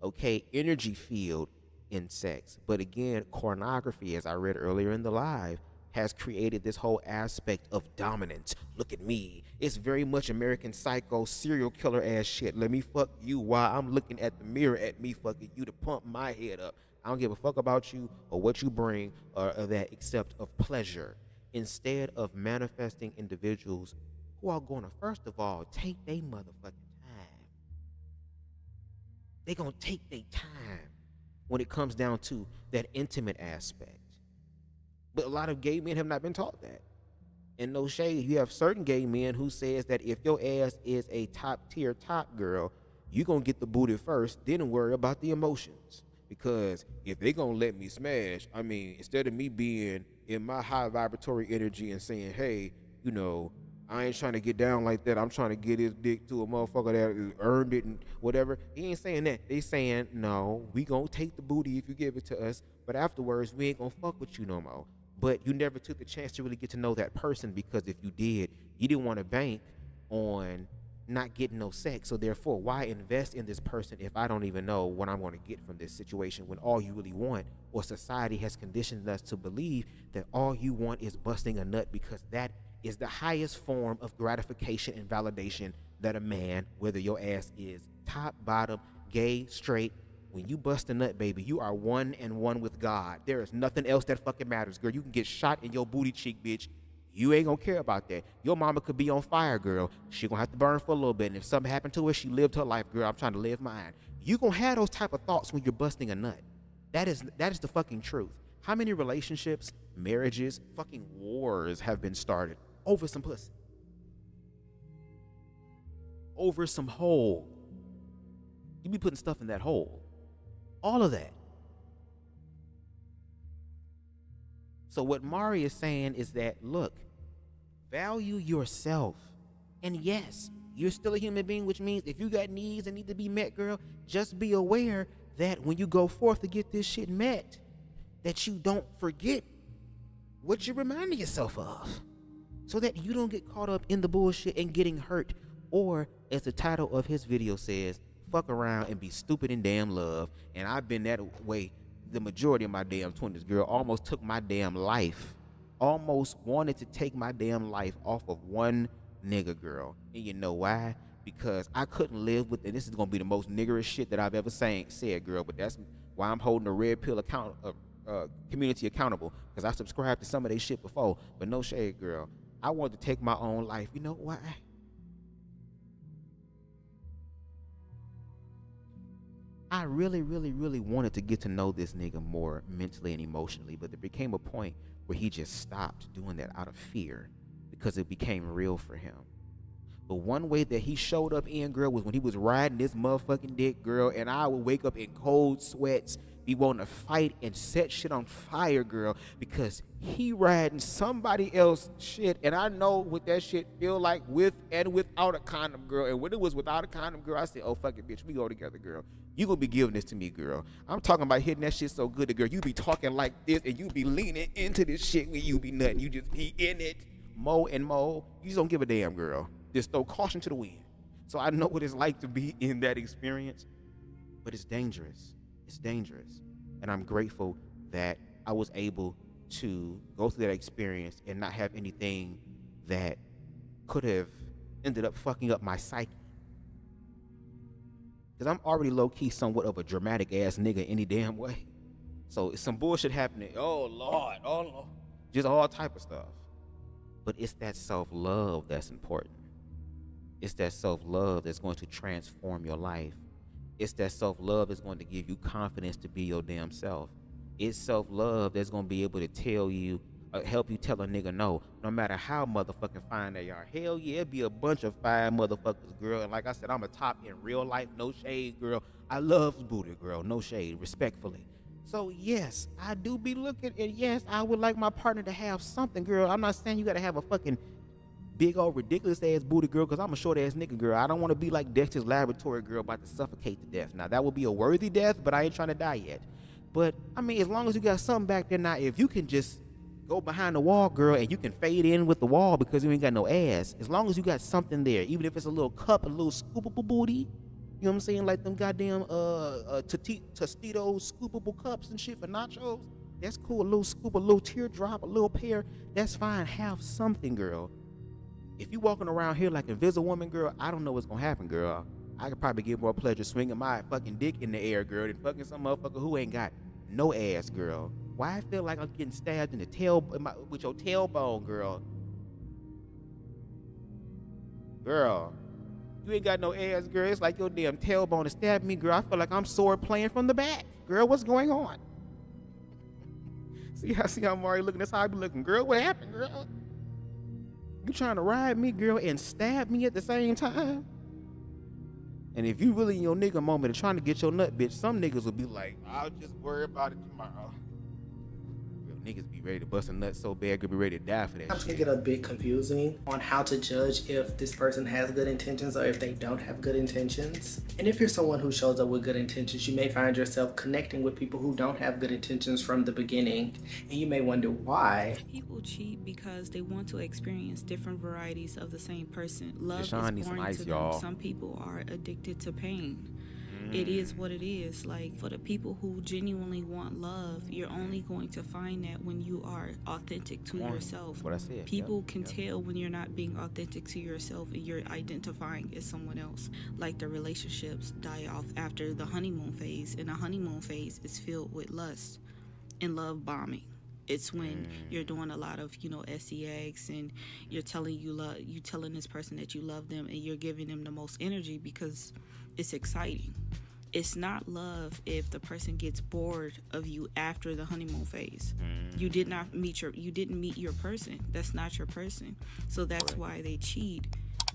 okay, energy field in sex. But again, pornography, as I read earlier in the live, has created this whole aspect of dominance. Look at me. It's very much American Psycho, serial killer ass shit. Let me fuck you while I'm looking at the mirror at me fucking you to pump my head up. I don't give a fuck about you or what you bring or that except of pleasure. Instead of manifesting individuals who are going to, first of all, take their motherfucking time. They're going to take their time when it comes down to that intimate aspect. But a lot of gay men have not been taught that. And no shade, you have certain gay men who says that if your ass is a top tier top girl, you're going to get the booty first, then worry about the emotions. Because if they going to let me smash, I mean, instead of me being in my high vibratory energy and saying, hey, you know, I ain't trying to get down like that. I'm trying to get his dick to a motherfucker that earned it and whatever. He ain't saying that. They saying, no, we going to take the booty if you give it to us. But afterwards, we ain't going to fuck with you no more. But you never took the chance to really get to know that person, because if you did, you didn't want to bank on not getting no sex. So therefore, why invest in this person if I don't even know what I'm going to get from this situation, when all you really want, or society has conditioned us to believe that all you want is busting a nut, because that is the highest form of gratification and validation that a man, whether your ass is top, bottom, gay, straight, when you bust a nut, baby, you are one and one with God. There is nothing else that fucking matters, girl. You can get shot in your booty cheek, bitch. You ain't gonna care about that. Your mama could be on fire, girl. She gonna have to burn for a little bit. And if something happened to her, she lived her life, girl. I'm trying to live mine. You gonna have those type of thoughts when you're busting a nut. That is the fucking truth. How many relationships, marriages, fucking wars have been started over some pussy? Over some hole. You be putting stuff in that hole. All of that. So what Mari is saying is that, look, value yourself. And yes, you're still a human being, which means if you got needs that need to be met, girl, just be aware that when you go forth to get this shit met, that you don't forget what you're reminding yourself of, so that you don't get caught up in the bullshit and getting hurt. Or, as the title of his video says, fuck around and be stupid in damn love. And I've been that way the majority of my damn 20s, girl. Almost took my damn life. Almost wanted to take my damn life off of one nigga, girl. And you know why? Because I couldn't live with it. This is gonna be the most niggerish shit that I've ever said, girl. But that's why I'm holding the red pill community accountable, because I subscribed to some of their shit before. But no shade, girl. I wanted to take my own life. You know why? I really, really, really wanted to get to know this nigga more mentally and emotionally, but there became a point where he just stopped doing that out of fear, because it became real for him. But one way that he showed up in, girl, was when he was riding this motherfucking dick, girl, and I would wake up in cold sweats, be wanting to fight and set shit on fire, girl, because he riding somebody else's shit, and I know what that shit feel like with and without a condom, girl. And when it was without a condom, girl, I said, oh, fuck it, bitch, we go together, girl. You gonna be giving this to me, girl. I'm talking about hitting that shit so good, girl. You be talking like this, and you be leaning into this shit when you be nutting. You just be in it, mo and mo. You just don't give a damn, girl. Just throw caution to the wind. So I know what it's like to be in that experience, but it's dangerous. It's dangerous. And I'm grateful that I was able to go through that experience and not have anything that could have ended up fucking up my psyche. Because I'm already low-key somewhat of a dramatic ass nigga any damn way. So it's some bullshit happening. Oh Lord, just all type of stuff. But it's that self-love that's important. It's that self-love that's going to transform your life. It's that self-love that's going to give you confidence to be your damn self. It's self-love that's going to be able to tell you, help you tell a nigga no matter how motherfucking fine they are. Hell yeah, it be a bunch of fine motherfuckers, girl. And like I said, I'm a top in real life, no shade, girl. I love booty, girl, no shade, respectfully. So yes, I do be looking, and yes, I would like my partner to have something, girl. I'm not saying you gotta have a fucking big old ridiculous ass booty, girl, because I'm a short ass nigga, girl. I don't want to be like Dexter's Laboratory, girl, about to suffocate to death. Now that would be a worthy death, but I ain't trying to die yet. But I mean, as long as you got something back there, now if you can just go behind the wall, girl, and you can fade in with the wall because you ain't got no ass. As long as you got something there, even if it's a little cup, a little scoopable booty. You know what I'm saying? Like them goddamn Tostitos scoopable cups and shit for nachos. That's cool. A little scoop, a little teardrop, a little pear. That's fine. Have something, girl. If you walking around here like Invisible Woman, girl, I don't know what's gonna happen, girl. I could probably get more pleasure swinging my fucking dick in the air, girl, than fucking some motherfucker who ain't got no ass, girl. Why I feel like I'm getting stabbed in the tail with your tailbone, girl? Girl. You ain't got no ass, girl. It's like your damn tailbone is stabbing me, girl. I feel like I'm sword playing from the back. Girl, what's going on? See how I'm already looking? That's how I be looking. Girl, what happened, girl? You trying to ride me, girl, and stab me at the same time? And if you really in your nigga moment and trying to get your nut, bitch, some niggas will be like, I'll just worry about it tomorrow. Niggas be ready to bust a nut so bad, could be ready to die for that Sometimes shit. it can get a bit confusing on how to judge if this person has good intentions or if they don't have good intentions. And if you're someone who shows up with good intentions, you may find yourself connecting with people who don't have good intentions from the beginning. And you may wonder why. People cheat because they want to experience different varieties of the same person. Love is Deshaun needs some boring ice, to them. y'all. Some people are addicted to pain. It is what it is. Like, for the people who genuinely want love, you're only going to find that when you are authentic to yourself. That's what I said. People can tell when you're not being authentic to yourself and you're identifying as someone else. Like, the relationships die off after the honeymoon phase, and the honeymoon phase is filled with lust and love bombing. It's when you're doing a lot of, sex, and you're telling this person that you love them, and you're giving them the most energy because it's exciting. It's not love if the person gets bored of you after the honeymoon phase. You didn't meet your person. That's not your person. So that's why they cheat,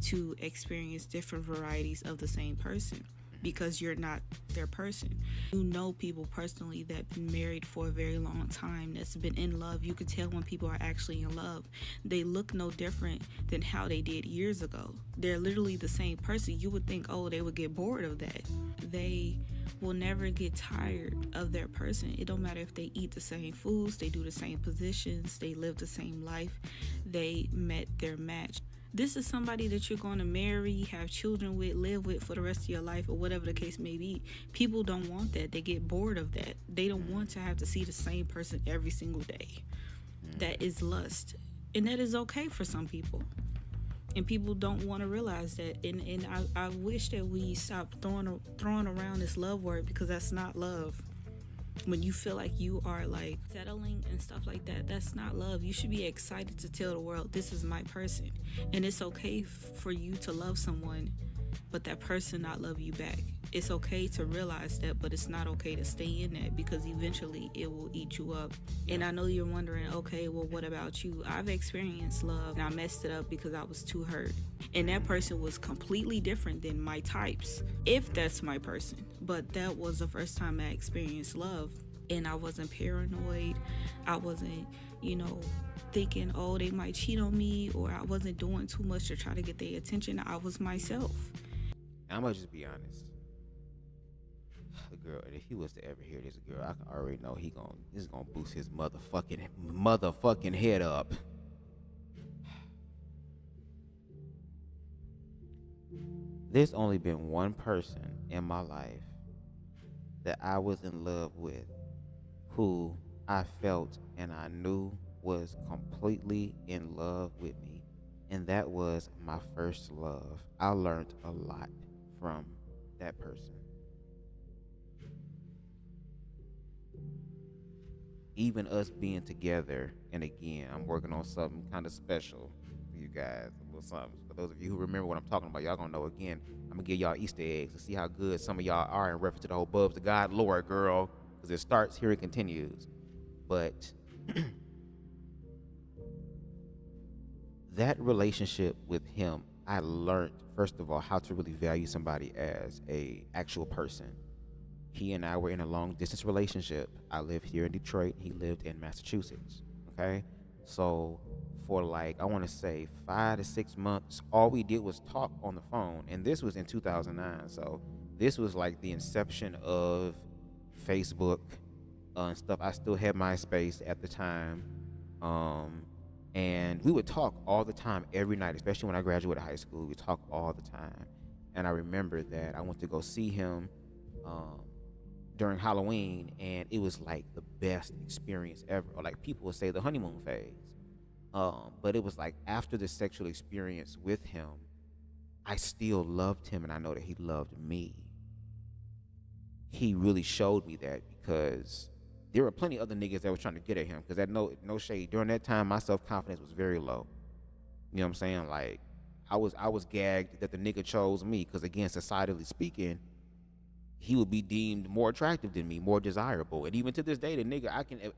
to experience different varieties of the same person, because you're not their person. You know people personally that been married for a very long time, that's been in love. You can tell when people are actually in love. They look no different than how they did years ago. They're literally the same person. You would think, oh, they would get bored of that. They will never get tired of their person. It don't matter if they eat the same foods, they do the same positions, they live the same life, they met their match. This is somebody that you're going to marry, have children with, live with for the rest of your life, or whatever the case may be. People don't want that. They get bored of that. They don't want to have to see the same person every single day. That is lust. And that is okay for some people. And people don't want to realize that. And I wish that we stop throwing around this love word, because that's not love. When you feel like you are like settling and stuff like that, that's not love. You should be excited to tell the world, this is my person. And it's okay for you to love someone, but that person not love you back. It's okay to realize that, but it's not okay to stay in that, because eventually it will eat you up. And I know you're wondering, okay, well, what about you? I've experienced love and I messed it up because I was too hurt. And that person was completely different than my types, if that's my person. But that was the first time I experienced love. And I wasn't paranoid. I wasn't, thinking, oh, they might cheat on me, or I wasn't doing too much to try to get their attention. I was myself. I'm gonna just be honest. The girl, if he was to ever hear this, girl, I can already know this is gonna boost his motherfucking head up. There's only been one person in my life that I was in love with, who I felt and I knew was completely in love with me, and that was my first love. I learned a lot from that person. even us being together, and again, I'm working on something kind of special for you guys, a little something. For those of you who remember what I'm talking about, y'all gonna know again. I'm gonna give y'all Easter eggs to see how good some of y'all are in reference to the whole BubzDaGawd lore, girl, because it starts here and continues. But that relationship with him, I learned, first of all, how to really value somebody as a actual person. He and I were in a long distance relationship. I lived here in Detroit. He lived in Massachusetts. Okay. So for like, I want to say 5 to 6 months, all we did was talk on the phone. And this was in 2009. So this was like the inception of Facebook and stuff. I still had MySpace at the time. And we would talk all the time, every night, especially when I graduated high school. We talk all the time. And I remember that I went to go see him during Halloween, and it was like the best experience ever. Or like people would say the honeymoon phase. But it was like after the sexual experience with him, I still loved him, and I know that he loved me. He really showed me that, because there were plenty of other niggas that were trying to get at him, because that no shade. During that time, my self-confidence was very low. You know what I'm saying? Like, I was gagged that the nigga chose me, because again, societally speaking, he would be deemed more attractive than me, more desirable. And even to this day, the nigga,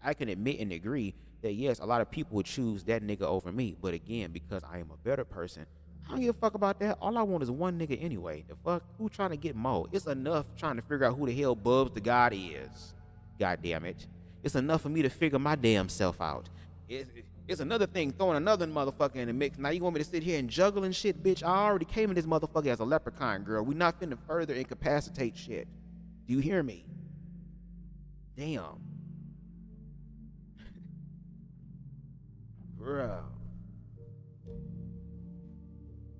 I can admit and agree that yes, a lot of people would choose that nigga over me. But again, because I am a better person, I don't give a fuck about that. All I want is one nigga anyway. The fuck? Who trying to get more? It's enough trying to figure out who the hell BubzDaGawd is. God damn it. It's enough for me to figure my damn self out. It's another thing throwing another motherfucker in the mix. Now you want me to sit here and juggle and shit, bitch? I already came in this motherfucker as a leprechaun, girl. We not finna further incapacitate shit. Do you hear me? Damn. Bro.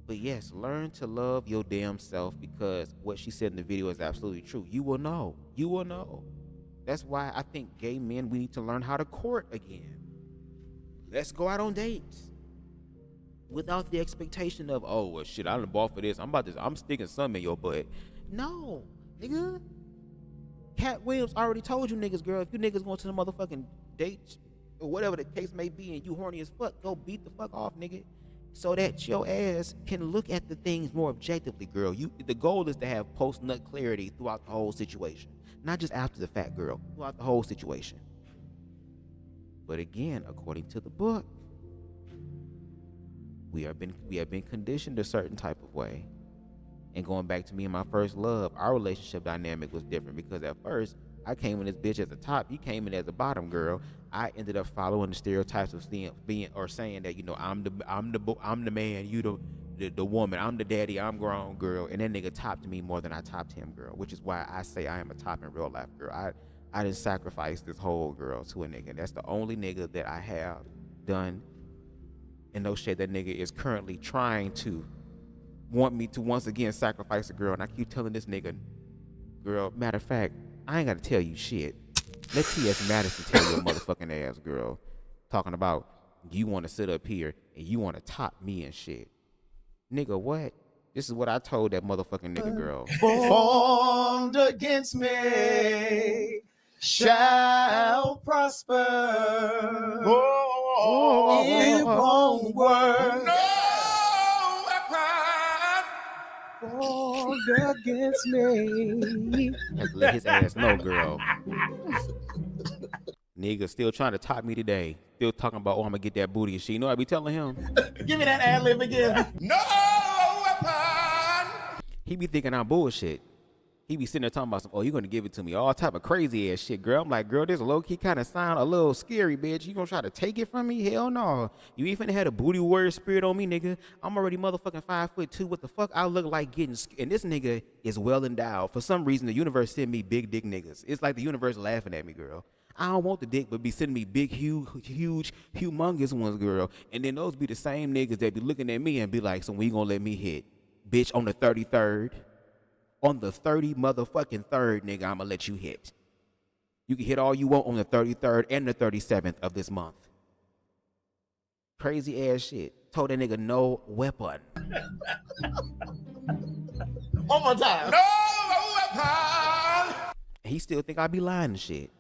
But yes, learn to love your damn self, because what she said in the video is absolutely true. You will know. You will know. That's why I think gay men, we need to learn how to court again. Let's go out on dates without the expectation of, oh, well, shit, I done bought for this. I'm sticking something in your butt. No, nigga. Cat Williams already told you niggas, girl, if you niggas going to the motherfucking dates or whatever the case may be and you horny as fuck, go beat the fuck off, nigga, so that your ass can look at the things more objectively, girl. The goal is to have post-nut clarity throughout the whole situation. Not just after the fact, girl, throughout the whole situation. But again, according to the book, we have been conditioned a certain type of way. And going back to me and my first love, our relationship dynamic was different, because at first I came in this bitch as a top, you came in as a bottom, girl. I ended up following the stereotypes of saying that, you know, I'm the man, you the woman, I'm the daddy, I'm grown, girl. And that nigga topped me more than I topped him, girl, which is why I say I am a top in real life, girl. I didn't sacrifice this whole girl to a nigga. That's the only nigga that I have done. And no shit, that nigga is currently trying to want me to once again sacrifice a girl. And I keep telling this nigga, girl, matter of fact, I ain't got to tell you shit. Let T.S. Madison tell your motherfucking ass, girl. Talking about you want to sit up here and you want to top me and shit. Nigga, what? This is what I told that motherfucking nigga, girl. Formed against me shall prosper. It won't work. Formed against me. Like, let his ass know, girl. Nigga still trying to top me today. Still talking about, oh, I'm gonna get that booty and shit. You know what I be telling him? Give me that ad lib again. No weapon. He be thinking I'm bullshit. He be sitting there talking about some, oh, you gonna give it to me, all type of crazy ass shit, girl. I'm like, girl, this low-key kind of sound a little scary, bitch. You gonna try to take it from me? Hell no. You ain't finna have a booty warrior spirit on me, nigga. I'm already motherfucking 5'2". What the fuck I look like getting, and this nigga is well endowed. For some reason, the universe sent me big dick niggas. It's like the universe laughing at me, girl. I don't want the dick, but be sending me big, huge, humongous ones, girl. And then those be the same niggas that be looking at me and be like, so when you gonna let me hit? Bitch, on the 33rd. On the 30 motherfucking 3rd, nigga, I'ma let you hit. You can hit all you want on the 33rd and the 37th of this month. Crazy ass shit. Told that nigga no weapon. One more time. No weapon. He still think I be lying and shit.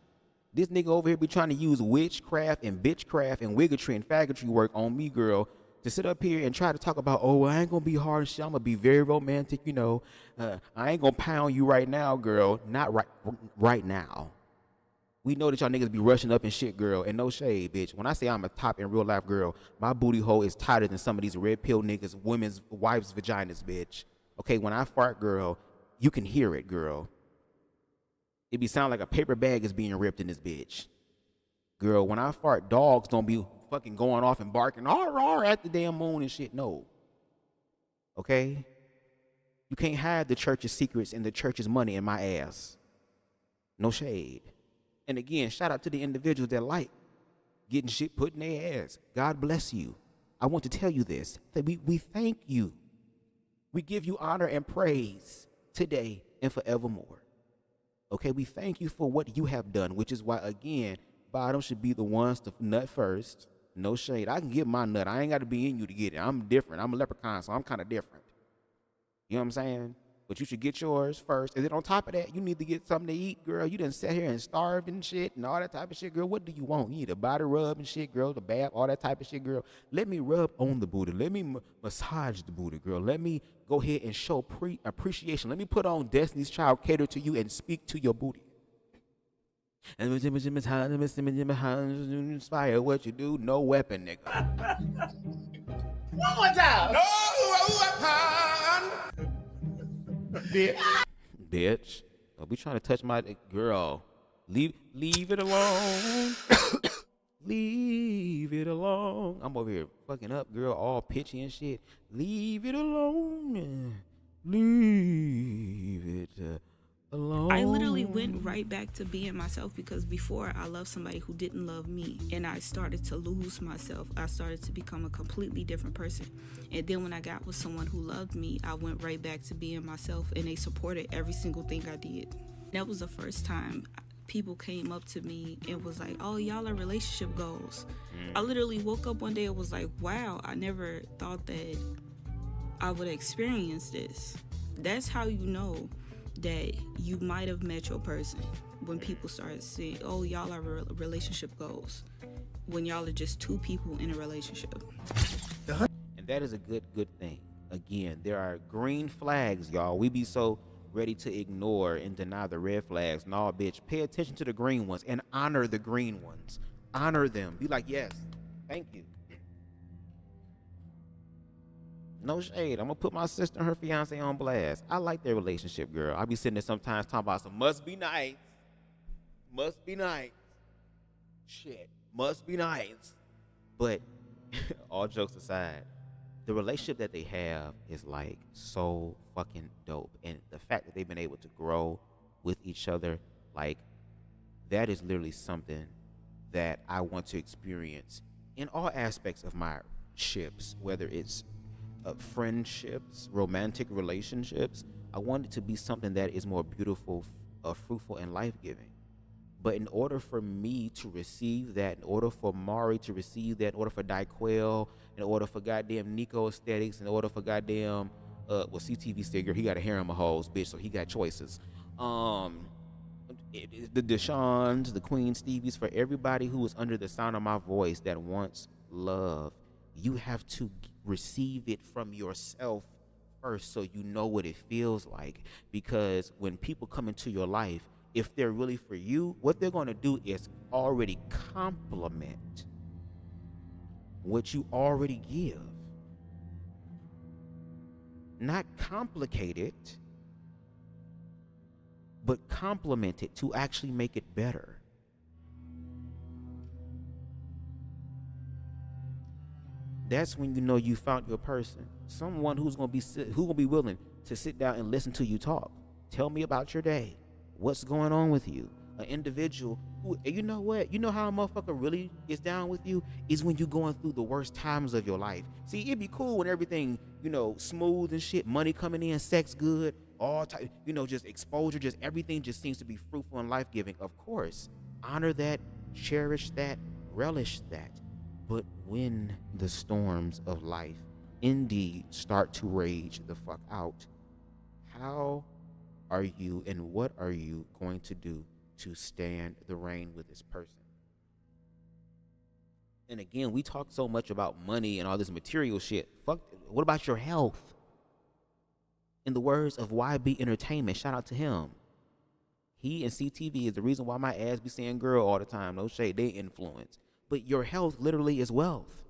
This nigga over here be trying to use witchcraft and bitchcraft and wiggatry and faggotry work on me, girl, to sit up here and try to talk about, oh, I ain't gonna be hard and shit. I'm gonna be very romantic, you know. I ain't gonna pound you right now, girl. Not right now. We know that y'all niggas be rushing up and shit, girl, and no shade, bitch. When I say I'm a top in real life, girl, my booty hole is tighter than some of these red pill niggas, women's wives' vaginas, bitch. Okay, when I fart, girl, you can hear it, girl. It be sound like a paper bag is being ripped in this bitch. Girl, when I fart, dogs don't be fucking going off and barking at the damn moon and shit. No. Okay? You can't hide the church's secrets and the church's money in my ass. No shade. And again, shout out to the individuals that like getting shit put in their ass. God bless you. I want to tell you this, that we thank you. We give you honor and praise today and forevermore. Okay, we thank you for what you have done, which is why, again, bottoms should be the ones to nut first. No shade. I can get my nut. I ain't got to be in you to get it. I'm different. I'm a leprechaun, so I'm kind of different. You know what I'm saying? But you should get yours first. And then on top of that, you need to get something to eat, girl. You done sat here and starved and shit and all that type of shit, girl. What do you want? You need a body rub and shit, girl, the bath, all that type of shit, girl. Let me rub on the booty. Let me massage the booty, girl. Let me go ahead and show appreciation. Let me put on Destiny's Child, cater to you, and speak to your booty. And inspire what you do, no weapon, nigga. One more time. No weapon. Bitch. Don't be trying to touch my girl. Leave it alone. Leave it alone. I'm over here fucking up, girl, all pitchy and shit. Leave it alone. Leave it alone. I literally went right back to being myself, because before I loved somebody who didn't love me, and I started to lose myself. I started to become a completely different person. And then when I got with someone who loved me, I went right back to being myself, and they supported every single thing I did. That was the first time people came up to me and was like, oh, y'all are relationship goals. I literally woke up one day and was like, wow, I never thought that I would experience this. That's how you know that you might have met your person, when people start saying, oh, y'all are relationship goals, when y'all are just two people in a relationship. And that is a good thing. Again, there are green flags, y'all. We be so ready to ignore and deny the red flags. No, bitch, pay attention to the green ones and honor the green ones. Honor them. Be like, yes, thank you. No shade. I'm gonna put my sister and her fiance on blast. I like their relationship, girl. I be sitting there sometimes talking about some must be nice. Must be nice. Shit. Must be nice. But all jokes aside, the relationship that they have is like so fucking dope. And the fact that they've been able to grow with each other, like, that is literally something that I want to experience in all aspects of my ships, whether it's friendships, romantic relationships. I want it to be something that is more beautiful, fruitful, and life-giving. But in order for me to receive that, in order for Mari to receive that, in order for Dyquel, in order for goddamn Nico Aesthetics, in order for goddamn, CTV Sticker, he got a harem of hoes, bitch, so he got choices. The Deshaun's, the Queen Stevies, for everybody who is under the sound of my voice that wants love, you have to receive it from yourself first, so you know what it feels like. Because when people come into your life, if they're really for you, what they're going to do is already compliment what you already give. Not complicate it, but compliment it to actually make it better. That's when you know you found your person. Someone who's gonna be willing to sit down and listen to you talk. Tell me about your day. What's going on with you? An individual who, you know what? You know how a motherfucker really is down with you? Is when you're going through the worst times of your life. See, it'd be cool when everything, smooth and shit, money coming in, sex good, all type, just exposure, just everything just seems to be fruitful and life-giving. Of course, honor that, cherish that, relish that. But when the storms of life indeed start to rage the fuck out, how are you and what are you going to do to stand the rain with this person. And again, we talk so much about money and all this material shit. Fuck, what about your health? In the words of YB Entertainment, shout out to him. He and CTV is the reason why my ass be saying girl all the time. No shade, they influence. But your health literally is wealth.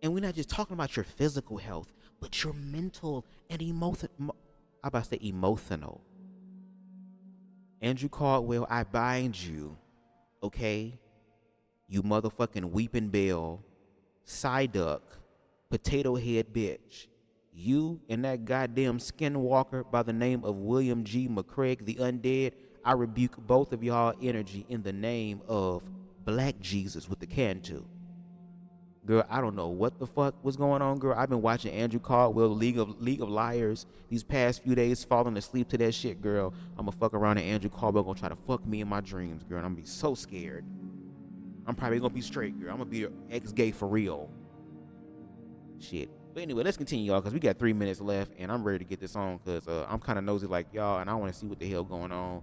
And we're not just talking about your physical health, but your mental and emotional. Andrew Caldwell, I bind you, okay? You motherfucking weeping bell, Psyduck, potato head bitch. You and that goddamn skinwalker by the name of William G. McCraig, the undead, I rebuke both of y'all energy in the name of Black Jesus with the Cantu. Girl, I don't know what the fuck was going on, girl. I've been watching Andrew Caldwell, League of Liars, these past few days, falling asleep to that shit, girl. I'ma fuck around and Andrew Caldwell gonna try to fuck me in my dreams, girl, and I'm gonna be so scared. I'm probably gonna be straight, girl. I'm gonna be ex-gay for real. Shit. But anyway, let's continue, y'all, because we got 3 minutes left, and I'm ready to get this on, because I'm kind of nosy like y'all, and I want to see what the hell going on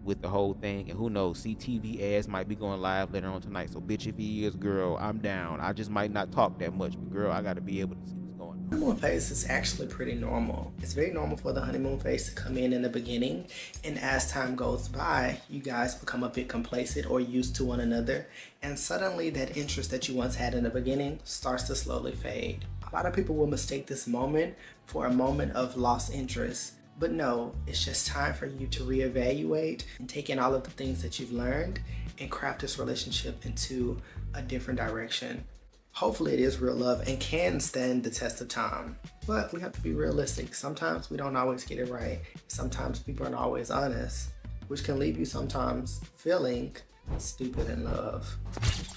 with the whole thing. And who knows, CTV ass might be going live later on tonight. So, bitch, if he is, girl, I'm down. I just might not talk that much, but, girl, I got to be able to see what's going on. Honeymoon phase is actually pretty normal. It's very normal for the honeymoon phase to come in the beginning, and as time goes by, you guys become a bit complacent or used to one another, and suddenly that interest that you once had in the beginning starts to slowly fade. A lot of people will mistake this moment for a moment of lost interest, but no, it's just time for you to reevaluate and take in all of the things that you've learned and craft this relationship into a different direction. Hopefully it is real love and can stand the test of time, but we have to be realistic. Sometimes we don't always get it right. Sometimes people aren't always honest, which can leave you sometimes feeling stupid in love.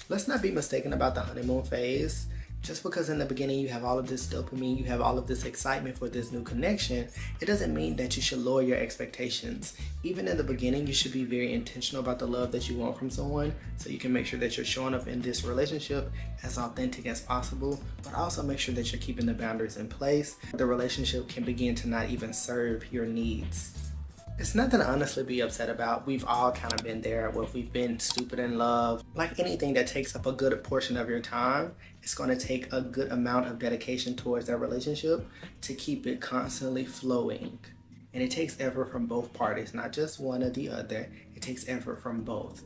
Let's not be mistaken about the honeymoon phase. Just because in the beginning you have all of this dopamine, you have all of this excitement for this new connection, it doesn't mean that you should lower your expectations. Even in the beginning, you should be very intentional about the love that you want from someone, so you can make sure that you're showing up in this relationship as authentic as possible, but also make sure that you're keeping the boundaries in place. The relationship can begin to not even serve your needs. It's nothing to honestly be upset about. We've all kind of been there where we've been stupid in love. Like anything that takes up a good portion of your time, it's going to take a good amount of dedication towards that relationship to keep it constantly flowing. And it takes effort from both parties, not just one or the other. It takes effort from both.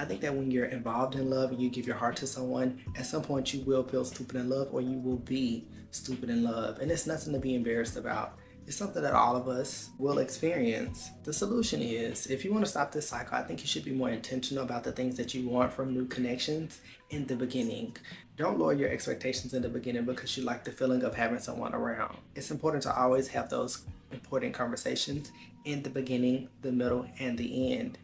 I think that when you're involved in love and you give your heart to someone, at some point you will feel stupid in love, or you will be stupid in love. And it's nothing to be embarrassed about. It's something that all of us will experience. The solution is, if you want to stop this cycle, I think you should be more intentional about the things that you want from new connections in the beginning. Don't lower your expectations in the beginning because you like the feeling of having someone around. It's important to always have those important conversations in the beginning, the middle, and the end.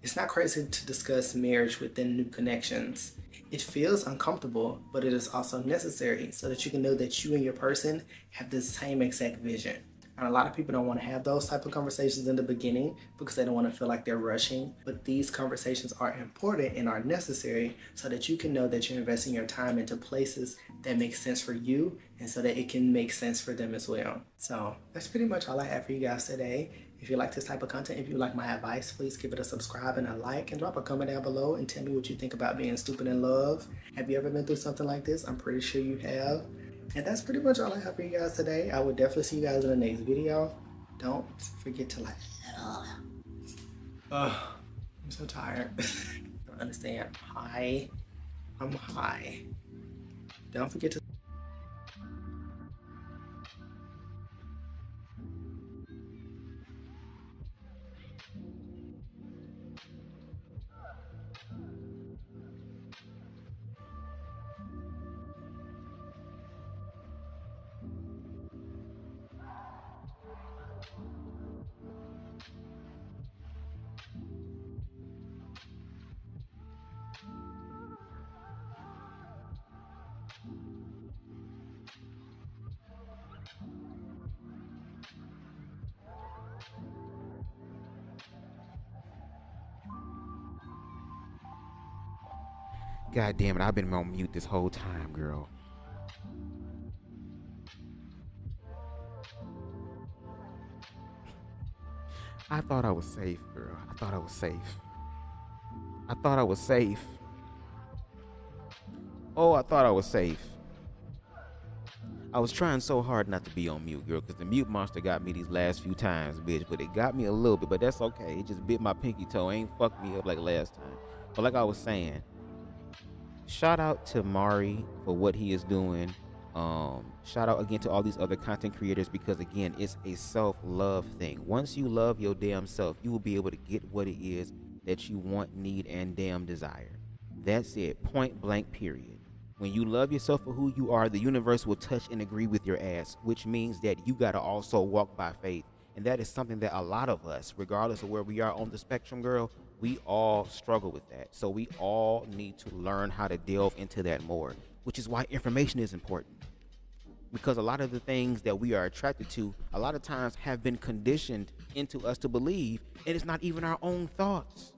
It's not crazy to discuss marriage within new connections. It feels uncomfortable, but it is also necessary so that you can know that you and your person have the same exact vision. And a lot of people don't want to have those type of conversations in the beginning because they don't want to feel like they're rushing. But these conversations are important and are necessary so that you can know that you're investing your time into places that make sense for you and so that it can make sense for them as well. So that's pretty much all I have for you guys today. If you like this type of content, if you like my advice, please give it a subscribe and a like, and drop a comment down below and tell me what you think about being stupid in love. Have you ever been through something like this? I'm pretty sure you have. And that's pretty much all I have for you guys today. I will definitely see you guys in the next video. Don't forget to like. I'm so tired. I don't understand. I'm high. Don't forget to God damn it, I've been on mute this whole time, girl. I thought I was safe, girl. I thought I was safe. I thought I was safe. Oh, I thought I was safe. I was trying so hard not to be on mute, girl, because the mute monster got me these last few times, bitch. But it got me a little bit, but that's okay. It just bit my pinky toe. Ain't fucked me up like last time. But like I was saying, shout out to Mari for what he is doing. Shout out again to all these other content creators, because again, it's a self-love thing. Once you love your damn self, you will be able to get what it is that you want, need, and damn desire. That's it. Point blank, period. When you love yourself for who you are, the universe will touch and agree with your ass, which means that you got to also walk by faith. And that is something that a lot of us, regardless of where we are on the spectrum, girl, we all struggle with that. So we all need to learn how to delve into that more, which is why information is important. Because a lot of the things that we are attracted to, a lot of times have been conditioned into us to believe, and it's not even our own thoughts,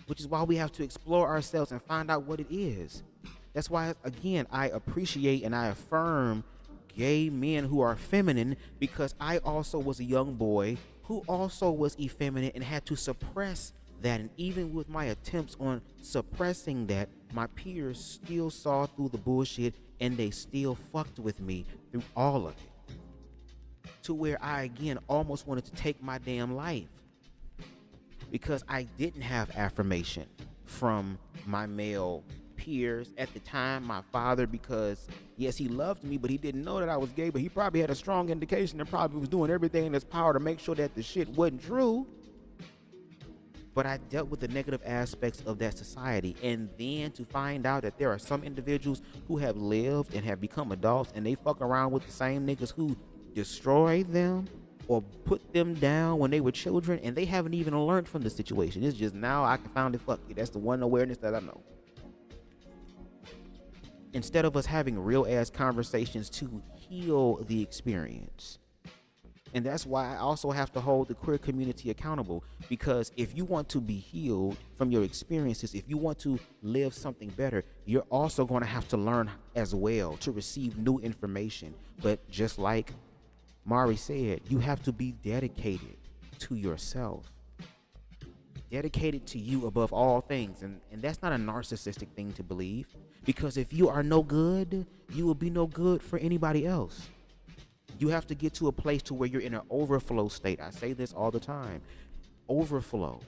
which is why we have to explore ourselves and find out what it is. That's why, again, I appreciate and I affirm gay men who are feminine, because I also was a young boy who also was effeminate and had to suppress that. And even with my attempts on suppressing that, my peers still saw through the bullshit and they still fucked with me through all of it. To where I, again, almost wanted to take my damn life, because I didn't have affirmation from my male peers at the time. My father, because yes, he loved me, but he didn't know that I was gay, but he probably had a strong indication and probably was doing everything in his power to make sure that the shit wasn't true. But I dealt with the negative aspects of that society, and then to find out that there are some individuals who have lived and have become adults and they fuck around with the same niggas who destroyed them or put them down when they were children, and they haven't even learned from the situation. It's just now I can find it. Fuck you. That's the one awareness that I know. Instead of us having real ass conversations to heal the experience. And that's why I also have to hold the queer community accountable, because if you want to be healed from your experiences, if you want to live something better, you're also going to have to learn as well to receive new information. But just like Mari said, you have to be dedicated to yourself. Dedicated to you above all things. And that's not a narcissistic thing to believe, because if you are no good, you will be no good for anybody else. You have to get to a place to where you're in an overflow state. I say this all the time. Overflow.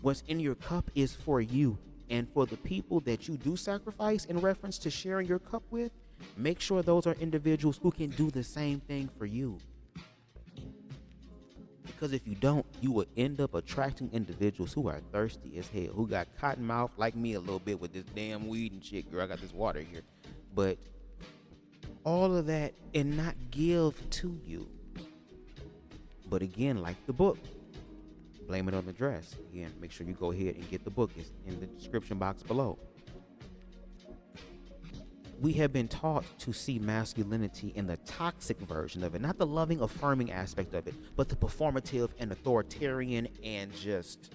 What's in your cup is for you. And for the people that you do sacrifice in reference to sharing your cup with, make sure those are individuals who can do the same thing for you. Because if you don't, you will end up attracting individuals who are thirsty as hell, who got cotton mouth like me a little bit with this damn weed and shit. Girl, I got this water here. But all of that and not give to you. But again, like the book, blame it on the dress. Again, make sure you go ahead and get the book. It's in the description box below. We have been taught to see masculinity in the toxic version of it, not the loving, affirming aspect of it, but the performative and authoritarian and just,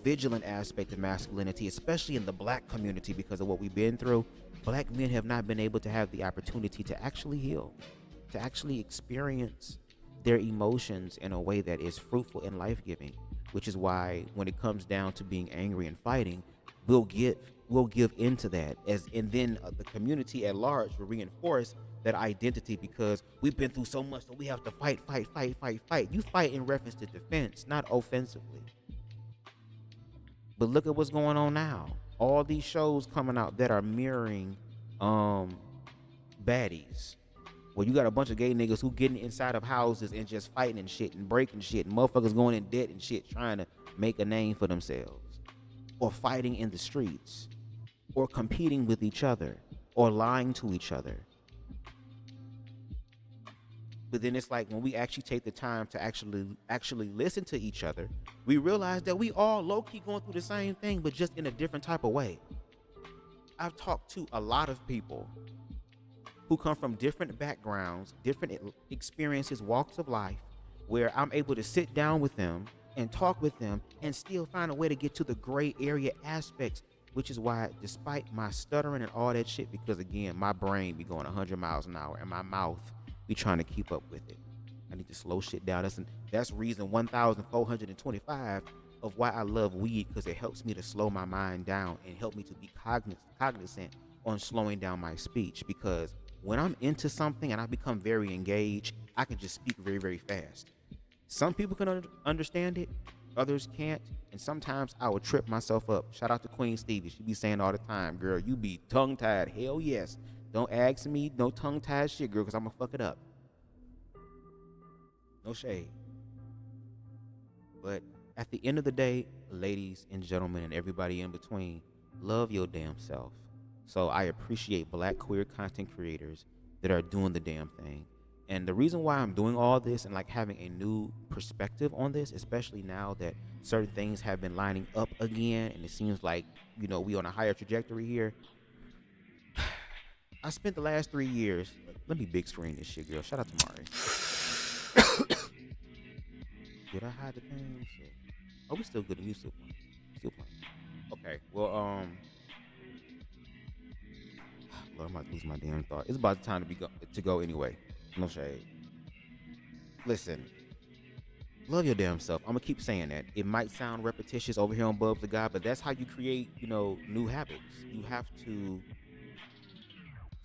vigilant aspect of masculinity, especially in the black community, because of what we've been through. Black men have not been able to have the opportunity to actually heal, to actually experience their emotions in a way that is fruitful and life-giving, which is why when it comes down to being angry and fighting, we'll give into that, and then the community at large will reinforce that identity, because we've been through so much, so we have to fight. You fight in reference to defense, not offensively. But look at what's going on now. All these shows coming out that are mirroring baddies, where you got a bunch of gay niggas who getting inside of houses and just fighting and shit and breaking shit, and motherfuckers going in debt and shit, trying to make a name for themselves, or fighting in the streets, or competing with each other, or lying to each other. But then it's like when we actually take the time to actually listen to each other, we realize that we all low-key going through the same thing, but just in a different type of way. I've talked to a lot of people who come from different backgrounds, different experiences, walks of life, where I'm able to sit down with them and talk with them and still find a way to get to the gray area aspects, which is why, despite my stuttering and all that shit, because again, my brain be going 100 miles an hour and my mouth be trying to keep up with it. I need to slow shit down. That's reason 1,425 of why I love weed, because it helps me to slow my mind down and help me to be cognizant on slowing down my speech. Because when I'm into something and I become very engaged, I can just speak very, very fast. Some people can understand it, others can't, and sometimes I will trip myself up. Shout out to Queen Stevie. She be saying all the time, girl, you be tongue-tied. Hell yes. Don't ask me no tongue-tied shit, girl, because I'm going to fuck it up. No shade. But at the end of the day, ladies and gentlemen and everybody in between, love your damn self. So I appreciate Black queer content creators that are doing the damn thing. And the reason why I'm doing all this and like having a new perspective on this, especially now that certain things have been lining up again and it seems like, you know, we on a higher trajectory here. I spent the last 3 years, let me big screen this shit, girl. Shout out to Mari. Did I hide the thing? Oh, we still good. We still playing. Still playing. Okay. Well, Lord, I might lose my damn thought. It's about the time to go anyway. No shade. Listen, love your damn self. I'm gonna keep saying that. It might sound repetitious over here on BubzDaGawd, but that's how you create, you know, new habits. You have to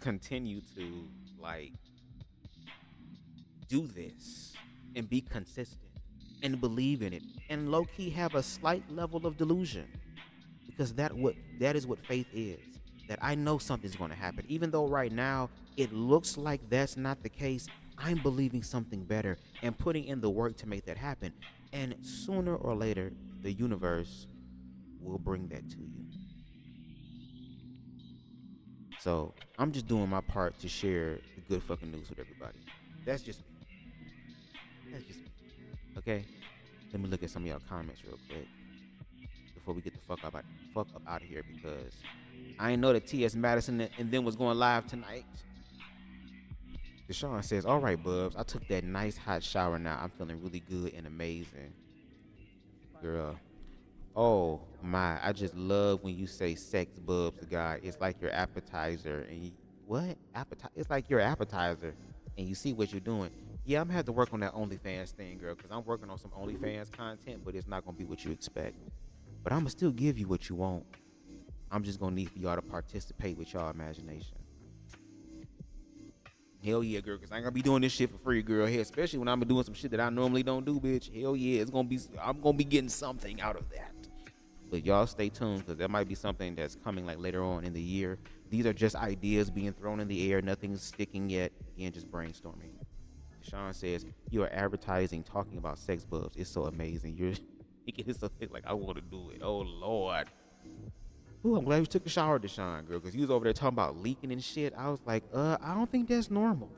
continue to like do this and be consistent and believe in it and low-key have a slight level of delusion, because that is what faith is. That I know something's going to happen, even though right now it looks like that's not the case. I'm believing something better and putting in the work to make that happen, and sooner or later the universe will bring that to you. So I'm just doing my part to share the good fucking news with everybody. That's just me. That's just me. Okay, let me look at some of y'all comments real quick before we get the fuck up out of here, because I ain't know that T.S. Madison and them was going live tonight. Deshaun says, all right, Bubs, I took that nice hot shower now. I'm feeling really good and amazing. Girl, oh my, I just love when you say sex, BubzDaGawd. It's like your appetizer. And what? It's like your appetizer and you see what you're doing. Yeah, I'm gonna have to work on that OnlyFans thing, girl, because I'm working on some OnlyFans content, but it's not gonna be what you expect. But I'm gonna still give you what you want. I'm just gonna need for y'all to participate with y'all imagination. Hell yeah, girl, because I ain't gonna be doing this shit for free, girl. Hey, especially when I'm doing some shit that I normally don't do, bitch. Hell yeah, I'm gonna be getting something out of that. But y'all stay tuned, because there might be something that's coming like later on in the year. These are just ideas being thrown in the air. Nothing's sticking yet. Again, just brainstorming. Sean says, you are advertising, talking about sex, Bubs. It's so amazing. You're making it so like I want to do it. Oh, Lord. Ooh, I'm glad you took a shower, Deshaun, girl, because you was over there talking about leaking and shit. I was like, I don't think that's normal.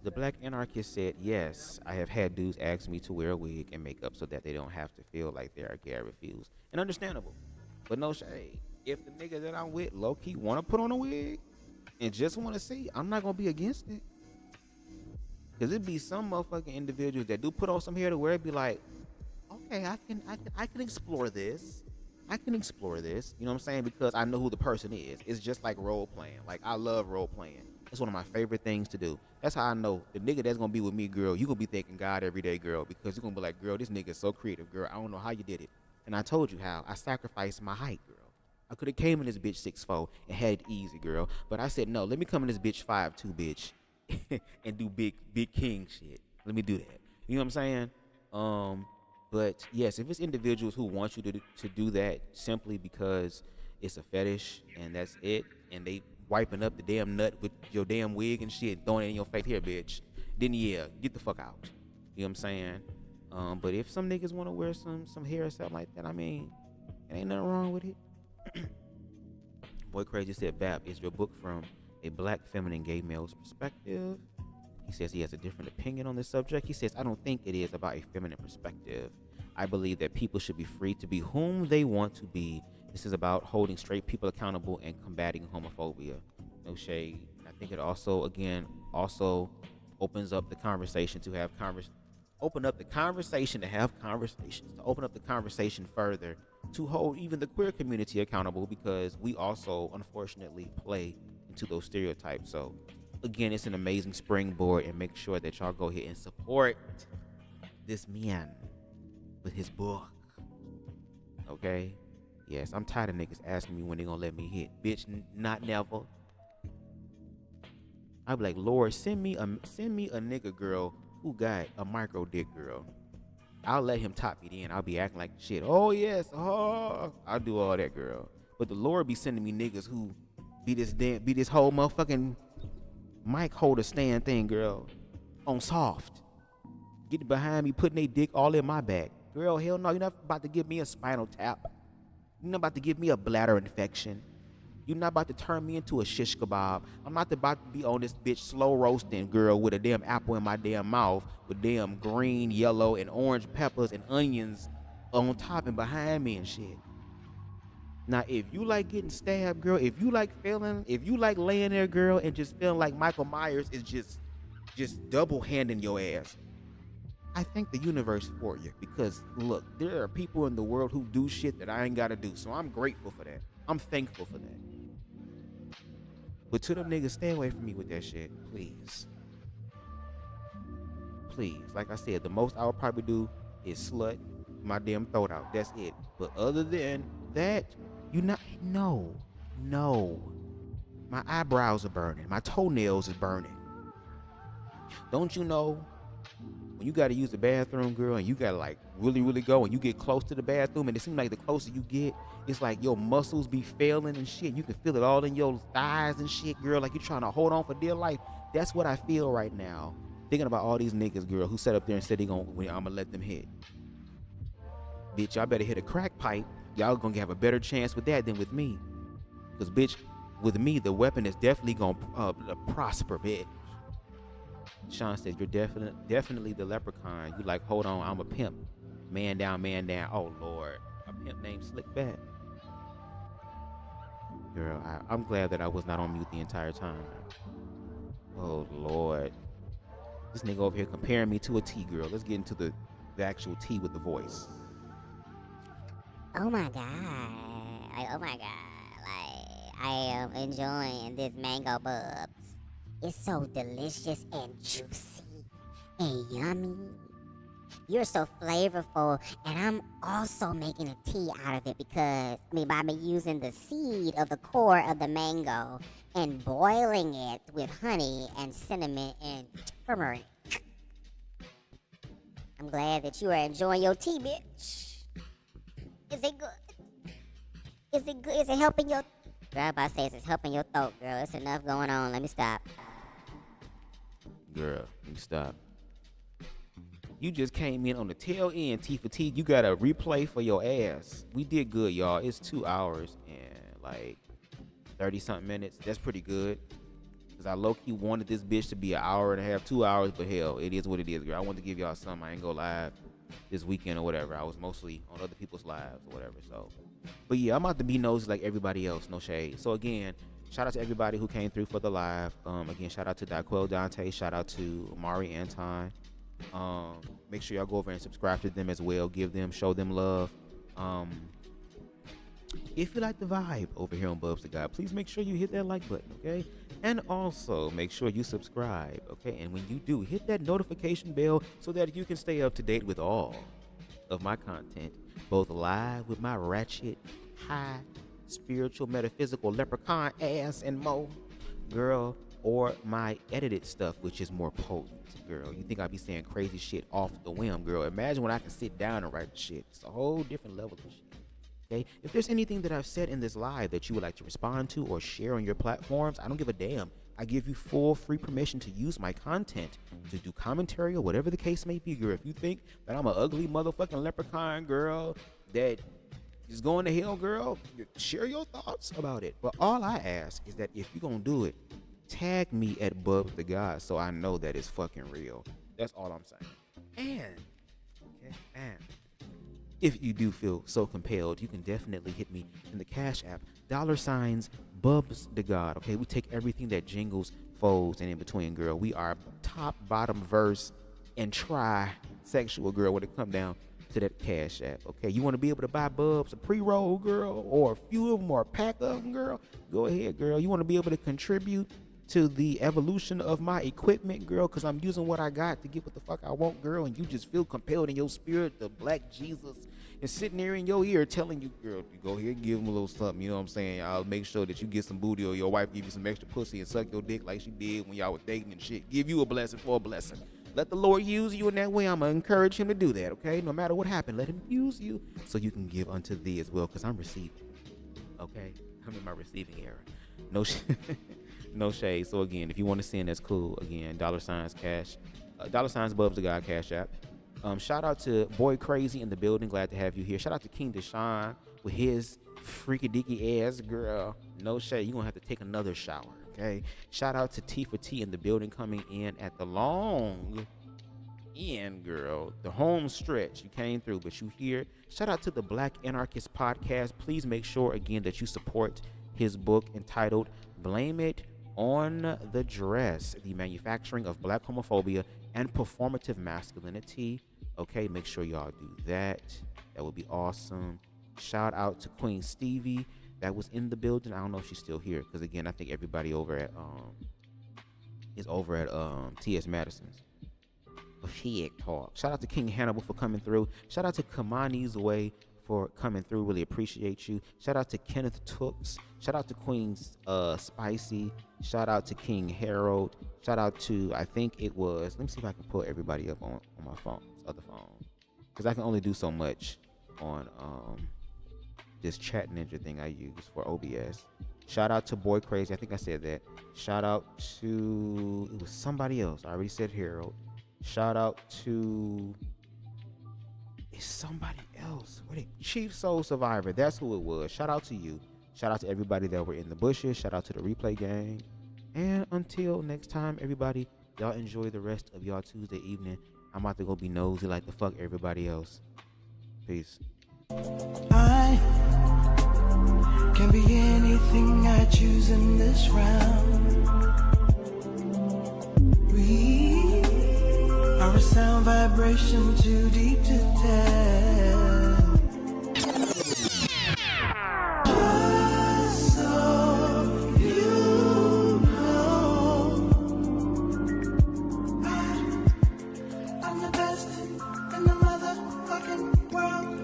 The Black Anarchist said, yes, I have had dudes ask me to wear a wig and makeup so that they don't have to feel like they are gay. I refuse. And understandable, but no shade. If the nigga that I'm with low-key want to put on a wig and just want to see, I'm not going to be against it. Because it'd be some motherfucking individuals that do put on some hair to where it'd be like, okay, I can explore this. I can explore this. You know what I'm saying? Because I know who the person is. It's just like role playing. Like, I love role playing. It's one of my favorite things to do. That's how I know the nigga that's going to be with me, girl, you going to be thanking God every day, girl, because you're going to be like, girl, this nigga is so creative, girl. I don't know how you did it. And I told you how. I sacrificed my height, girl. I could have came in this bitch 6'4" and had it easy, girl. But I said, no, let me come in this bitch 5'2", bitch, and do big king shit. Let me do that. You know what I'm saying? But yes, if it's individuals who want you to do that simply because it's a fetish and that's it, and they wiping up the damn nut with your damn wig and shit, throwing it in your face, here, bitch, then yeah, get the fuck out. You know what I'm saying? But if some niggas want to wear some hair or something like that, I mean, it ain't nothing wrong with it. Boy Crazy said, Bab, is your book from a black feminine gay male's perspective? He says he has a different opinion on this subject. He says, I don't think it is about a feminine perspective. I believe that people should be free to be whom they want to be. This is about holding straight people accountable and combating homophobia. No shade. I think it also opens up the conversation to have open up the conversation to have conversations, to open up the conversation further, to hold even the queer community accountable, because we also unfortunately play into those stereotypes. So again, it's an amazing springboard, and make sure that y'all go ahead and support this man with his book. Okay? Yes, I'm tired of niggas asking me when they gonna let me hit. Bitch, not never. I'd be like, Lord, send me a nigga girl who got a micro dick girl. I'll let him top me in. I'll be acting like shit. Oh yes, oh, I'll do all that, girl. But the Lord be sending me niggas who be this whole motherfucking mic holder stand thing, girl, on soft. Getting behind me, putting their dick all in my back. Girl, hell no, you're not about to give me a spinal tap. You're not about to give me a bladder infection. You're not about to turn me into a shish kebab. I'm not about to be on this bitch slow roasting, girl, with a damn apple in my damn mouth with damn green, yellow, and orange peppers and onions on top and behind me and shit. Now, if you like getting stabbed, girl, if you like laying there, girl, and just feeling like Michael Myers is just double handing your ass, I thank the universe for you, because look, there are people in the world who do shit that I ain't gotta do, so I'm grateful for that. I'm thankful for that. But to them niggas, stay away from me with that shit, please. Please, like I said, the most I would probably do is slut my damn throat out. That's it. But other than that, no. My eyebrows are burning. My toenails is burning. Don't you know? When you gotta use the bathroom, girl, and you gotta like really go, and you get close to the bathroom, and it seems like the closer you get, it's like your muscles be failing and shit. You can feel it all in your thighs and shit, girl, like you're trying to hold on for dear life. That's what I feel right now, thinking about all these niggas, girl, who sat up there and said I'm gonna let them hit. Bitch, y'all better hit a crack pipe. Y'all gonna have a better chance with that than with me. Cause bitch, with me, the weapon is definitely gonna prosper, bitch. Sean said, you're definitely the leprechaun. You like, hold on, I'm a pimp. Man down. Oh, Lord. A pimp named Slickback. Girl, I'm glad that I was not on mute the entire time. Oh, Lord. This nigga over here comparing me to a tea girl. Let's get into the actual tea with the voice. Oh, my God. Oh, my God. Like, I am enjoying this mango Bubs. It's so delicious and juicy and yummy. You're so flavorful, and I'm also making a tea out of it by me using the seed of the core of the mango and boiling it with honey and cinnamon and turmeric. I'm glad that you are enjoying your tea, bitch. Is it good? Is it good? Is it helping your... Girl, I about to say it's helping your throat, girl. It's enough going on. Let me stop. Girl, let me stop. You just came in on the tail end, T for T. You got a replay for your ass. We did good, y'all. It's 2 hours and like 30-something minutes. That's pretty good. Because I low-key wanted this bitch to be an hour and a half, 2 hours, but hell, it is what it is, girl. I wanted to give y'all something. I ain't go live this weekend or whatever. I was mostly on other people's lives or whatever, so. But yeah, I'm about to be nosy like everybody else, no shade. So again, shout out to everybody who came through for the live. Again, shout out to Daquel Dante. Shout out to Mari Anton. Make sure y'all go over and subscribe to them as well. Show them love. If you like the vibe over here on BubzDaGawd, please make sure you hit that like button, okay? And also make sure you subscribe, okay? And when you do, hit that notification bell so that you can stay up to date with all of my content, both live with my ratchet, high, spiritual, metaphysical, leprechaun ass and more, girl, or my edited stuff, which is more potent, girl. You think I'd be saying crazy shit off the whim, girl? Imagine when I can sit down and write shit. It's a whole different level of shit. Okay, if there's anything that I've said in this live that you would like to respond to or share on your platforms, I don't give a damn. I give you full free permission to use my content, to do commentary or whatever the case may be, girl. If you think that I'm an ugly motherfucking leprechaun, girl, that is going to hell, girl, share your thoughts about it. But all I ask is that if you're going to do it, tag me at BubzDaGawd so I know that it's fucking real. That's all I'm saying. And if you do feel so compelled, you can definitely hit me in the Cash App, $signs BubzDaGawd. Okay, we take everything that jingles, folds, and in between, girl. We are top, bottom, verse, and tri-sexual, girl, when it come down to that Cash App. Okay, you want to be able to buy Bubs a pre-roll, girl, or a few of them, or a pack of them, girl? Go ahead, girl. You want to be able to contribute to the evolution of my equipment, girl, because I'm using what I got to get what the fuck I want, girl, and you just feel compelled in your spirit, the black Jesus is sitting there in your ear telling you, girl, you go here and give him a little something, you know what I'm saying? I'll make sure that you get some booty, or your wife give you some extra pussy and suck your dick like she did when y'all was dating and shit. Give you a blessing for a blessing. Let the Lord use you in that way. I'm going to encourage him to do that, okay? No matter what happened, let him use you so you can give unto thee as well, because I'm receiving, okay? I'm in my receiving era. No no shade. So again, if you want to send, that's cool. Again, $cash, $BubzDaGawd Cash App. Shout out to Boy Crazy in the building. Glad to have you here. Shout out to King Deshaun with his freaky deaky ass, girl. No shade. You're going to have to take another shower, okay? Shout out to T for T in the building, coming in at the long end, girl. The home stretch. You came through, but you here. Shout out to the Black Anarchist Podcast. Please make sure, again, that you support his book entitled Blame It on the Dress, the manufacturing of black homophobia and performative masculinity. Okay, make sure y'all do that. That would be awesome. Shout out to Queen Stevie that was in the building. I don't know if she's still here, because again, I think everybody over at is over at T.S. Madison's. Shit talk. Shout out to King Hannibal for coming through. Shout out to Kamani's Way for coming through. Really appreciate you. Shout out to Kenneth Tooks. Shout out to Queen Spicy. Shout out to King Harold. Shout out to, I think it was, let me see if I can pull everybody up on my phone, this other phone, because I can only do so much on this chat ninja thing I use for OBS. Shout out to Boy Crazy. I think I said that. Shout out to, it was somebody else. I already said Harold. Shout out to, it's somebody else. Chief Soul Survivor. That's who it was. Shout out to you. Shout out to everybody that were in the bushes. Shout out to the replay gang. And until next time, everybody, y'all enjoy the rest of y'all Tuesday evening. I'm about to go be nosy like the fuck everybody else. Peace. I can be anything I choose in this round. We are a sound vibration too deep to tell. Just so you know, I'm the best in the motherfucking world.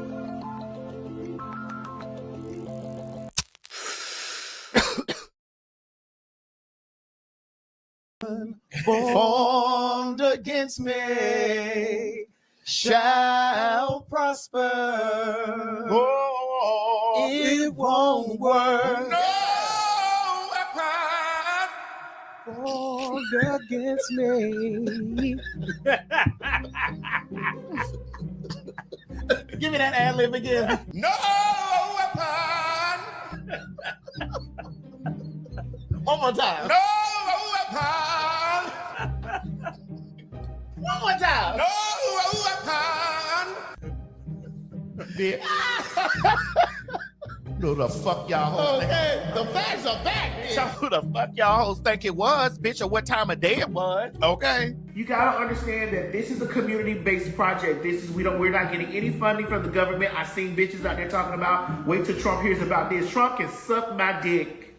Formed against me shall prosper. Oh, it won't work. No weapon formed against me. Give me that ad lib again. No weapon. One more time. No weapon. One more time. No weapon. Bitch. Who the fuck y'all hoes think? Okay, the facts are back. So who the fuck y'all hoes think it was, bitch, or what time of day it was? Okay. You gotta understand that this is a community-based project. We're not getting any funding from the government. I seen bitches out there talking about, wait till Trump hears about this. Trump can suck my dick.